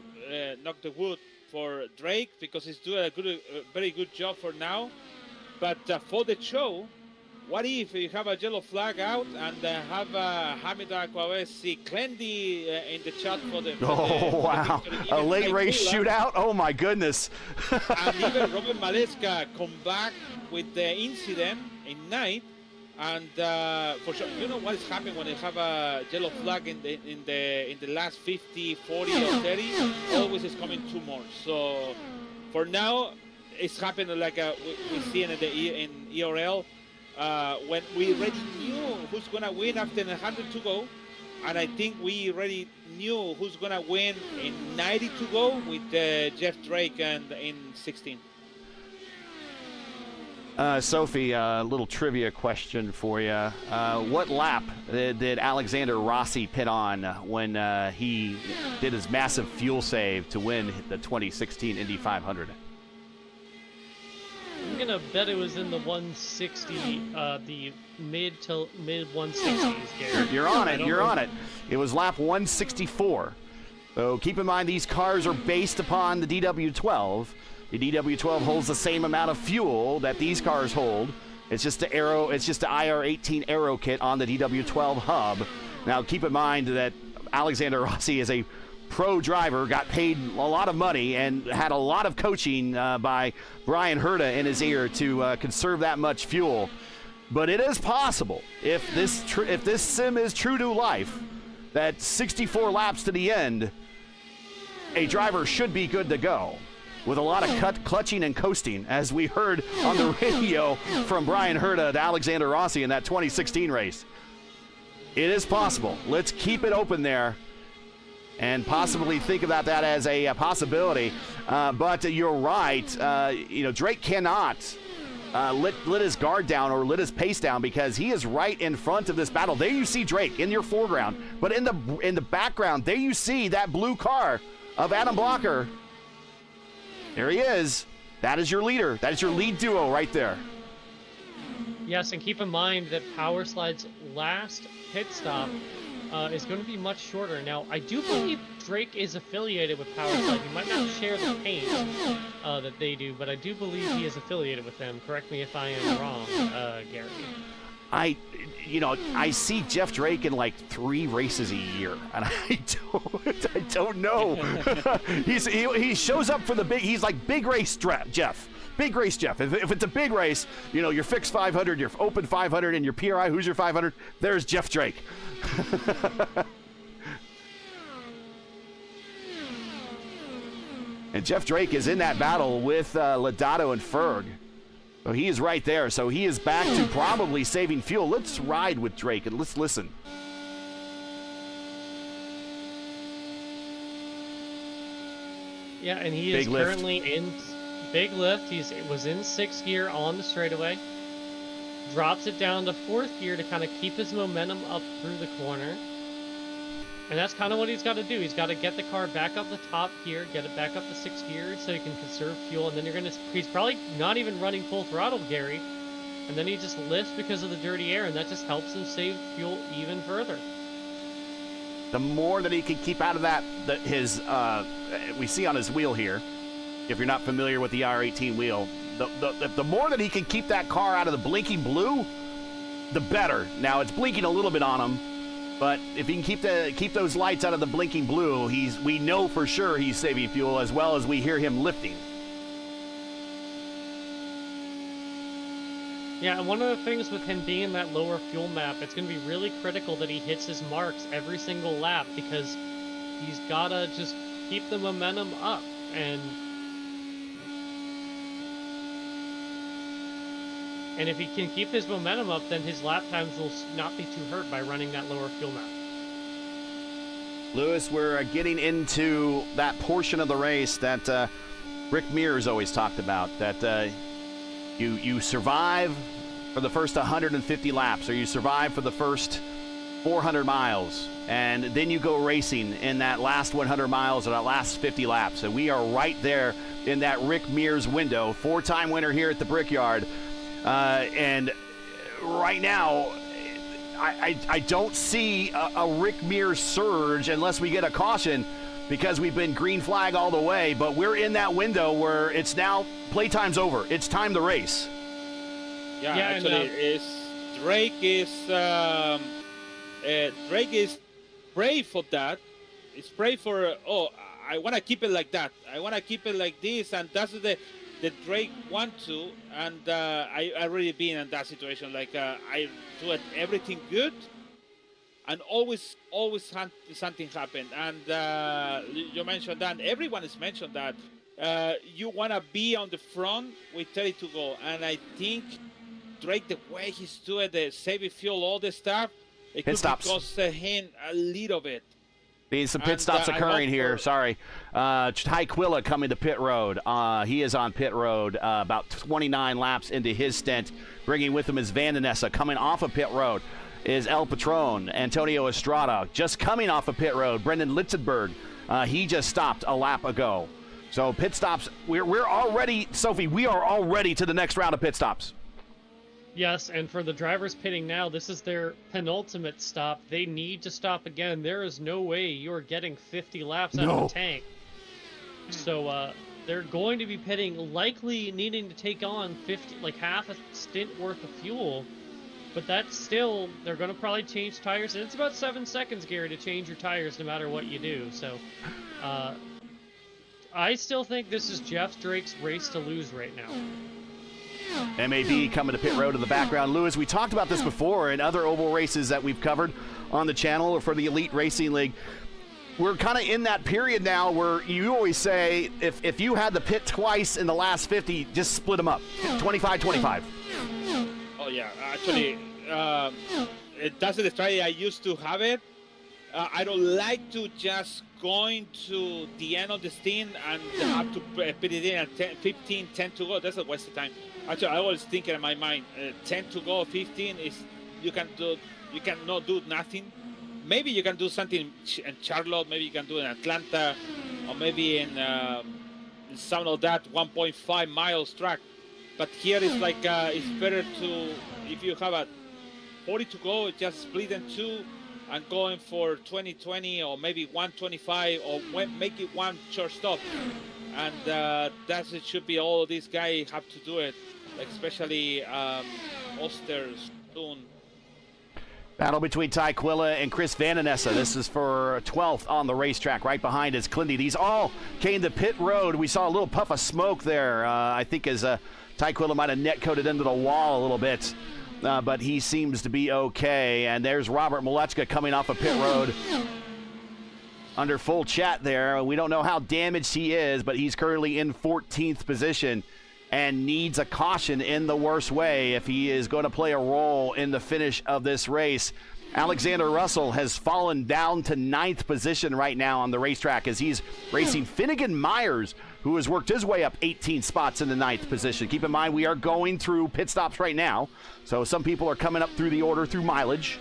knock the wood for Drake because he's doing a very good job for now. But for the show, what if you have a yellow flag out and have Hamida Kwawesi Klendi in the chat for the wow, a late race shootout? Oh my goodness. And even Robert Maleska come back with the incident in night. And for sure, you know what is happening when they have a yellow flag in the last 50, 40, or 30. Always is coming 2 more. So for now, it's happening like we see in ERL when we already knew who's gonna win after 100 to go, and I think we already knew who's gonna win in 90 to go with Jeff Drake and in 16. Sophie, a little trivia question for you. What lap did Alexander Rossi pit on when he did his massive fuel save to win the 2016 Indy 500? I'm gonna bet it was in the 160, the mid 160s. Gary. You're on it. You're on it. It was lap 164. So keep in mind these cars are based upon the DW12. The DW12 holds the same amount of fuel that these cars hold. It's just the IR18 Aero kit on the DW12 hub. Now keep in mind that Alexander Rossi is a pro driver, got paid a lot of money, and had a lot of coaching by Brian Herta in his ear to conserve that much fuel. But it is possible, if this sim is true to life, that 64 laps to the end, a driver should be good to go. With a lot of clutching and coasting, as we heard on the radio from Brian Herta to Alexander Rossi in that 2016 race. It is possible. Let's keep it open there. and possibly think about that as a possibility. But you're right. Drake cannot let his guard down or let his pace down because he is right in front of this battle. There you see Drake in your foreground, but in the background, there you see that blue car of Adam Blocker. There he is. That is your leader. That is your lead duo right there. Yes, and keep in mind that Power Slide's last pit stop is going to be much shorter. Now, I do believe Drake is affiliated with Power Slide. He might not share the paint that they do, but I do believe he is affiliated with them. Correct me if I am wrong, Gary. I see Jeff Drake in like 3 races a year, and I don't know. he shows up for the big. He's like big race Jeff. Big race Jeff. If it's a big race, your fixed 500, your open 500, and your PRI Hoosier 500. There's Jeff Drake. And Jeff Drake is in that battle with Lodato and Ferg. So he is right there. So he is back to probably saving fuel. Let's ride with Drake and let's listen. Yeah, and he is currently in big lift. He was in 6th gear on the straightaway. Drops it down to 4th gear to kind of keep his momentum up through the corner. And that's kind of what he's got to do. He's got to get the car back up the top gear, get it back up to 6th gear so he can conserve fuel. And then he's probably not even running full throttle, Gary. And then he just lifts because of the dirty air, and that just helps him save fuel even further. The more that he can keep out of that, we see on his wheel here, if you're not familiar with the R18 wheel, the more that he can keep that car out of the blinking blue, the better. Now, it's blinking a little bit on him, but if he can keep those lights out of the blinking blue, we know for sure he's saving fuel, as well as we hear him lifting. Yeah, and one of the things with him being in that lower fuel map, it's going to be really critical that he hits his marks every single lap, because he's got to just keep the momentum up. And if he can keep his momentum up, then his lap times will not be too hurt by running that lower fuel map. Lewis, we're getting into that portion of the race that Rick Mears always talked about, that you survive for the first 150 laps, or you survive for the first 400 miles, and then you go racing in that last 100 miles or that last 50 laps. And we are right there in that Rick Mears window, 4-time winner here at the Brickyard. And right now, I don't see a Rick Mears surge unless we get a caution, because we've been green flag all the way. But we're in that window where it's now playtime's over. It's time to race. Yeah, actually, Drake is brave for that. It's brave for I want to keep it like that. I want to keep it like this, and that's the Drake want to. And I really been in that situation. Like I do everything good, and always something happened. And you mentioned that. Everyone has mentioned that. You want to be on the front with 30 to go, and I think Drake, the way he's doing the saving fuel, all this stuff, it could cost him a little bit. Being some pit stops occurring here. Sorry. Ty Quilla coming to pit road. He is on pit road about 29 laps into his stint. Bringing with him is Vandenessa. Coming off of pit road is El Patron. Antonio Estrada just coming off of pit road. Brendan Litzenberg. He just stopped a lap ago. So pit stops. We're already, Sophie, we are already to the next round of pit stops. Yes, and for the drivers pitting now, this is their penultimate stop. They need to stop again. There is no way you're getting 50 laps out of the tank. So they're going to be pitting, likely needing to take on 50, like half a stint worth of fuel. But that's still, they're going to probably change tires. And it's about 7 seconds, Gary, to change your tires no matter what you do. So I still think this is Jeff Drake's race to lose right now. MAB coming to pit road in the background. Lewis, we talked about this before in other oval races that we've covered on the channel or for the Elite Racing League. We're kind of in that period now where you always say if you had the pit twice in the last 50, just split them up, 25-25. Oh yeah, actually, that's the strategy I used to have it, I don't like to just going to the end of the stint and have to put it in at 10, 15, 10 to go. That's a waste of time. Actually, I always think in my mind, 10 to go, 15 is you cannot do nothing. Maybe you can do something in Charlotte. Maybe you can do in Atlanta, or maybe in some of that 1.5 miles track. But here it's like it's better to, if you have a 40 to go, just split in two and going for 20-20 or maybe 125 or make it one short stop. And that's it should be all these guys have to do it, especially Oster soon. Battle between Ty Quilla and Chris Vananessa. This is for 12th on the racetrack. Right behind is Clindy. These all came to pit road. We saw a little puff of smoke there, I think, as Ty Quilla might have net-coated into the wall a little bit. But he seems to be okay. And there's Robert Malechka coming off of pit road. Under full chat there. We don't know how damaged he is, but he's currently in 14th position and needs a caution in the worst way if he is going to play a role in the finish of this race. Alexander Russell has fallen down to 9th position right now on the racetrack as he's racing Finnegan Myers, who has worked his way up 18 spots in the 9th position. Keep in mind, we are going through pit stops right now, so some people are coming up through the order through mileage.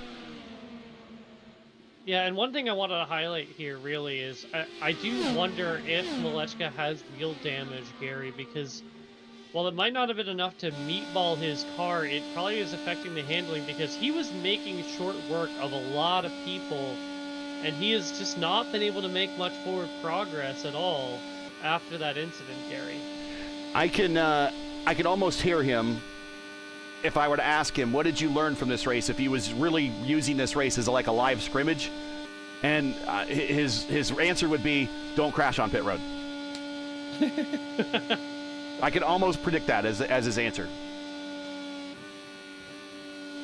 Yeah, and one thing I wanted to highlight here really is I do wonder if Malechka has wheel damage, Gary, because while it might not have been enough to meatball his car, it probably is affecting the handling because he was making short work of a lot of people, and he has just not been able to make much forward progress at all after that incident, Gary. I can almost hear him if I were to ask him, what did you learn from this race, if he was really using this race as like a live scrimmage? And his answer would be, don't crash on pit road. I can almost predict that as his answer.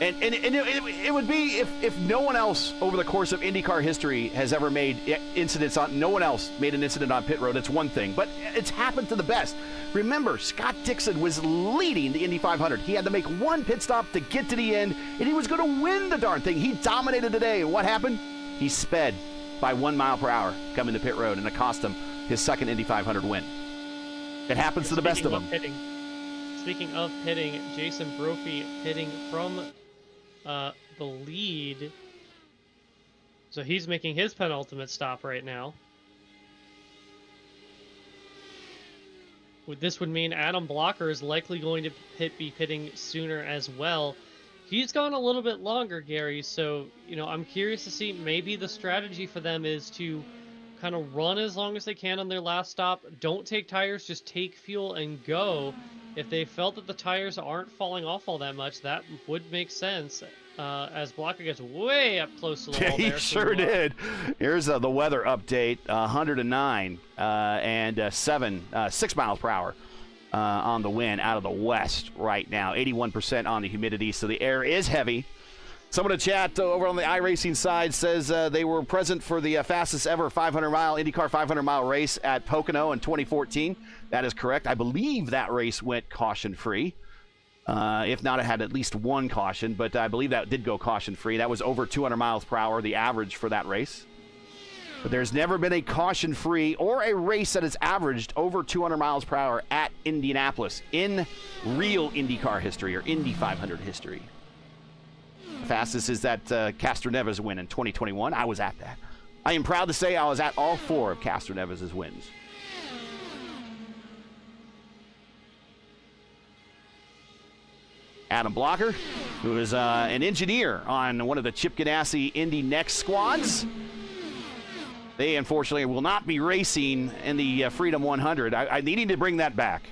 And it would be if no one else over the course of IndyCar history has ever made incidents on, no one else made an incident on pit road. It's one thing, but it's happened to the best. Remember, Scott Dixon was leading the Indy 500. He had to make one pit stop to get to the end, and he was going to win the darn thing. He dominated today, and what happened? He sped by 1 mile per hour coming to pit road, and it cost him his second Indy 500 win. It happens to the best of them. Speaking of pitting, Jason Brophy pitting from the lead. So he's making his penultimate stop right now. This would mean Adam Blocker is likely going to be pitting sooner as well. He's gone a little bit longer, Gary, so, you know, I'm curious to see maybe the strategy for them is to kind of run as long as they can on their last stop. Don't take tires, just take fuel and go. If they felt that the tires aren't falling off all that much, that would make sense. As Blocker gets way up close to the wall there. He sure did. Here's the weather update, 109 and 6 miles per hour on the wind out of the west right now. 81% on the humidity, so the air is heavy. Someone in chat over on the iRacing side says they were present for the fastest ever 500-mile IndyCar 500-mile race at Pocono in 2014. That is correct. I believe that race went caution-free. If not, it had at least one caution, but I believe that did go caution-free. That was over 200 miles per hour, the average for that race. But there's never been a caution-free or a race that has averaged over 200 miles per hour at Indianapolis in real IndyCar history or Indy 500 history. The fastest is that Castroneves win in 2021. I was at that. I am proud to say I was at all 4 of Castroneves' wins. Adam Blocker, who is an engineer on one of the Chip Ganassi Indy Next squads. They, unfortunately, will not be racing in the Freedom 100. I needing to bring that back.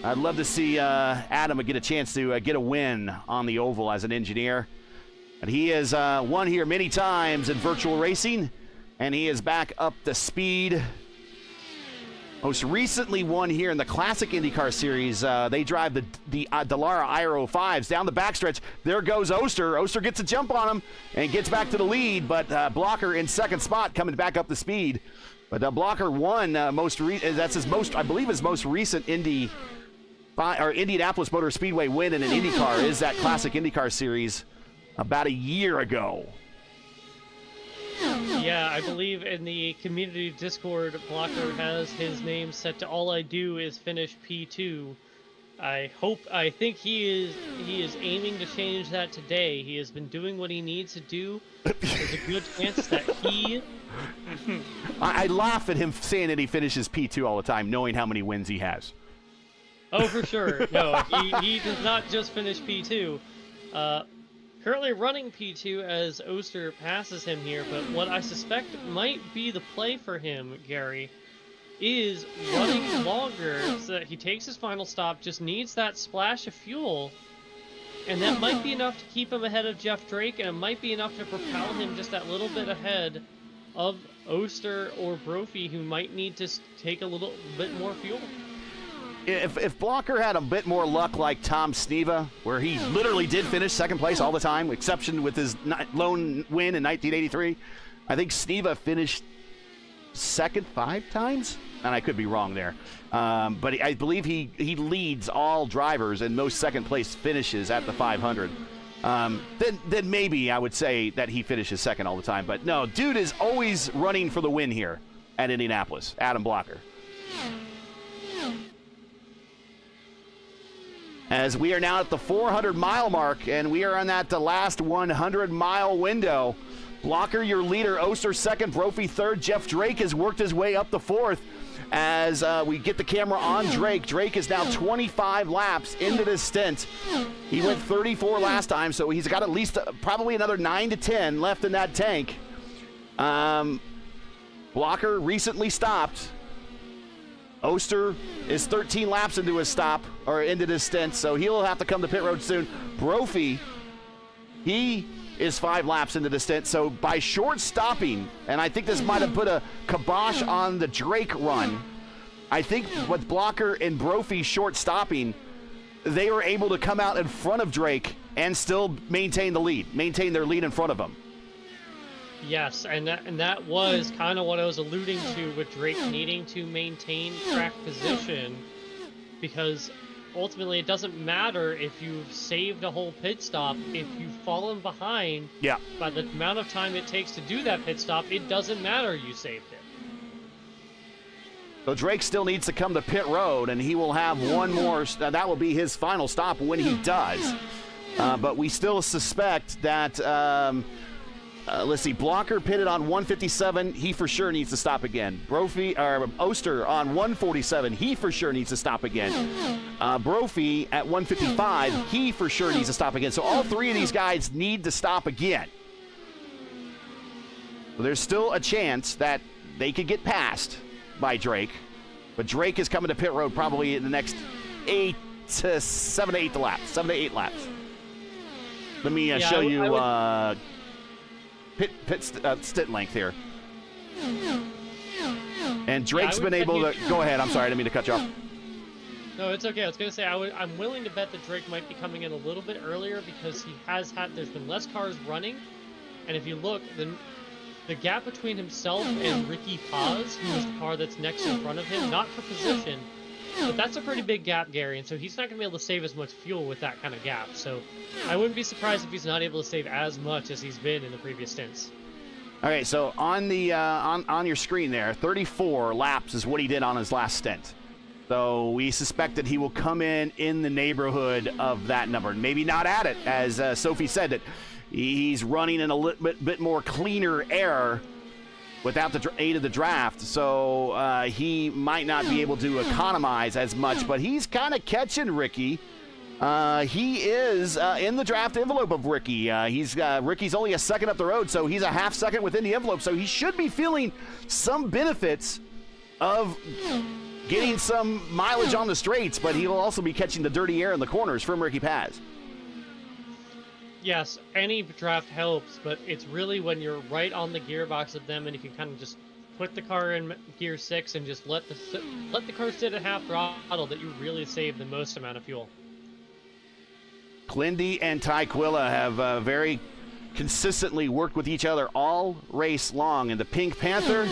I'd love to see Adam get a chance to get a win on the oval as an engineer. And he has won here many times in virtual racing, and he is back up to speed. Most recently won here in the Classic INDYCAR Series. They drive the Dallara IR05s down the backstretch. There goes Oster. Oster gets a jump on him and gets back to the lead, but Blocker in second spot coming back up the speed. But Blocker won that's his most, I believe, his most recent Indianapolis Motor Speedway win in an INDYCAR is that Classic INDYCAR Series about a year ago. Yeah, I believe in the community Discord, Blocker has his name set to all I do is finish P2. I think he is aiming to change that today. He has been doing what he needs to do. There's a good chance that he... I laugh at him saying that he finishes P2 all the time, knowing how many wins he has. Oh, for sure. No, he does not just finish P2. Currently running P2 as Oster passes him here, but what I suspect might be the play for him, Gary, is running longer so that he takes his final stop, just needs that splash of fuel, and that might be enough to keep him ahead of Jeff Drake, and it might be enough to propel him just that little bit ahead of Oster or Brophy, who might need to take a little bit more fuel. If Blocker had a bit more luck like Tom Sneva, where he literally did finish second place all the time, exception with his lone win in 1983, I think Sneva finished second 5 times, and I could be wrong there. But I believe he leads all drivers in most second place finishes at the 500. Then maybe I would say that he finishes second all the time. But no, dude is always running for the win here at Indianapolis, Adam Blocker. As we are now at the 400-mile mark, and we are on that last 100-mile window. Blocker, your leader. Oster second. Brophy third. Jeff Drake has worked his way up the fourth. As we get the camera on Drake. Drake is now 25 laps into this stint. He went 34 last time, so he's got at least probably another 9 to 10 left in that tank. Blocker recently stopped. Oster is 13 laps into his stop, or into this stint, so he'll have to come to pit road soon. Brophy, he is 5 laps into the stint, so by short stopping, and I think this might have put a kibosh on the Drake run, I think with Blocker and Brophy short stopping, they were able to come out in front of Drake and still maintain the lead, maintain their lead in front of him. Yes, and that was kind of what I was alluding to with Drake needing to maintain track position, because ultimately it doesn't matter if you've saved a whole pit stop. If you've fallen behind by the amount of time it takes to do that pit stop, it doesn't matter you saved it. So Drake still needs to come to pit road, and he will have one more. That will be his final stop when he does. But we still suspect that... let's see, Blocker pitted on 157. He for sure needs to stop again. Brophy, or Oster on 147. He for sure needs to stop again. Brophy at 155. He for sure needs to stop again. So all 3 of these guys need to stop again. So there's still a chance that they could get passed by Drake. But Drake is coming to pit road probably in the next 7 to 8 laps. 7 to 8 laps. Let me show you... Pit stint length here. And Drake's been able to... Go ahead. I'm sorry. I didn't mean to cut you off. No, it's okay. I was going to say, I'm willing to bet that Drake might be coming in a little bit earlier because there's been less cars running. And if you look, the gap between himself and Ricky Paz, who is the car that's next in front of him, not for position, but that's a pretty big gap, Gary, and so he's not going to be able to save as much fuel with that kind of gap. So I wouldn't be surprised if he's not able to save as much as he's been in the previous stints. All right, so on the on your screen there, 34 laps is what he did on his last stint. So we suspect that he will come in the neighborhood of that number. Maybe not at it, as Sophie said, that he's running in a little bit more cleaner air without the aid of the draft, so he might not be able to economize as much, but he's kind of catching Ricky. He is in the draft envelope of Ricky. Ricky's only a second up the road, so he's a half second within the envelope, so he should be feeling some benefits of getting some mileage on the straights, but he'll also be catching the dirty air in the corners from Ricky Paz. Yes, any draft helps, but it's really when you're right on the gearbox of them and you can kind of just put the car in gear 6 and just let the car sit at half throttle that you really save the most amount of fuel. Clindy and Tyquilla have very consistently worked with each other all race long, and the Pink Panther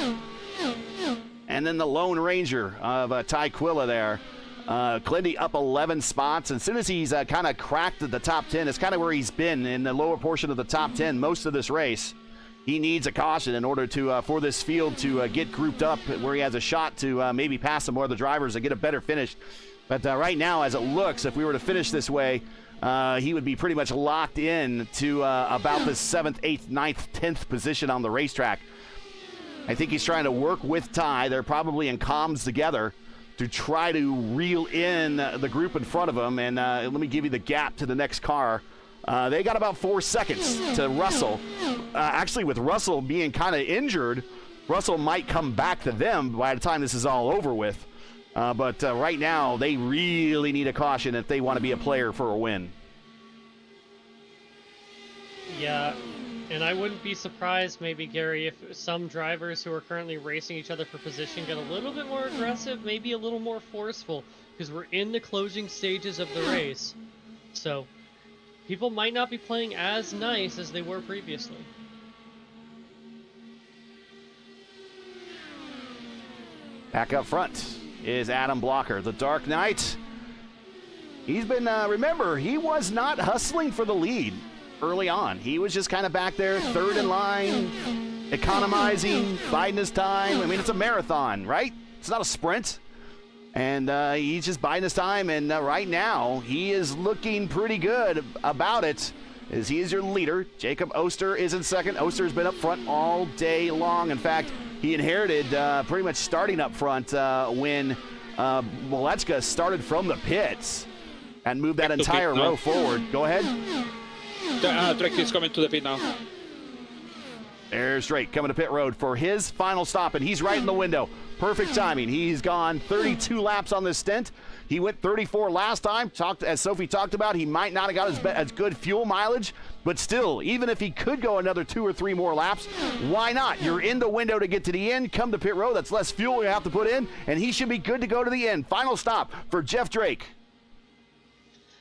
and then the Lone Ranger of Tyquilla there. Clindy up 11 spots, and as soon as he's kind of cracked the top 10, it's kind of where he's been in the lower portion of the top 10 most of this race. he needs a caution in order to for this field to get grouped up where he has a shot to maybe pass some more of the drivers and get a better finish. But right now, as it looks, if we were to finish this way, he would be pretty much locked in to about the 7th, 8th, 9th, 10th position on the racetrack. I think he's trying to work with Ty. They're probably in comms together to try to reel in the group in front of him. And let me give you the gap to the next car. They got about 4 seconds to Russell. Actually, with Russell being kind of injured, Russell might come back to them by the time this is all over with. But right now, they really need a caution if they want to be a player for a win. Yeah, and I wouldn't be surprised, maybe, Gary, if some drivers who are currently racing each other for position get a little bit more aggressive, maybe a little more forceful, because we're in the closing stages of the race. So people might not be playing as nice as they were previously. Back up front is Adam Blocker, the Dark Knight. He's been, remember, he was not hustling for the lead early on. He was just kind of back there, third in line, economizing, biding his time. I mean, it's a marathon, right? It's not a sprint. And he's just biding his time, and right now, he is looking pretty good about it, as he is your leader. Jacob Oster is in second. Oster's been up front all day long. In fact, he inherited pretty much starting up front when Malechka started from the pits and moved that entire row forward. Go ahead. Drake is coming to the pit now. There's Drake coming to pit road for his final stop, and he's right in the window. Perfect timing. He's gone 32 laps on this stint. He went 34 last time. As Sophie talked about, he might not have got as good fuel mileage, but still, even if he could go another 2 or 3 more laps, why not? You're in the window to get to the end. Come to pit road. That's less fuel you have to put in, and he should be good to go to the end. Final stop for Jeff Drake.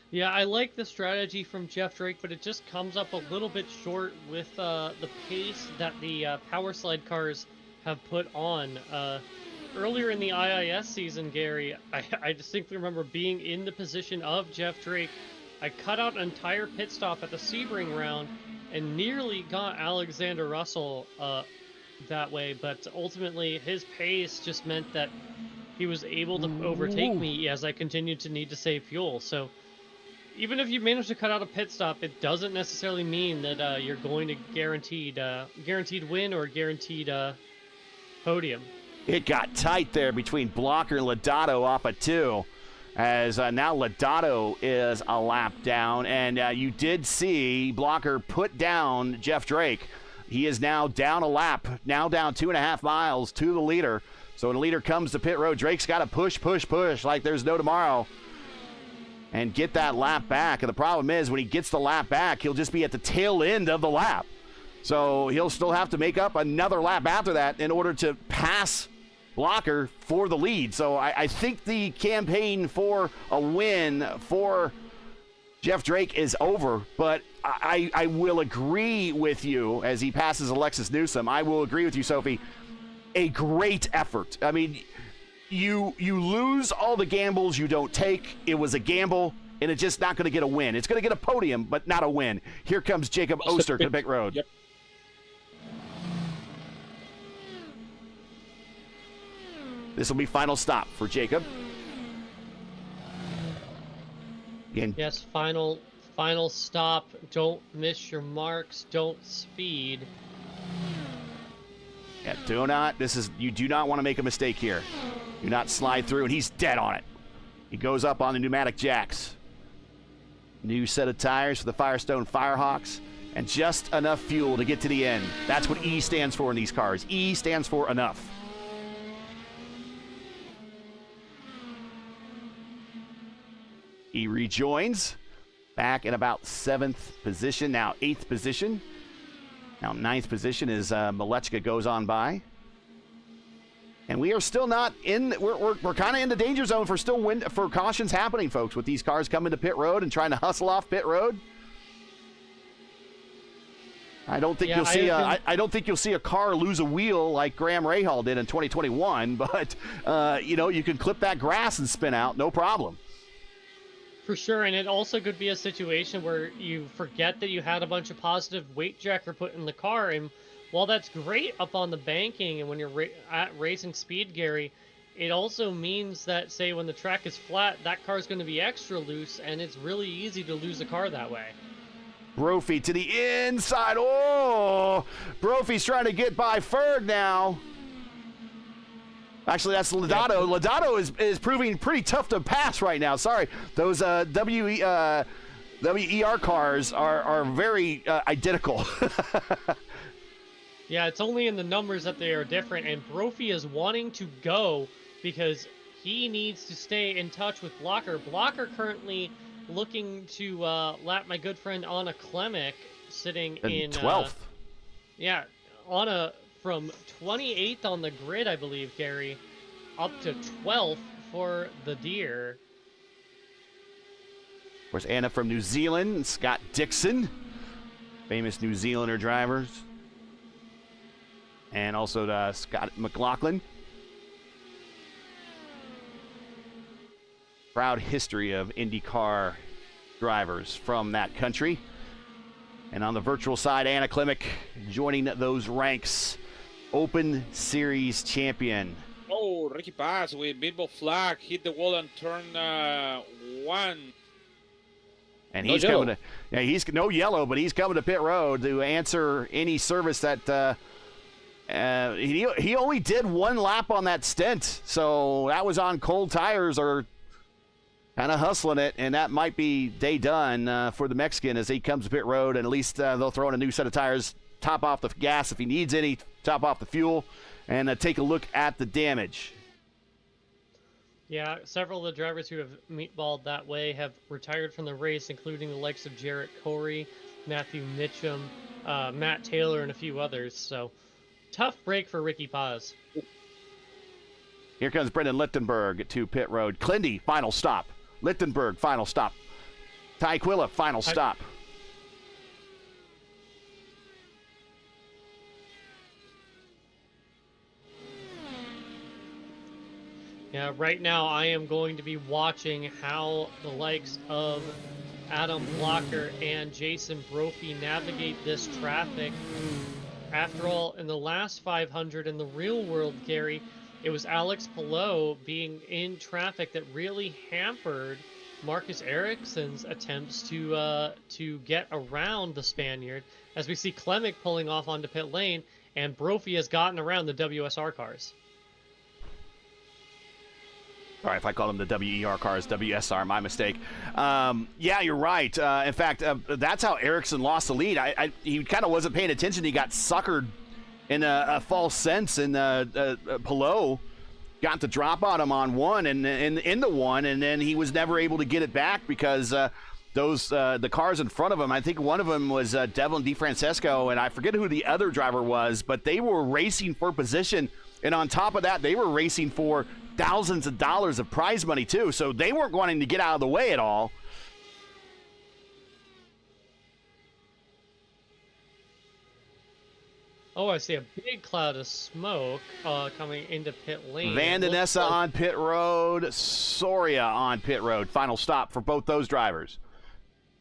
Yeah, I like the strategy from Jeff Drake, but it just comes up a little bit short with the pace that the Power Slide cars have put on. Earlier in the IIS season, Gary, I distinctly remember being in the position of Jeff Drake. I cut out an entire pit stop at the Sebring round and nearly got Alexander Russell that way, but ultimately his pace just meant that he was able to overtake me as I continued to need to save fuel. So even if you manage to cut out a pit stop, it doesn't necessarily mean that you're going to guaranteed win or guaranteed podium. It got tight there between Blocker and Lodato off of 2, as now Lodato is a lap down, and you did see Blocker put down Jeff Drake. He is now down a lap, now down 2.5 miles to the leader. So when the leader comes to pit road, Drake's got to push like there's no tomorrow and get that lap back. And the problem is when he gets the lap back, he'll just be at the tail end of the lap. So he'll still have to make up another lap after that in order to pass Blocker for the lead. So I think the campaign for a win for Jeff Drake is over, but I will agree with you as he passes Alexis Newsom. I will agree with you, Sophie. A great effort. I mean, you lose all the gambles you don't take. It was a gamble, and it's just not going to get a win. It's going to get a podium, but not a win. Here comes Jacob Oster to pit road. Yep. This will be final stop for Jacob. Again. Yes, final stop. Don't miss your marks. Don't speed. Yeah, you do not want to make a mistake here. Do not slide through, and he's dead on it. He goes up on the pneumatic jacks. New set of tires for the Firestone Firehawks, and just enough fuel to get to the end. That's what E stands for in these cars. E stands for enough. He rejoins, back in about 7th position, now 8th position. Now 9th position as Malechka goes on by. And we are still not in, we're kind of in the danger zone for for cautions happening, folks, with these cars coming to pit road and trying to hustle off pit road. I don't think I don't think you'll see a car lose a wheel like Graham Rahal did in 2021, but you can clip that grass and spin out, no problem. For sure, and it also could be a situation where you forget that you had a bunch of positive weight jacker put in the car, and while that's great up on the banking and when you're at racing speed, Gary, it also means that, say, when the track is flat, that car is going to be extra loose, and it's really easy to lose a car that way. Brophy to the inside. Oh, Brophy's trying to get by Ferg now. Actually, that's Lodato. Lodato is proving pretty tough to pass right now. Sorry, those WER cars are very identical. Yeah, it's only in the numbers that they are different, and Brophy is wanting to go because he needs to stay in touch with Blocker. Blocker currently looking to lap my good friend Anna Klemek, sitting in 12th. Yeah, Anna from 28th on the grid, I believe, Gary, up to 12th for the Deer. Of course, Anna from New Zealand, Scott Dixon, famous New Zealander drivers. And also Scott McLaughlin. Proud history of INDYCAR drivers from that country. And on the virtual side, Anna Klemek joining those ranks. Open Series champion. Oh, Ricky Paz with Bilbo flag, hit the wall on turn 1. And he's coming to, yeah, he's no yellow, but he's coming to pit road to answer any service that he only did one lap on that stint, so that was on cold tires or kind of hustling it, and that might be day done for the Mexican as he comes to pit road, and at least they'll throw in a new set of tires, top off the gas if he needs any, top off the fuel, and take a look at the damage. Yeah, several of the drivers who have meatballed that way have retired from the race, including the likes of Jarrett Corey, Matthew Mitchum, Matt Taylor, and a few others. So, tough break for Ricky Paz. Here comes Brendan Lichtenberg to pit road. Clindy, final stop. Lichtenberg, final stop. Ty Quilla, final stop. Yeah, right now I am going to be watching how the likes of Adam Blocker and Jason Brophy navigate this traffic. After all, in the last 500 in the real world, Gary, it was Alex Palou being in traffic that really hampered Marcus Ericsson's attempts to get around the Spaniard, as we see Klemek pulling off onto pit lane, and Brophy has gotten around the WSR cars. All right, if I called them the WER cars, WSR, my mistake. Yeah, you're right. In fact, that's how Ericsson lost the lead. He kind of wasn't paying attention. He got suckered in a false sense, and Palou got the drop on him on one and into one, and then he was never able to get it back because the cars in front of him, I think one of them was Devlin DeFrancesco, and I forget who the other driver was, but they were racing for position, and on top of that, they were racing for thousands of dollars of prize money too, so they weren't wanting to get out of the way at all. Oh, I see a big cloud of smoke coming into pit lane. Van Denessa on pit road, Soria on pit road. Final stop for both those drivers.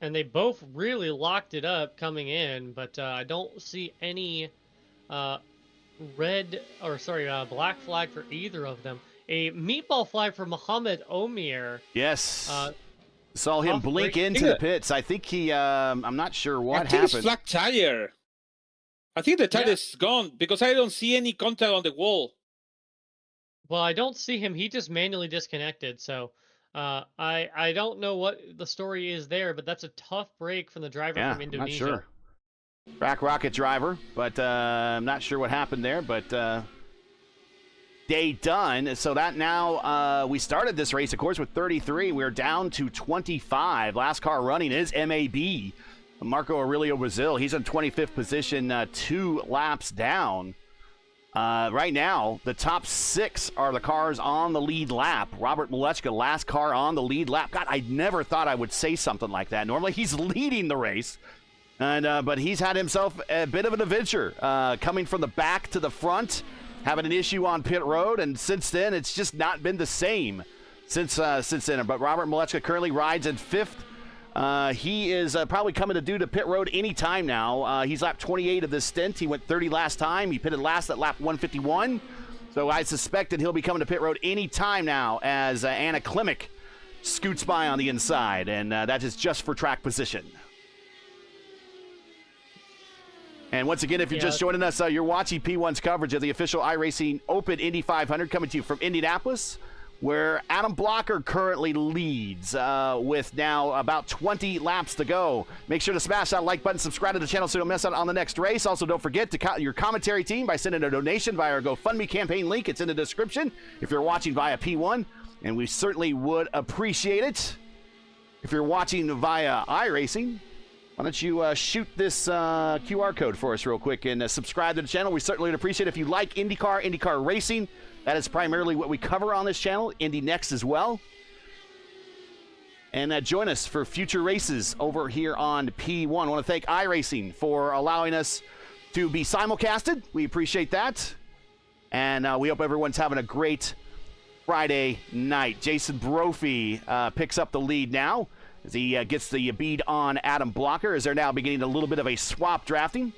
And they both really locked it up coming in, but I don't see any black flag for either of them. A meatball flag for Mohamed Omir. Yes. Saw him blink into the pits. I think he, I'm not sure what happened. I think it's flat tire. I think the tire is gone because I don't see any contact on the wall. Well, I don't see him. He just manually disconnected. So I don't know what the story is there, but that's a tough break from the driver from Indonesia. I'm not sure. Track Rocket driver, but I'm not sure what happened there, but day done. So that now we started this race, of course, with 33. We're down to 25. Last car running is MAB. Marco Aurelio Brazil, he's in 25th position, 2 laps down. Right now, the top 6 are the cars on the lead lap. Robert Malechka, last car on the lead lap. God, I never thought I would say something like that. Normally, he's leading the race. And but he's had himself a bit of an adventure, coming from the back to the front, having an issue on pit road, and since then, it's just not been the same since then. But Robert Malechka currently rides in 5th. He is probably coming to do to pit road any time now. He's lap 28 of this stint. He went 30 last time. He pitted last at lap 151. So I suspect that he'll be coming to pit road any time now as Anna Klimek scoots by on the inside, and that is just for track position. And once again, if you're just joining us, you're watching P1's coverage of the official iRacing Open Indy 500 coming to you from Indianapolis, where Adam Blocker currently leads with now about 20 laps to go. Make sure to smash that like button, subscribe to the channel so you don't miss out on the next race. Also, don't forget to your commentary team by sending a donation via our GoFundMe campaign link. It's in the description if you're watching via P1, and we certainly would appreciate it. If you're watching via iRacing, why don't you shoot this QR code for us real quick and subscribe to the channel. We certainly would appreciate it. If you like INDYCAR, INDYCAR Racing, that is primarily what we cover on this channel. Indy Next as well. And join us for future races over here on P1. I want to thank iRacing for allowing us to be simulcasted. We appreciate that. And we hope everyone's having a great Friday night. Jason Brophy picks up the lead now as he gets the bead on Adam Blocker, as they're now beginning a little bit of a swap drafting.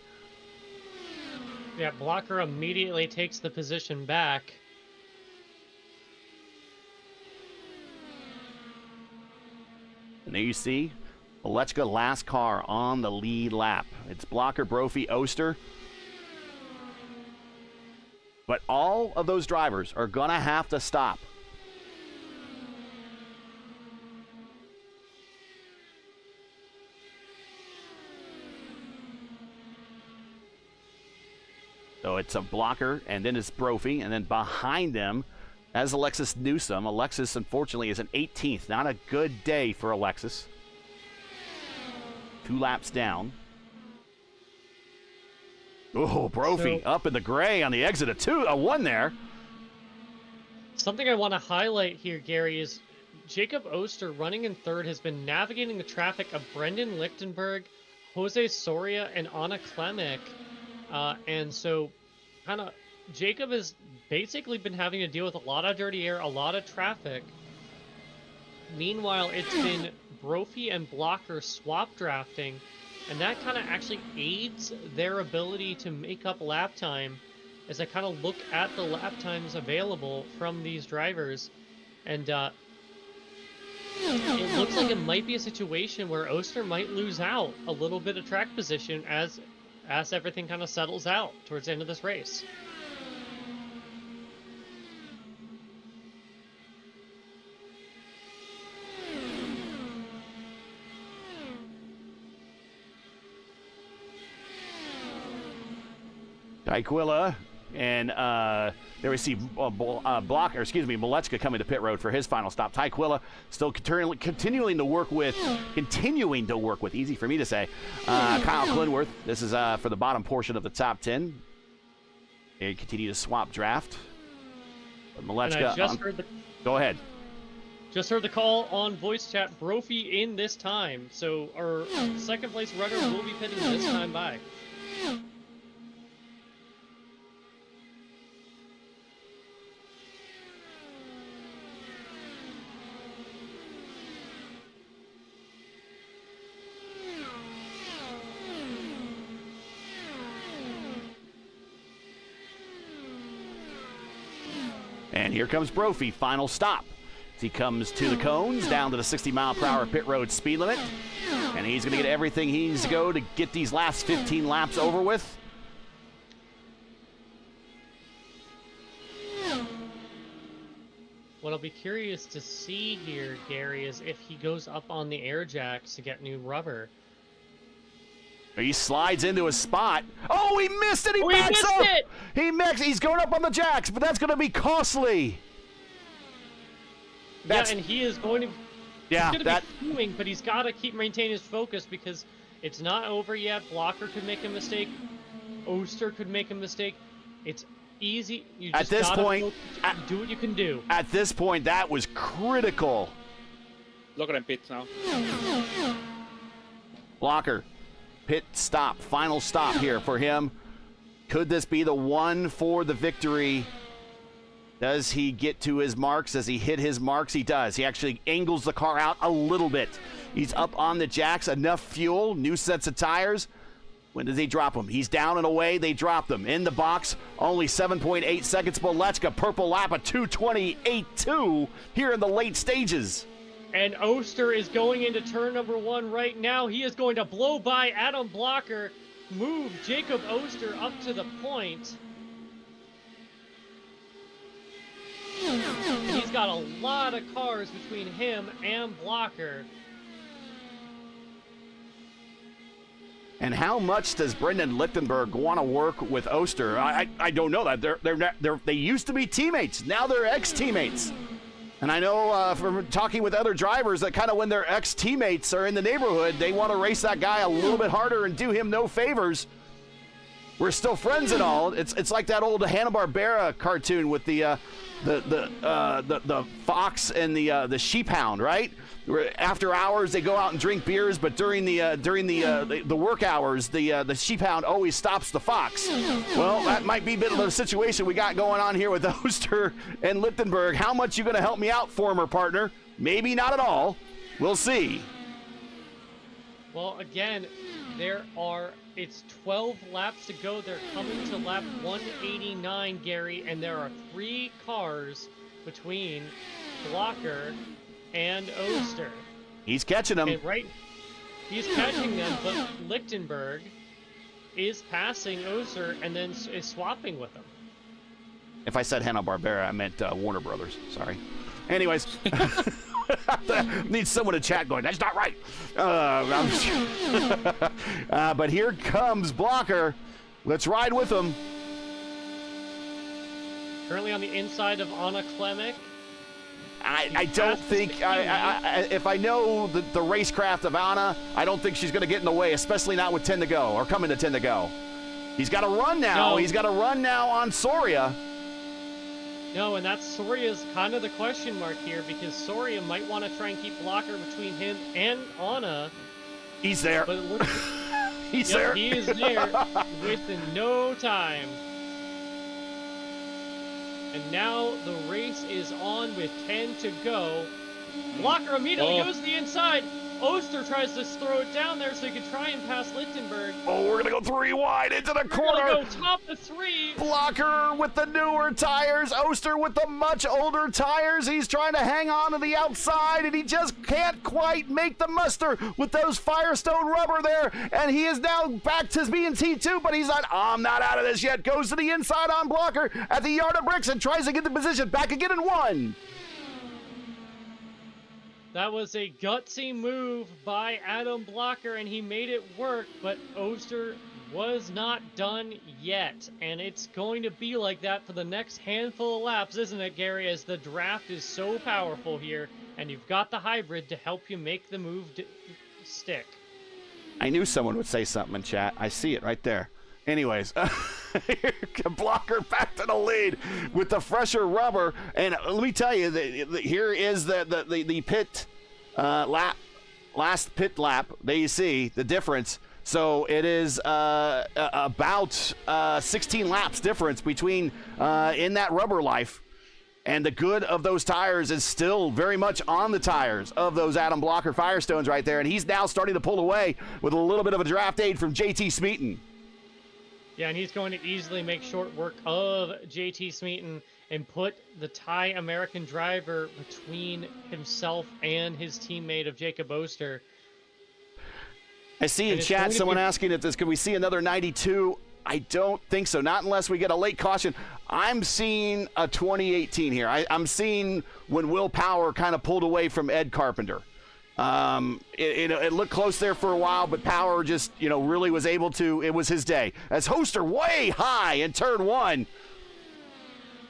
Yeah, Blocker immediately takes the position back. And there you see Malechka, last car on the lead lap. It's Blocker, Brophy, Oster. But all of those drivers are going to have to stop. So it's a Blocker, and then it's Brophy, and then behind them, as Alexis Newsom. Alexis, unfortunately, is an 18th. Not a good day for Alexis. 2 laps down. Oh, Brophy up in the gray on the exit of 1 there. Something I want to highlight here, Gary, is Jacob Oster running in third has been navigating the traffic of Brendan Lichtenberg, Jose Soria, and Anna Klimek. And so kind of Jacob has basically been having to deal with a lot of dirty air, a lot of traffic. Meanwhile, it's been Brophy and Blocker swap drafting, and that kind of actually aids their ability to make up lap time as I kind of look at the lap times available from these drivers. And it looks like it might be a situation where Oster might lose out a little bit of track position as everything kind of settles out towards the end of this race. Tyquilla and there we see Malechka coming to pit road for his final stop. Tyquilla still continuing to work with, easy for me to say, Kyle Clinworth. This is for the bottom portion of the top 10. They continue to swap draft. But Malechka, go ahead. Just heard the call on voice chat. Brophy in this time, so our second place runner will be pitting this time by. And here comes Brophy, final stop. He comes to the cones, down to the 60-mile-per-hour pit road speed limit. And he's going to get everything he needs to go to get these last 15 laps over with. What I'll be curious to see here, Gary, is if he goes up on the air jacks to get new rubber. He slides into his spot. Oh, he missed it! He backs up! He's going up on the jacks, but that's going to be costly. Yeah, and he is going to. Yeah, he's going to be fuming, but he's got to maintain his focus because it's not over yet. Blocker could make a mistake. Oster could make a mistake. It's easy. You just at this point, do what you can do. At this point, that was critical. Look at him pits now. Blocker. Pit stop, final stop here for him. Could this be the one for the victory? Does he get to his marks? Does he hit his marks? He does. He actually angles the car out a little bit. He's up on the jacks, enough fuel, new sets of tires. When did they drop him? He's down and away. They dropped him. In the box, only 7.8 seconds. Malechka, purple lap, a 2:28.2 here in the late stages. And Oster is going into turn number 1 right now. He is going to blow by Adam Blocker, move Jacob Oster up to the point. He's got a lot of cars between him and Blocker. And how much does Brendan Lichtenberg want to work with Oster? I don't know that. They used to be teammates. Now they're ex-teammates. And I know from talking with other drivers that kind of when their ex-teammates are in the neighborhood, they want to race that guy a little bit harder and do him no favors. We're still friends and all. It's like that old Hanna-Barbera cartoon with the fox and the sheep hound, right? Where after hours they go out and drink beers, but during the work hours, the sheep hound always stops the fox. Well, that might be a bit of the situation we got going on here with Oster and Lichtenberg. How much you going to help me out, former partner? Maybe not at all. We'll see. Well, again, it's 12 laps to go. They're coming to lap 189, Gary, and there are 3 cars between Blocker and Oster. He's catching them. And he's catching them, but Lichtenberg is passing Oster and then is swapping with them. If I said Hanna-Barbera, I meant Warner Brothers. Sorry. Anyways. Need someone to chat going, that's not right. But here comes Blocker. Let's ride with him. Currently on the inside of Anna Klemek. I don't think, if I know the racecraft of Anna, I don't think she's going to get in the way, especially not with 10 to go, or coming to 10 to go. He's got to run now. No. He's got to run now on Soria. No, and that's Soria's kind of the question mark here, because Soria might want to try and keep Blocker between him and Anna. He's there. But it looks, He's there. He is there within no time. And now the race is on with 10 to go. Blocker immediately goes to the inside. Oster tries to throw it down there so he can try and pass Lichtenberg. Oh, we're going to go 3 wide into the corner. We're going to go top of 3. Blocker with the newer tires. Oster with the much older tires. He's trying to hang on to the outside, and he just can't quite make the muster with those Firestone rubber there. And he is now back to being T2, but he's not, I'm not out of this yet. Goes to the inside on Blocker at the yard of bricks and tries to get the position back again in 1. That was a gutsy move by Adam Blocker, and he made it work, but Oster was not done yet. And it's going to be like that for the next handful of laps, isn't it, Gary, as the draft is so powerful here, and you've got the hybrid to help you make the move stick. I knew someone would say something in chat. I see it right there. Anyways, Blocker back to the lead with the fresher rubber. And let me tell you, here is the pit lap, last pit lap. There you see the difference. So it is about 16 laps difference between in that rubber life. And the good of those tires is still very much on the tires of those Adam Blocker Firestones right there. And he's now starting to pull away with a little bit of a draft aid from JT Smeaton. Yeah, and he's going to easily make short work of JT Smeaton and put the Thai American driver between himself and his teammate of Jacob Oster. I see in chat someone asking if this, can we see another 92? I don't think so. Not unless we get a late caution. I'm seeing a 2018 here. I'm seeing when Will Power kind of pulled away from Ed Carpenter. It looked close there for a while, but Power just, really was able to. It was his day. As Oster way high in turn 1.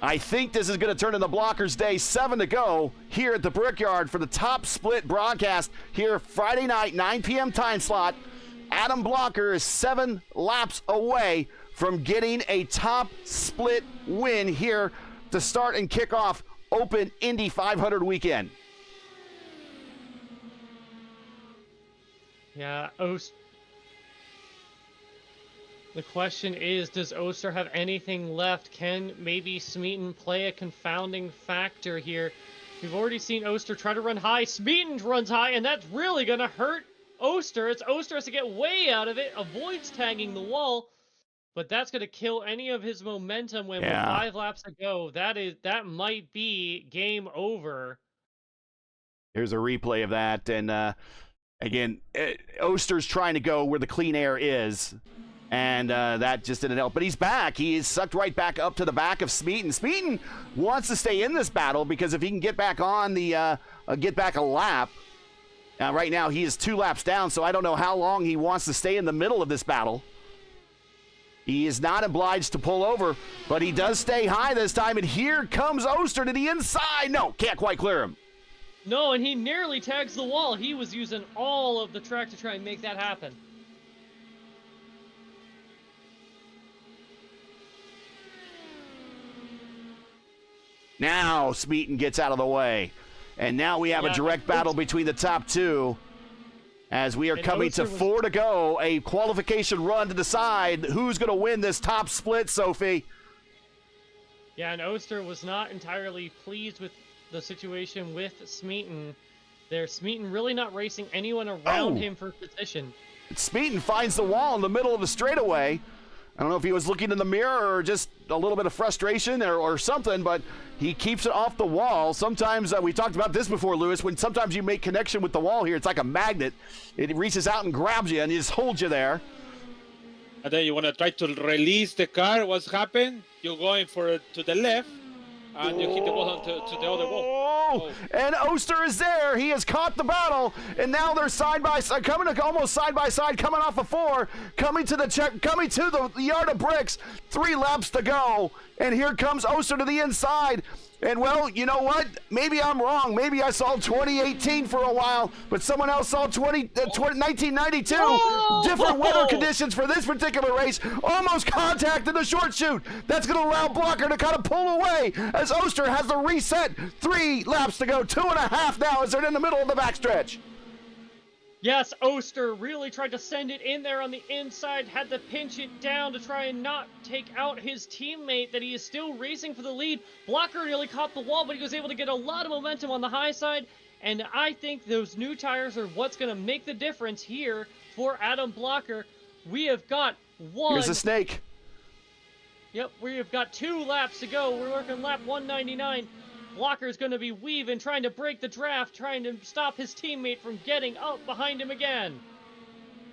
I think this is going to turn into Blocker's day. 7 to go here at the Brickyard for the Top Split broadcast here Friday night, 9 p.m. time slot. Adam Blocker is 7 laps away from getting a Top Split win here to start and kick off Open Indy 500 weekend. Yeah, The question is, does Oster have anything left? Can maybe Smeaton play a confounding factor here? We've already seen Oster try to run high. Smeaton runs high, and that's really going to hurt Oster. It's Oster has to get way out of it, avoids tagging the wall, but that's going to kill any of his momentum when with 5 laps to go. That might be game over. Here's a replay of that, and again, Oster's trying to go where the clean air is. And that just didn't help. But he's back. He is sucked right back up to the back of Smeaton. Smeaton wants to stay in this battle because if he can get back on the, get back a lap. Right now he is 2 laps down, so I don't know how long he wants to stay in the middle of this battle. He is not obliged to pull over, but he does stay high this time. And here comes Oster to the inside. No, can't quite clear him. No, and he nearly tags the wall. He was using all of the track to try and make that happen. Now Smeaton gets out of the way. And now we have a direct battle between the top 2 as we are coming to 4 to go. A qualification run to decide who's going to win this top split, Sophie. Yeah, and Oster was not entirely pleased with the situation with Smeaton. Smeaton really not racing anyone around him for position. Smeaton finds the wall in the middle of the straightaway. I don't know if he was looking in the mirror or just a little bit of frustration or something, but he keeps it off the wall. Sometimes, we talked about this before, Lewis, when sometimes you make connection with the wall here, it's like a magnet. It reaches out and grabs you and just holds you there. And then you want to try to release the car. What's happened? You're going to the left, and you hit the ball to the other wall. And Oster is there. He has caught the battle, and now they're side by side, almost side by side, coming off of 4, coming to the yard of bricks. 3 laps to go, and here comes Oster to the inside. And, well, you know what? Maybe I'm wrong. Maybe I saw 2018 for a while, but someone else saw 1992. Whoa! Different weather conditions for this particular race. Almost contact in the short chute. That's going to allow Blocker to kind of pull away as Oster has to reset. 3 laps to go, 2.5 now as they're in the middle of the backstretch. Yes, Oster really tried to send it in there on the inside, had to pinch it down to try and not take out his teammate that he is still racing for the lead. Blocker nearly caught the wall, but he was able to get a lot of momentum on the high side, and I think those new tires are what's going to make the difference here for Adam Blocker. We have got one... Here's a snake. Yep, we have got 2 laps to go. We're working lap 199. Blocker's going to be weaving, trying to break the draft, trying to stop his teammate from getting up behind him again.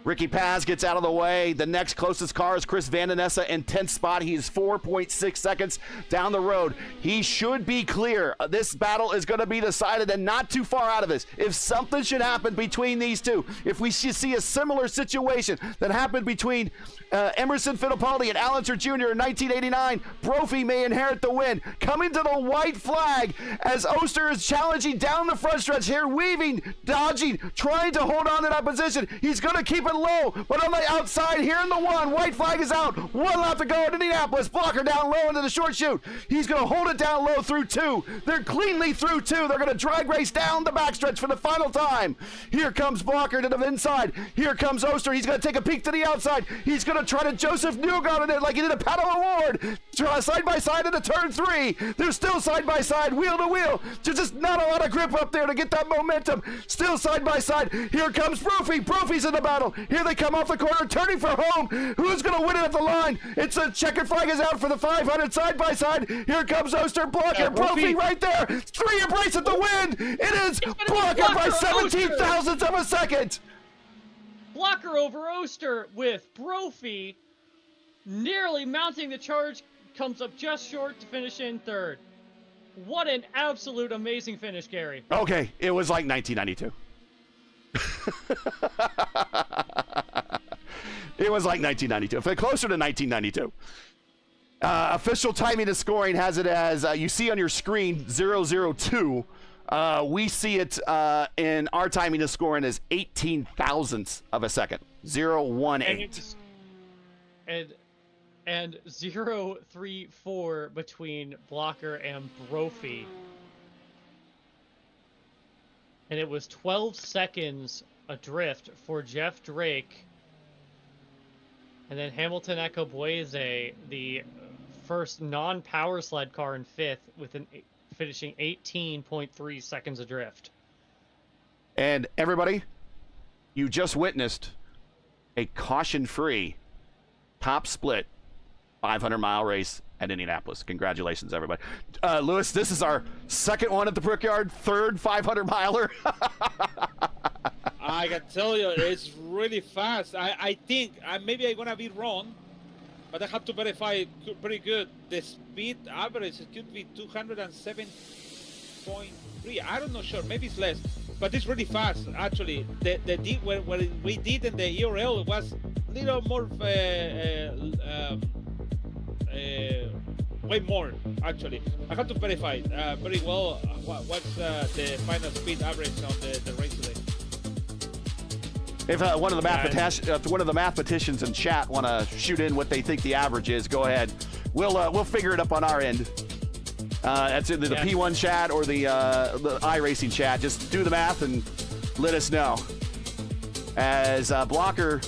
Ricky Paz gets out of the way. The next closest car is Chris Van Den Essa in 10th spot. He is 4.6 seconds down the road. He should be clear. This battle is going to be decided and not too far out of this. If something should happen between these two, if we should see a similar situation that happened between Emerson Fittipaldi and Allenser Jr. in 1989, Brophy may inherit the win. Coming to the white flag as Oster is challenging down the front stretch here, weaving, dodging, trying to hold on to that position. He's going to keep it low, but on the outside here in the 1, white flag is out. 1 lap to go in Indianapolis. Blocker down low into the short chute. He's going to hold it down low through 2. They're cleanly through 2. They're going to drag race down the backstretch for the final time. Here comes Blocker to the inside. Here comes Oster. He's going to take a peek to the outside. He's going to try to Joseph Newgarden in it like he did a Paddle Award. Side by side into turn 3. They're still side by side, wheel to wheel. There's just not a lot of grip up there to get that momentum. Still side by side. Here comes Brophy. Brophy's in the battle. Here they come off the corner, turning for home. Who's going to win it at the line? It's a checkered flag is out for the 500 side by side. Here comes Oster. Blocker. Brophy right there. 3 embrace at the win. It is Blocker by 17 thousandths of a second. Blocker over Oster with Brophy nearly mounting the charge, comes up just short to finish in 3rd. What an absolute amazing finish, Gary. Okay, it was like 1992. It was like 1992. Closer to 1992. Official timing and scoring has it as you see on your screen 002. We see it in our timing and scoring as 18 thousandths of a second. 018. And 034 between Blocker and Brophy. And it was 12 seconds adrift for Jeff Drake. And then Hamilton Echo Boise, the first non-power sled car in 5th, with finishing 18.3 seconds adrift. And everybody, you just witnessed a caution-free top split 500-mile race at Indianapolis. Congratulations, everybody. Lewis, this is our second one at the Brickyard, third 500-miler. I can tell you, it's really fast. I think, maybe I'm going to be wrong, but I have to verify pretty good. The speed average could be 207.3. I don't know, sure, maybe it's less, but it's really fast, actually. When we did in the URL, it was a little more, way more, actually. I have to verify very well what's the final speed average on the race today. If one of the mathematicians in chat want to shoot in what they think the average is, go ahead. We'll figure it up on our end. That's either the P1 chat or the iRacing chat. Just do the math and let us know. As Blocker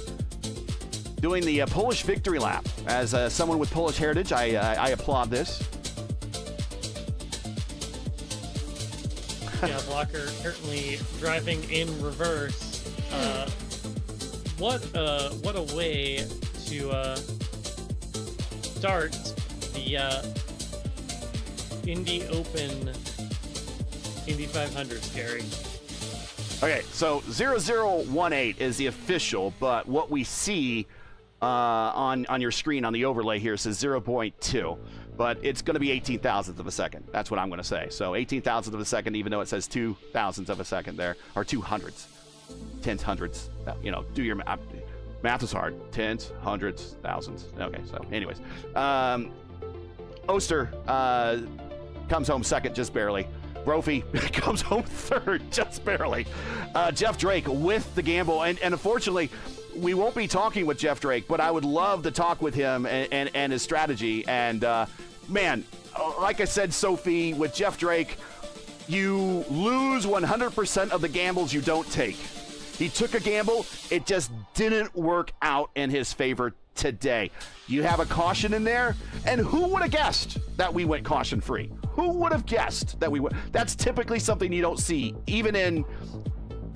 doing the Polish victory lap. As someone with Polish heritage, I applaud this. Yeah, Blocker currently driving in reverse. What a way to start the Indy Open Indy 500, Gary. Okay, so 0018 is the official, but what we see on your screen on the overlay here says 0.2, but it's going to be 18 thousandths of a second. That's what I'm going to say. So 18 thousandths of a second, even though it says 2 thousandths of a second there, or 2 hundredths, tenths, hundredths. You know, do your math. Math is hard. Tenths, hundredths, thousandths. Okay, so anyways. Oster comes home second, just barely. Brophy comes home third, just barely. Jeff Drake with the gamble. And unfortunately, we won't be talking with Jeff Drake, but I would love to talk with him and his strategy. And, man, like I said, Sophie, with Jeff Drake, you lose 100% of the gambles you don't take. He took a gamble. It just didn't work out in his favor today. You have a caution in there, and who would have guessed that we went caution-free? Who would have guessed that we would? That's typically something you don't see, even in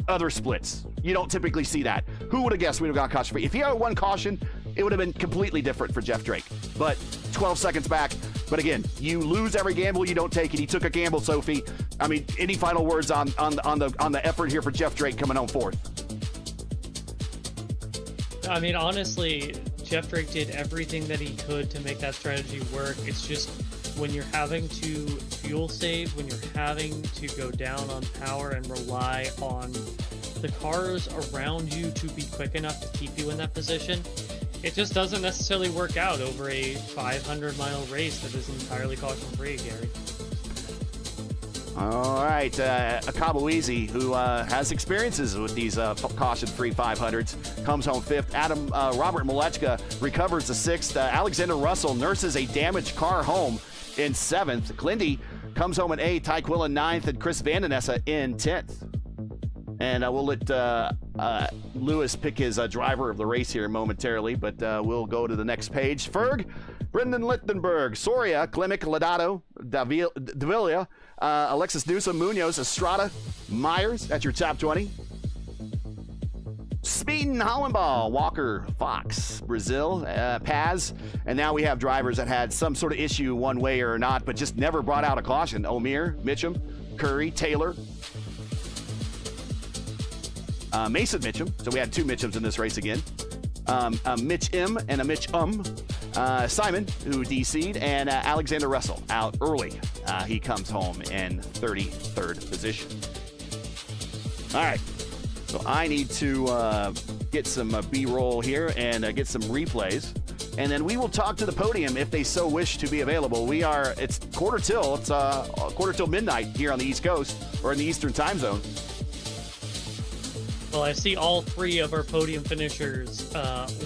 other splits. You don't typically see that. Who would have guessed we would have gone caution-free? If he had one caution, it would have been completely different for Jeff Drake. But 12 seconds back. But again, you lose every gamble you don't take, and he took a gamble, Sophie. I mean, any final words on the effort here for Jeff Drake coming home fourth? I mean, honestly, Jeff Drake did everything that he could to make that strategy work. It's just when you're having to fuel save, when you're having to go down on power and rely on the cars around you to be quick enough to keep you in that position, it just doesn't necessarily work out over a 500-mile race that is entirely caution-free, Gary. All right, Akabuizi, who has experiences with these caution-free 500s, comes home fifth. Robert Malechka recovers the sixth. Alexander Russell nurses a damaged car home in seventh. Glindy comes home in eighth. Ty Quillen ninth, and Chris Vandenessa in 10th. And we'll let Lewis pick his driver of the race here momentarily, but we'll go to the next page. Ferg, Brendan Lichtenberg, Soria, Klimic, Lodato, Davila, Alexis Newsom, Munoz, Estrada, Myers. That's your top 20. Speeden, Hollenball, Walker, Fox, Brazil, Paz. And now we have drivers that had some sort of issue one way or not, but just never brought out a caution. Omir, Mitchum, Curry, Taylor, Mason Mitchum. So we had two Mitchums in this race again. A Mitch M and a Mitch Simon, who DC'd, and Alexander Russell out early. He comes home in 33rd position. All right. So I need to get some B-roll here and get some replays. And then we will talk to the podium if they so wish to be available. It's quarter till midnight here on the East Coast, or in the Eastern time zone. Well, I see all three of our podium finishers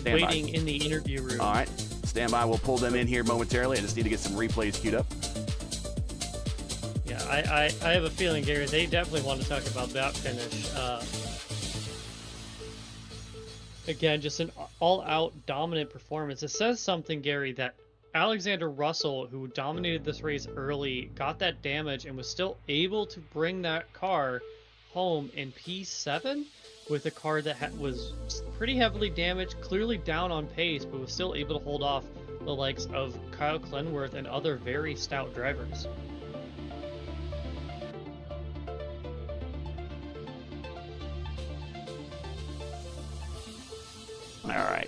waiting in the interview room. All right. Stand by. We'll pull them in here momentarily. I just need to get some replays queued up. Yeah, I have a feeling, Gary, they definitely want to talk about that finish. Again, just an all-out dominant performance. It says something, Gary, that Alexander Russell, who dominated this race early, got that damage and was still able to bring that car home in P7 with a car that was pretty heavily damaged, clearly down on pace, but was still able to hold off the likes of Kyle Clenworth and other very stout drivers. All right.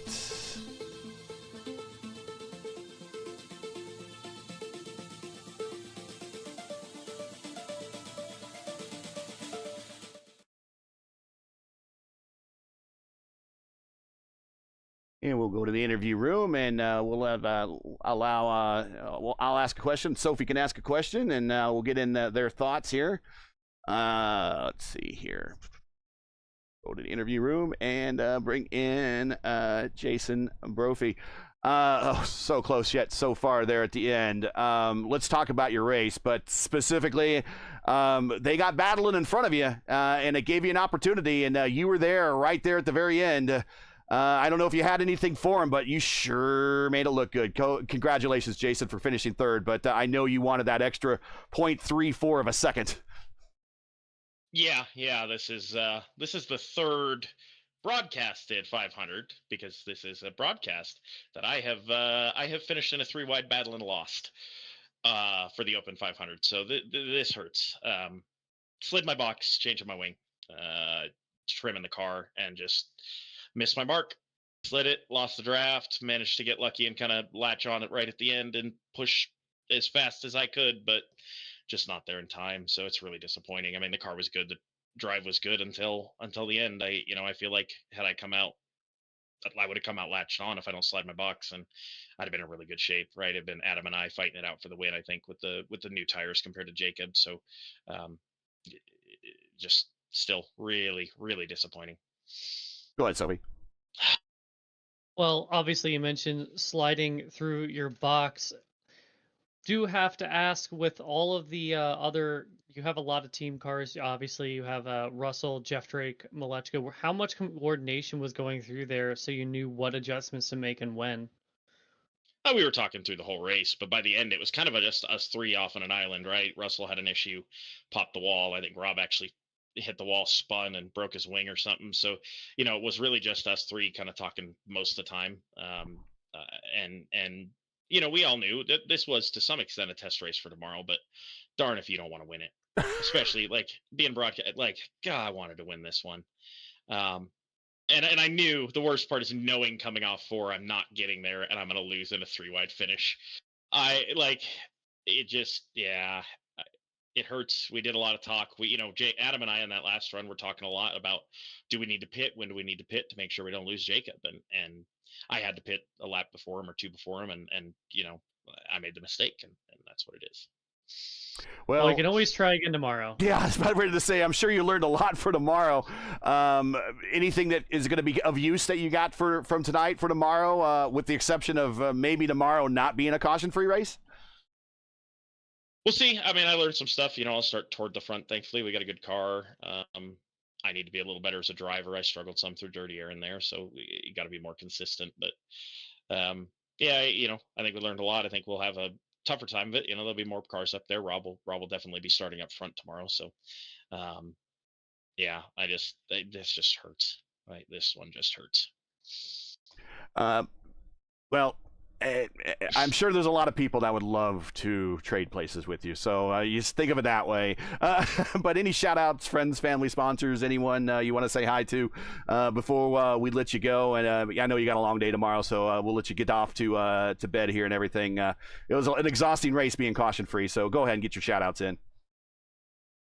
And we'll go to the interview room, and we'll I'll ask a question. Sophie can ask a question, and we'll get in their thoughts here. Let's see here. Go to the interview room and bring in Jason Brophy. So close yet so far there at the end. Let's talk about your race, but specifically, they got battling in front of you, and it gave you an opportunity, and you were there right there at the very end. I don't know if you had anything for him, but you sure made it look good. Congratulations, Jason, for finishing third, but I know you wanted that extra 0.34 of a second. Yeah. This is the third broadcasted 500, because this is a broadcast that I have finished in a 3-wide battle and lost for the Open 500. So this hurts. Slid my box, changing my wing, trimming the car, and just missed my mark. Slid it, lost the draft, managed to get lucky and kind of latch on it right at the end and push as fast as I could, but just not there in time. So it's really disappointing. I mean, the car was good, the drive was good until the end. I feel like had I come out, I would have come out latched on if I don't slide my box, and I'd have been in really good shape, right? It'd been Adam and I fighting it out for the win, I think, with the new tires compared to Jacob. So just still really, really disappointing. Go ahead, Sophie. Well, obviously you mentioned sliding through your box. Do have to ask, with all of the other, you have a lot of team cars. Obviously, you have Russell, Jeff Drake, Malechka. How much coordination was going through there so you knew what adjustments to make and when? We were talking through the whole race, but by the end, it was kind of just us three off on an island, right? Russell had an issue, popped the wall. I think Rob actually hit the wall, spun, and broke his wing or something. So, it was really just us three kind of talking most of the time. And we all knew that this was to some extent a test race for tomorrow, but darn if you don't want to win it, especially like being broadcast. Like, God, I wanted to win this one. And I knew the worst part is knowing coming off 4, I'm not getting there and I'm going to lose in a 3-wide finish. It hurts. We did a lot of talk. Adam and I on that last run, we're talking a lot about, do we need to pit? When do we need to pit to make sure we don't lose Jacob? And I had to pit a lap before him or 2 before him. And I made the mistake, and that's what it is. Well, you can always try again tomorrow. Yeah, I was about ready to say, I'm sure you learned a lot for tomorrow. Anything that is going to be of use that you got from tonight for tomorrow, with the exception of maybe tomorrow not being a caution-free race? We'll see. I mean, I learned some stuff. I'll start toward the front. Thankfully, we got a good car. I need to be a little better as a driver. I struggled some through dirty air in there, so you got to be more consistent. But I think we learned a lot. I think we'll have a tougher time of it. There'll be more cars up there. Rob will definitely be starting up front tomorrow. So, this just hurts. Right, this one just hurts. Well, I'm sure there's a lot of people that would love to trade places with you. So you just think of it that way. But any shout outs, friends, family, sponsors, anyone you want to say hi to before we let you go? And I know you got a long day tomorrow, so we'll let you get off to bed here and everything. It was an exhausting race being caution free. So go ahead and get your shout outs in.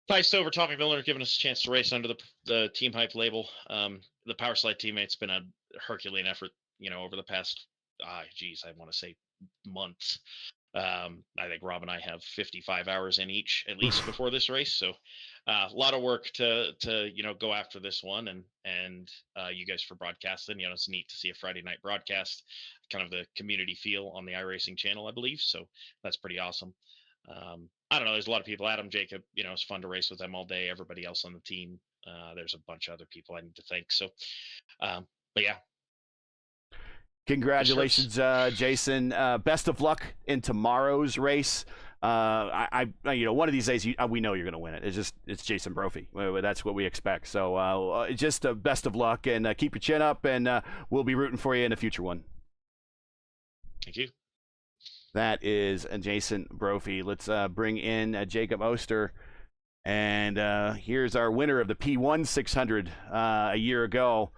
Thanks to Tommy Miller giving us a chance to race under the Team Hype label. The Power Slide teammates been a Herculean effort, over the past I want to say months. I think Rob and I have 55 hours in each, at least before this race. So a lot of work to go after this one, and you guys for broadcasting. It's neat to see a Friday night broadcast, kind of the community feel on the iRacing channel, I believe. So that's pretty awesome. I don't know. There's a lot of people. Adam, Jacob, it's fun to race with them all day. Everybody else on the team. There's a bunch of other people I need to thank. So, but yeah, Congratulations, Jason. Best of luck in tomorrow's race. One of these days, we know you're going to win it. It's Jason Brophy. That's what we expect. So just best of luck, and keep your chin up, and we'll be rooting for you in a future one. Thank you. That is Jason Brophy. Let's bring in Jacob Oster. And here's our winner of the P1 600 a year ago.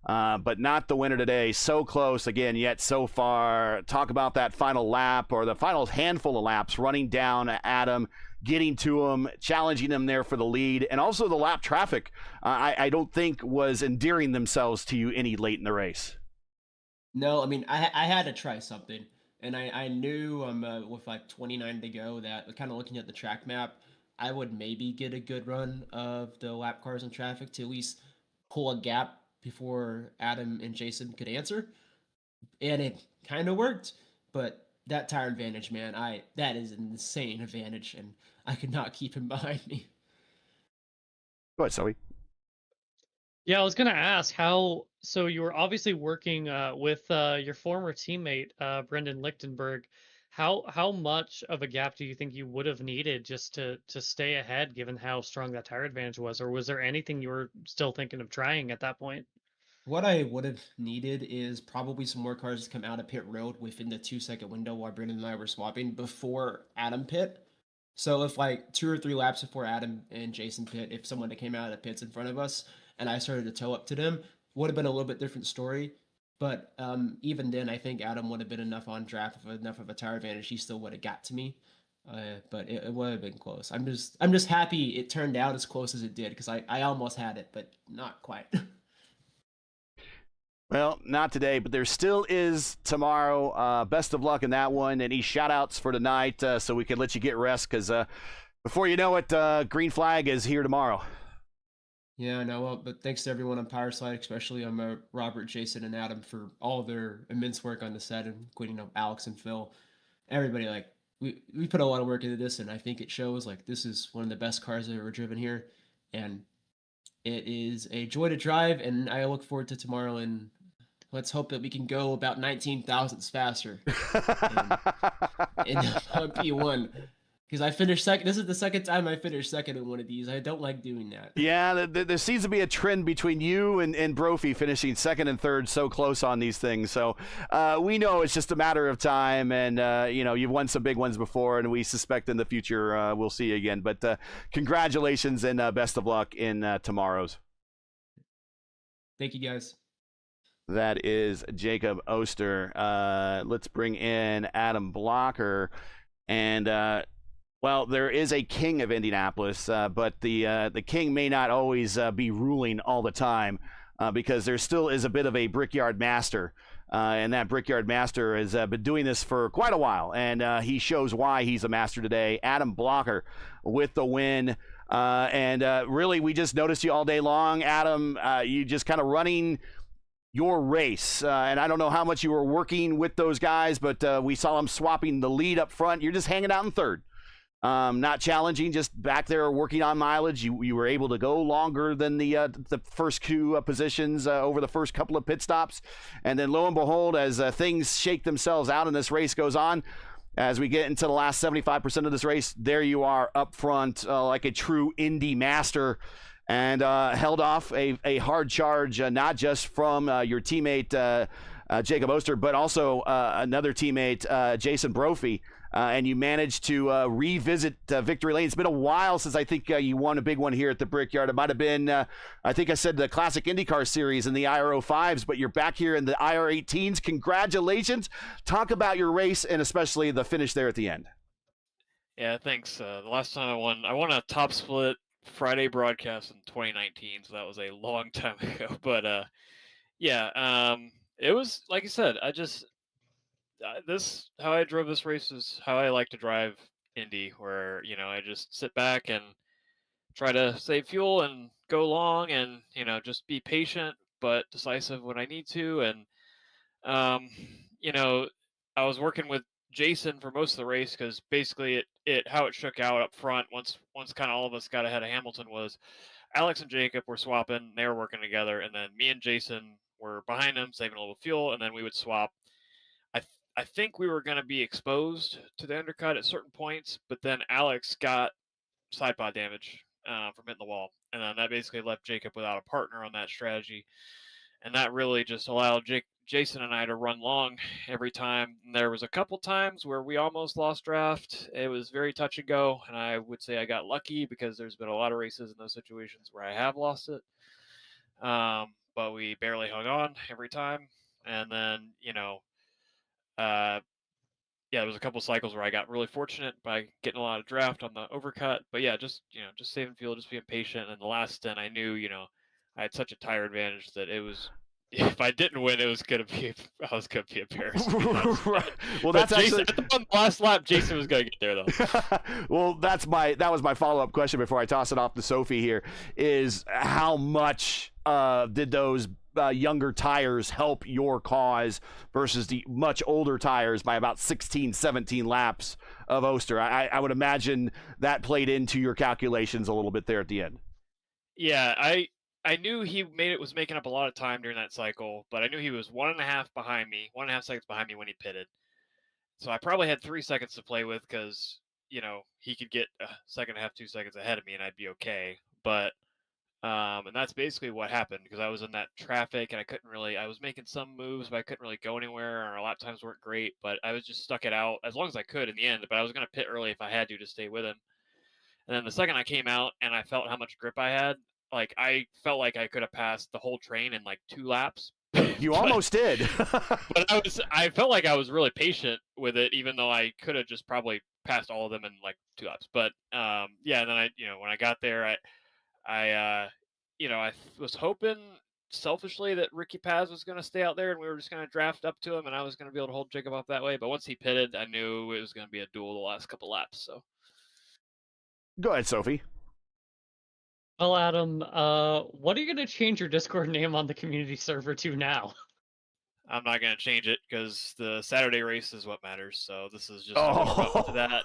But not the winner today. So close again, yet so far. Talk about that final lap, or the final handful of laps, running down Adam, getting to him, challenging him there for the lead, and also the lap traffic. I don't think was endearing themselves to you any late in the race. No, I mean, I had to try something, and I knew with like 29 to go that, kind of looking at the track map, I would maybe get a good run of the lap cars in traffic to at least pull a gap before Adam and Jason could answer, and it kind of worked. But that tire advantage, man, that is an insane advantage, and I could not keep him behind me. Go ahead, Zoe. Yeah, I was gonna ask so you were obviously working with your former teammate Brendan Lichtenberg. How much of a gap do you think you would have needed just to stay ahead, given how strong that tire advantage was, or was there anything you were still thinking of trying at that point? What I would have needed is probably some more cars to come out of pit road within the 2-second window while Brendan and I were swapping before Adam pit. So if like 2 or 3 laps before Adam and Jason pit, if someone that came out of the pits in front of us and I started to tow up to them, would have been a little bit different story. But even then, I think Adam would have been enough on draft with enough of a tire advantage. He still would have got to me, but it would have been close. I'm just happy it turned out as close as it did, because I almost had it, but not quite. Well, not today, but there still is tomorrow. Best of luck in that one. Any shout-outs for tonight so we can let you get rest, because before you know it, green flag is here tomorrow. Yeah, no, well, but thanks to everyone on Power Slide, especially Robert, Jason, and Adam for all their immense work on the set, including Alex and Phil. Everybody, like, we put a lot of work into this, and I think it shows. Like, this is one of the best cars I've ever driven here, and it is a joy to drive, and I look forward to tomorrow, and let's hope that we can go about 19 thousandths faster in P1. Because I finished second. This is the second time I finished second in one of these. I don't like doing that. Yeah, there seems to be a trend between you and Brophy finishing second and third so close on these things. So we know it's just a matter of time. And, you've won some big ones before, and we suspect in the future we'll see you again. But congratulations and best of luck in tomorrow's. Thank you, guys. That is Jacob Oster. Let's bring in Adam Blocker. And... well, there is a king of Indianapolis, but the king may not always be ruling all the time, because there still is a bit of a brickyard master, and that brickyard master has been doing this for quite a while, and he shows why he's a master today. Adam Blocker with the win, and really we just noticed you all day long, Adam. You just kind of running your race, and I don't know how much you were working with those guys, but we saw them swapping the lead up front. You're just hanging out in third. Not challenging, just back there working on mileage. You were able to go longer than the first two positions over the first couple of pit stops. And then lo and behold, as things shake themselves out and this race goes on, as we get into the last 75% of this race, there you are up front like a true Indy master, and held off a hard charge, not just from your teammate Jacob Oster, but also another teammate, Jason Brophy. And you managed to revisit victory lane. It's been a while since I think you won a big one here at the Brickyard. It might have been, I think I said the classic INDYCAR Series in the IR05s, but you're back here in the IR18s. Congratulations. Talk about your race and especially the finish there at the end. Yeah, thanks. The last time I won a top split Friday broadcast in 2019, so that was a long time ago. But it was, like you said, how I drove this race is how I like to drive Indy, where I just sit back and try to save fuel and go long, and just be patient but decisive when I need to. And I was working with Jason for most of the race, because basically how it shook out up front once kind of all of us got ahead of Hamilton was Alex and Jacob were swapping, they were working together, and then me and Jason were behind him, saving a little fuel, and then we would swap. I think we were going to be exposed to the undercut at certain points, but then Alex got side pod damage from hitting the wall, and then that basically left Jacob without a partner on that strategy, and that really just allowed Jason and I to run long every time. And there was a couple times where we almost lost draft. It was very touch and go, and I would say I got lucky because there's been a lot of races in those situations where I have lost it, but we barely hung on every time. And then yeah, there was a couple cycles where I got really fortunate by getting a lot of draft on the overcut. But yeah, just saving fuel, just being patient. And the last stint, I knew I had such a tire advantage that it was. If I didn't win, I was gonna be embarrassed. Right. Well, But that's Jason, actually. on the last lap, Jason was gonna get there though. Well, that was my follow-up question before I toss it off to Sophie here, is how much did those younger tires help your cause versus the much older tires by about 16, 17 laps of Oster? I would imagine that played into your calculations a little bit there at the end. Yeah, I knew he was making up a lot of time during that cycle, but I knew he was 1.5 behind me, 1.5 seconds behind me when he pitted. So I probably had 3 seconds to play with because, he could get a second and a half, 2 seconds ahead of me and I'd be okay. But, and that's basically what happened because I was in that traffic and I was making some moves, but I couldn't really go anywhere. Our lap times weren't great, but I was just stuck it out as long as I could in the end. But I was going to pit early if I had to stay with him. And then the second I came out and I felt how much grip I had, like I felt like I could have passed the whole train in like 2 laps. You almost did. But I felt like I was really patient with it, even though I could have just probably passed all of them in like 2 laps. But yeah, and then when I got there, I was hoping selfishly that Ricky Paz was going to stay out there and we were just going to draft up to him and I was going to be able to hold Jacob off that way. But once he pitted, I knew it was going to be a duel the last couple laps. So Go ahead, Sophie. Well, Adam, what are you going to change your Discord name on the community server to now? I'm not going to change it because the Saturday race is what matters. So this is just a warm-up to that.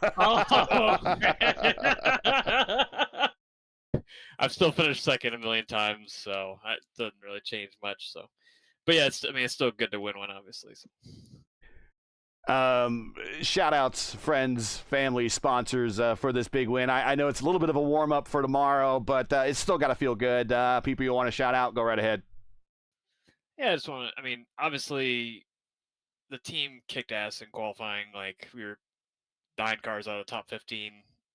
I've still finished second a million times, so it doesn't really change much. So, but yeah, it's still good to win one, obviously. So. Shout outs, friends, family, sponsors for this big win. I know it's a little bit of a warm up for tomorrow, but it's still got to feel good. People you want to shout out, go right ahead. Yeah, I just want to. I mean, obviously, the team kicked ass in qualifying. Like we were 9 cars out of the top 15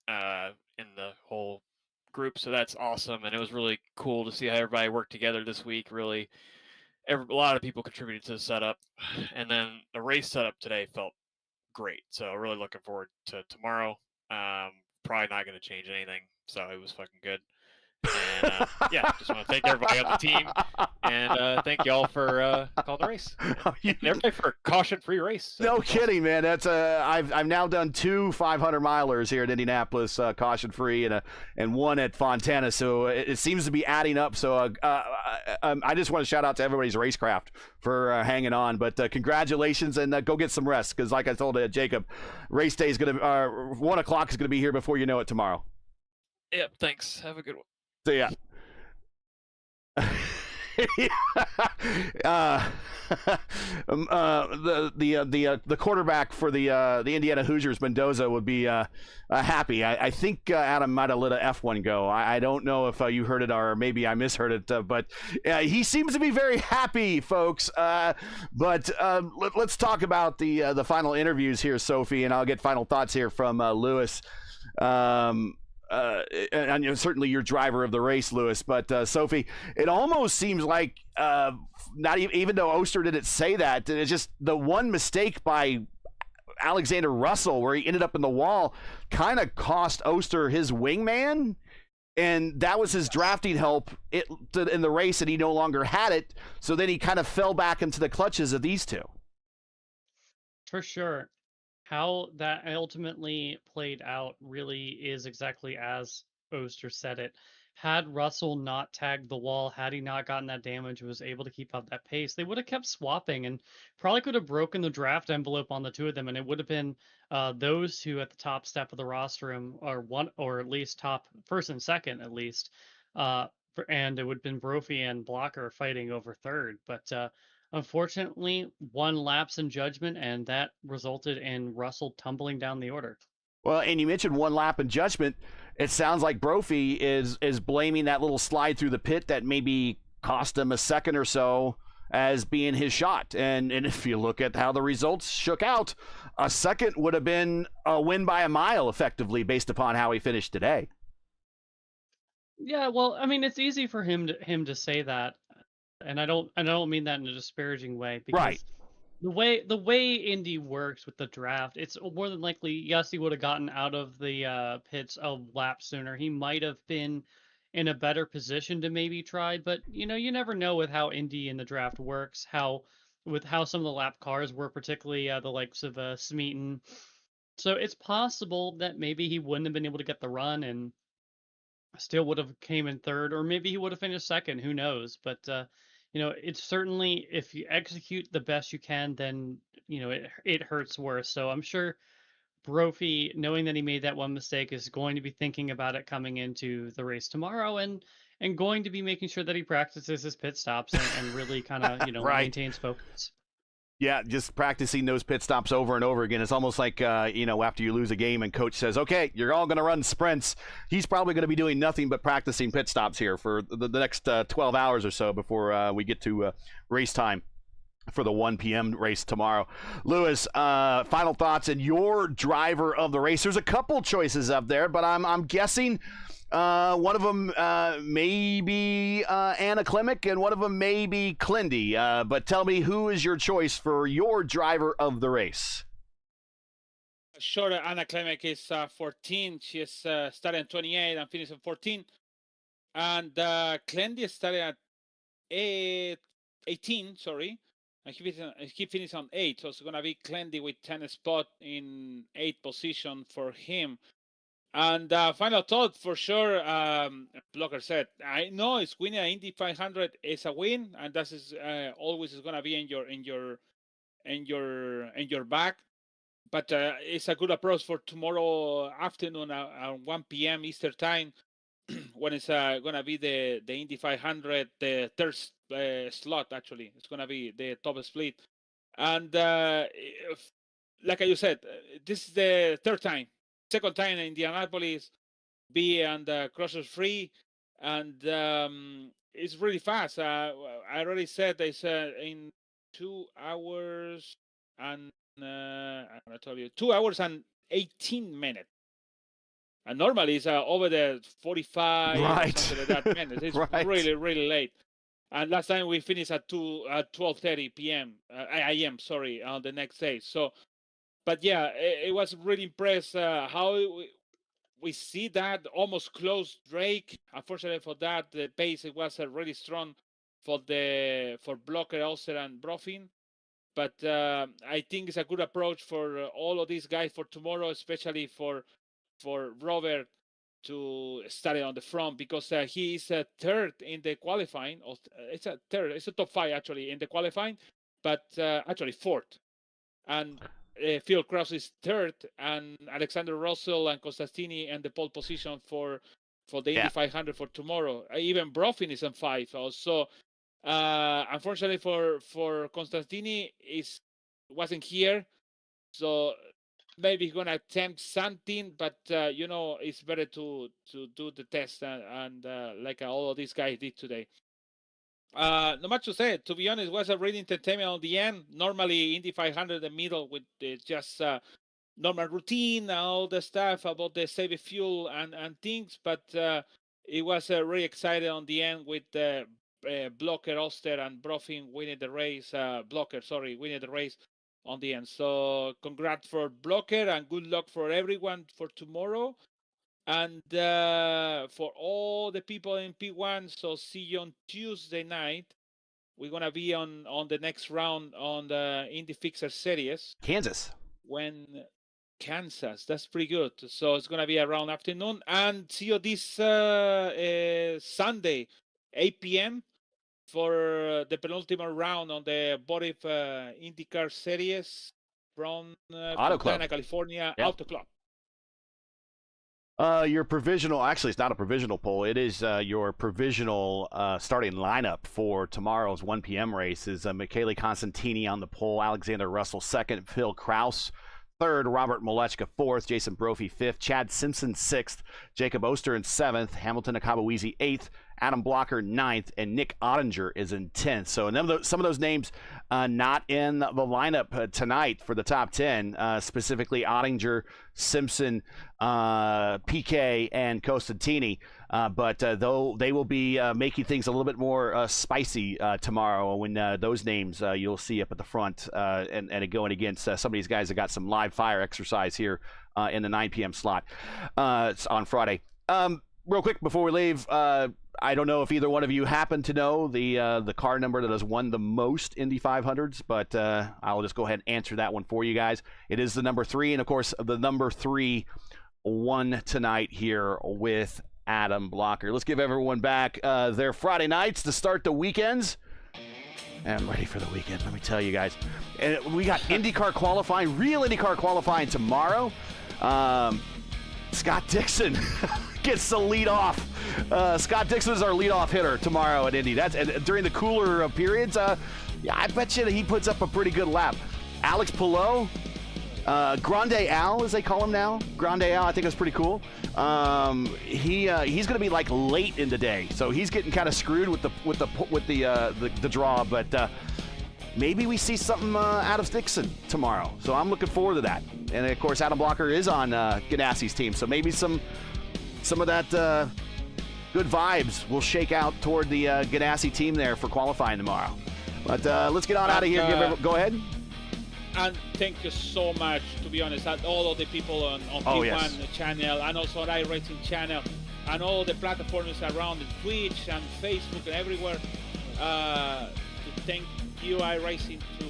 in the whole group, so that's awesome. And it was really cool to see how everybody worked together this week. Really. A lot of people contributed to the setup, and then the race setup today felt great. So really looking forward to tomorrow. Probably not going to change anything. So it was fucking good. And yeah, just want to thank everybody on the team, and thank y'all for calling the race, and everybody for a caution-free race. So No kidding, man. That's I've now done 2 500-milers here at Indianapolis, caution-free, and one at Fontana. So it seems to be adding up. So I just want to shout out to everybody's racecraft for hanging on. But congratulations, and go get some rest because, like I told Jacob, race day is gonna 1 o'clock is gonna be here before you know it tomorrow. Yep. Thanks. Have a good one. So yeah. The quarterback for the Indiana Hoosiers, Mendoza, would be happy. I think Adam might have let a F1 go. I don't know if you heard it or maybe I misheard it, but he seems to be very happy, folks. But let's talk about the final interviews here, Sophie, and I'll get final thoughts here from Lewis. And certainly your driver of the race, Lewis. But Sophie, it almost seems like not even though Oster didn't say that, it's just the one mistake by Alexander Russell where he ended up in the wall kind of cost Oster his wingman, and that was his drafting help in the race, and he no longer had it. So then he kind of fell back into the clutches of these two. For sure. How that ultimately played out really is exactly as Oster said it. Had Russell not tagged the wall, had he not gotten that damage, was able to keep up that pace, they would have kept swapping and probably could have broken the draft envelope on the two of them, and it would have been those two at the top step of the rostrum, or one, or at least top first and second at least, and it would have been Brophy and Blocker fighting over third. But unfortunately, one lapse in judgment, and that resulted in Russell tumbling down the order. Well, and you mentioned one lap in judgment. It sounds like Brophy is blaming that little slide through the pit that maybe cost him a second or so as being his shot. And if you look at how the results shook out, a second would have been a win by a mile, effectively, based upon how he finished today. Yeah, well, I mean, it's easy for him to say that, and I don't mean that in a disparaging way, because Right. the way Indy works with the draft, it's more than likely, yes, he would have gotten out of the pits a lap sooner. He might have been in a better position to maybe try, but you never know with how Indy in the draft works, with how some of the lap cars were, particularly the likes of Smeaton. So it's possible that maybe he wouldn't have been able to get the run and still would have came in third, or maybe he would have finished second. Who knows? But it's certainly, if you execute the best you can, then it hurts worse. So I'm sure Brophy, knowing that he made that one mistake, is going to be thinking about it coming into the race tomorrow, and going to be making sure that he practices his pit stops and really kind of Right. maintains focus. Yeah, just practicing those pit stops over and over again. It's almost like, after you lose a game and coach says, okay, you're all going to run sprints. He's probably going to be doing nothing but practicing pit stops here for the next 12 hours or so before we get to race time for the 1 p.m. race tomorrow. Lewis, final thoughts and your driver of the race. There's a couple choices up there, but I'm guessing one of them may be Anna Klimek, and one of them may be Clindy. But tell me, who is your choice for your driver of the race? Sure, Anna Klimek is 14. She is starting at 28 and finishing 14. And Clindy is starting at 18, sorry. And he finished on 8. So it's going to be Clindy with 10 spot in 8th position for him. And final thought, for sure, Blocker said, I know it's winning an Indy 500 is a win, and that is always is going to be in your back. But it's a good approach for tomorrow afternoon at 1 p.m. Eastern time, when it's going to be the Indy 500, the third slot. Actually, it's going to be the top split. And like you said, this is the third time. Second time in Indianapolis, be and crosses free, and it's really fast. I already said it's in 2 hours and I'm gonna tell you 2 hours and 18 minutes. And normally it's over the 45 Right. or something like that minutes. It's Right. really, really late. And last time we finished at 12:30 p.m. a.m. Sorry, on the next day. So. But yeah, it was really impressed how we see that almost close Drake. Unfortunately for that, the pace it was really strong for Blocker, Ulster, and Brofin. But I think it's a good approach for all of these guys for tomorrow, especially for Robert to start on the front, because he is third in the qualifying. It's a third. It's a top 5 actually in the qualifying, but actually fourth. And Phil Krause is third, and Alexander Russell and Costantini in the pole position for the Indy 500 for tomorrow. Even Brofin is on 5 also. Unfortunately for Costantini, wasn't here, so maybe he's gonna attempt something, but it's better to do the test and like all of these guys did today. Not much to say. To be honest, it was a really entertainment on the end. Normally, Indy 500 in the middle with just normal routine, all the stuff about the save fuel and things. But it was really exciting on the end with Blocker, Oster, and Brofin winning the race. Winning the race on the end. So congrats for Blocker and good luck for everyone for tomorrow. And for all the people in P1, so see you on Tuesday night. We're going to be on the next round on the INDYCAR Series. Kansas. Kansas. That's pretty good. So it's going to be around afternoon. And see you this Sunday, 8 p.m. for the penultimate round on the Body INDYCAR Series from Auto Club. Fontana, California, Yep. Auto Club. Your provisional, actually, it's not a provisional poll. It is your provisional starting lineup for tomorrow's 1 p.m. race is Michele Constantini on the pole, Alexander Russell second, Phil Kraus third, Robert Malechka fourth, Jason Brophy fifth, Chad Simpson sixth, Jacob Oster in seventh, Hamilton Akabuizi eighth, Adam Blocker ninth, and Nick Ottinger is in 10th. So some of those names not in the lineup tonight for the top 10, specifically Ottinger, Simpson, PK, and Costantini. But they will be making things a little bit more spicy tomorrow when those names you'll see up at the front and going against some of these guys that got some live fire exercise here in the 9 p.m. slot on Friday. Real quick before we leave, I don't know if either one of you happen to know the car number that has won the most Indy 500s, but I'll just go ahead and answer that one for you guys. It is the number 3, and of course the number 3 won tonight here with Adam Blocker. Let's give everyone back their Friday nights to start the weekends. And I'm ready for the weekend, let me tell you guys. And we got IndyCar qualifying, real IndyCar qualifying tomorrow. Scott Dixon gets the lead off. Scott Dixon is our leadoff hitter tomorrow at Indy. And during the cooler periods, yeah, I bet you that he puts up a pretty good lap. Alex Palou, Grande Al, as they call him now. Grande Al, I think that's pretty cool. He's going to be like late in the day, so he's getting kind of screwed with the draw. But maybe we see something out of Dixon tomorrow. So I'm looking forward to that. And of course, Adam Blocker is on Ganassi's team, so maybe some of that good vibes will shake out toward the Ganassi team there for qualifying tomorrow. But let's get on out of here. Go ahead. And thank you so much, to be honest, and all of the people on P1 yes. channel and also on iRacing channel and all the platforms around Twitch and Facebook and everywhere. To thank you, iRacing, to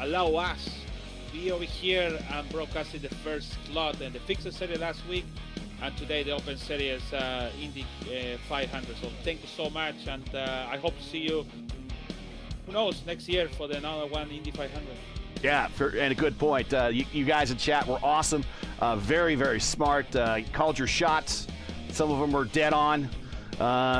allow us to be over here and broadcasting the first slot and the Fixed Series last week, and today the Open Series Indy 500. So thank you so much, and I hope to see you, who knows, next year for another one Indy 500. Yeah, and a good point. You guys in chat were awesome. Very, very smart. Called your shots. Some of them were dead on.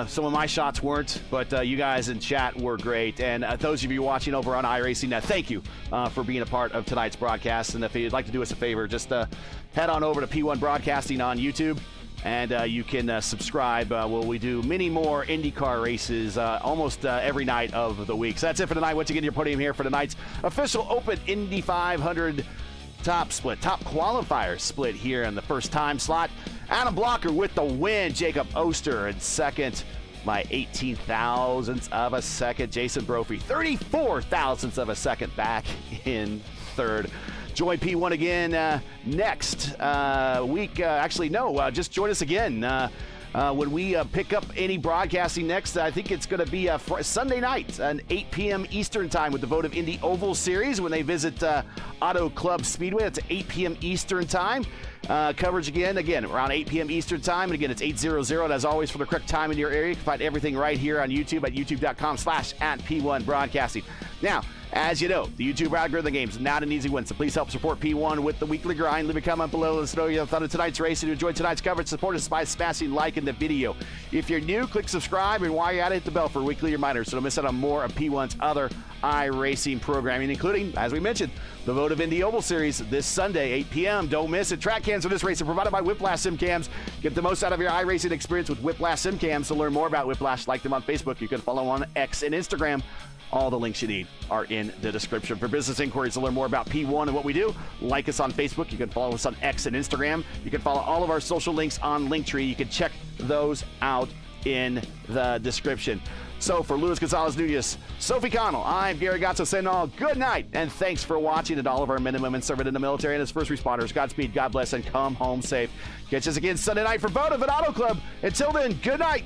Some of my shots weren't, but you guys in chat were great. And those of you watching over on iRacing, thank you for being a part of tonight's broadcast. And if you'd like to do us a favor, just head on over to P1 Broadcasting on YouTube, and you can subscribe. We do many more IndyCar races almost every night of the week. So that's it for tonight. Once again, your podium here for tonight's official Open Indy 500 top qualifier split here in the first time slot. Adam Blocker with the win. Jacob Oster in second by 18 thousandths of a second. Jason Brophy 34 thousandths of a second back in third. Join P1 again next week. Just join us again when we pick up any broadcasting next. I think it's going to be Sunday night, an 8 p.m. Eastern time with the Vote of Indy Oval Series when they visit Auto Club Speedway. That's 8 p.m. Eastern time. Coverage again around 8 p.m. Eastern time. And again, it's 8:00. And as always, for the correct time in your area, you can find everything right here on YouTube at youtube.com/@P1 Broadcasting. Now, as you know, the YouTube algorithm game is not an easy one, so please help support P1 with the weekly grind. Leave a comment below. Let us know you thought of tonight's race and you enjoyed tonight's coverage. Support us by smashing like in the video. If you're new, click subscribe, and while you're at it, hit the bell for weekly reminders so don't miss out on more of P1's other iRacing programming, including, as we mentioned, the Vote of Indy Oval Series this Sunday, 8 p.m. Don't miss it. Track cams for this race are provided by Whiplash Sim Cams. Get the most out of your iRacing experience with Whiplash Sim Cams. To learn more about Whiplash, like them on Facebook. You can follow on X and Instagram. All the links you need are in the description. For business inquiries to learn more about P1 and what we do, like us on Facebook. You can follow us on X and Instagram. You can follow all of our social links on Linktree. You can check those out in the description. So for Luis Gonzalez-Nunez, Sophie Connell, I'm Gary Gatso saying all good night, and thanks for watching. And all of our men and women serving in the military and as first responders, Godspeed, God bless, and come home safe. Catch us again Sunday night for Vote of an Auto Club. Until then, good night.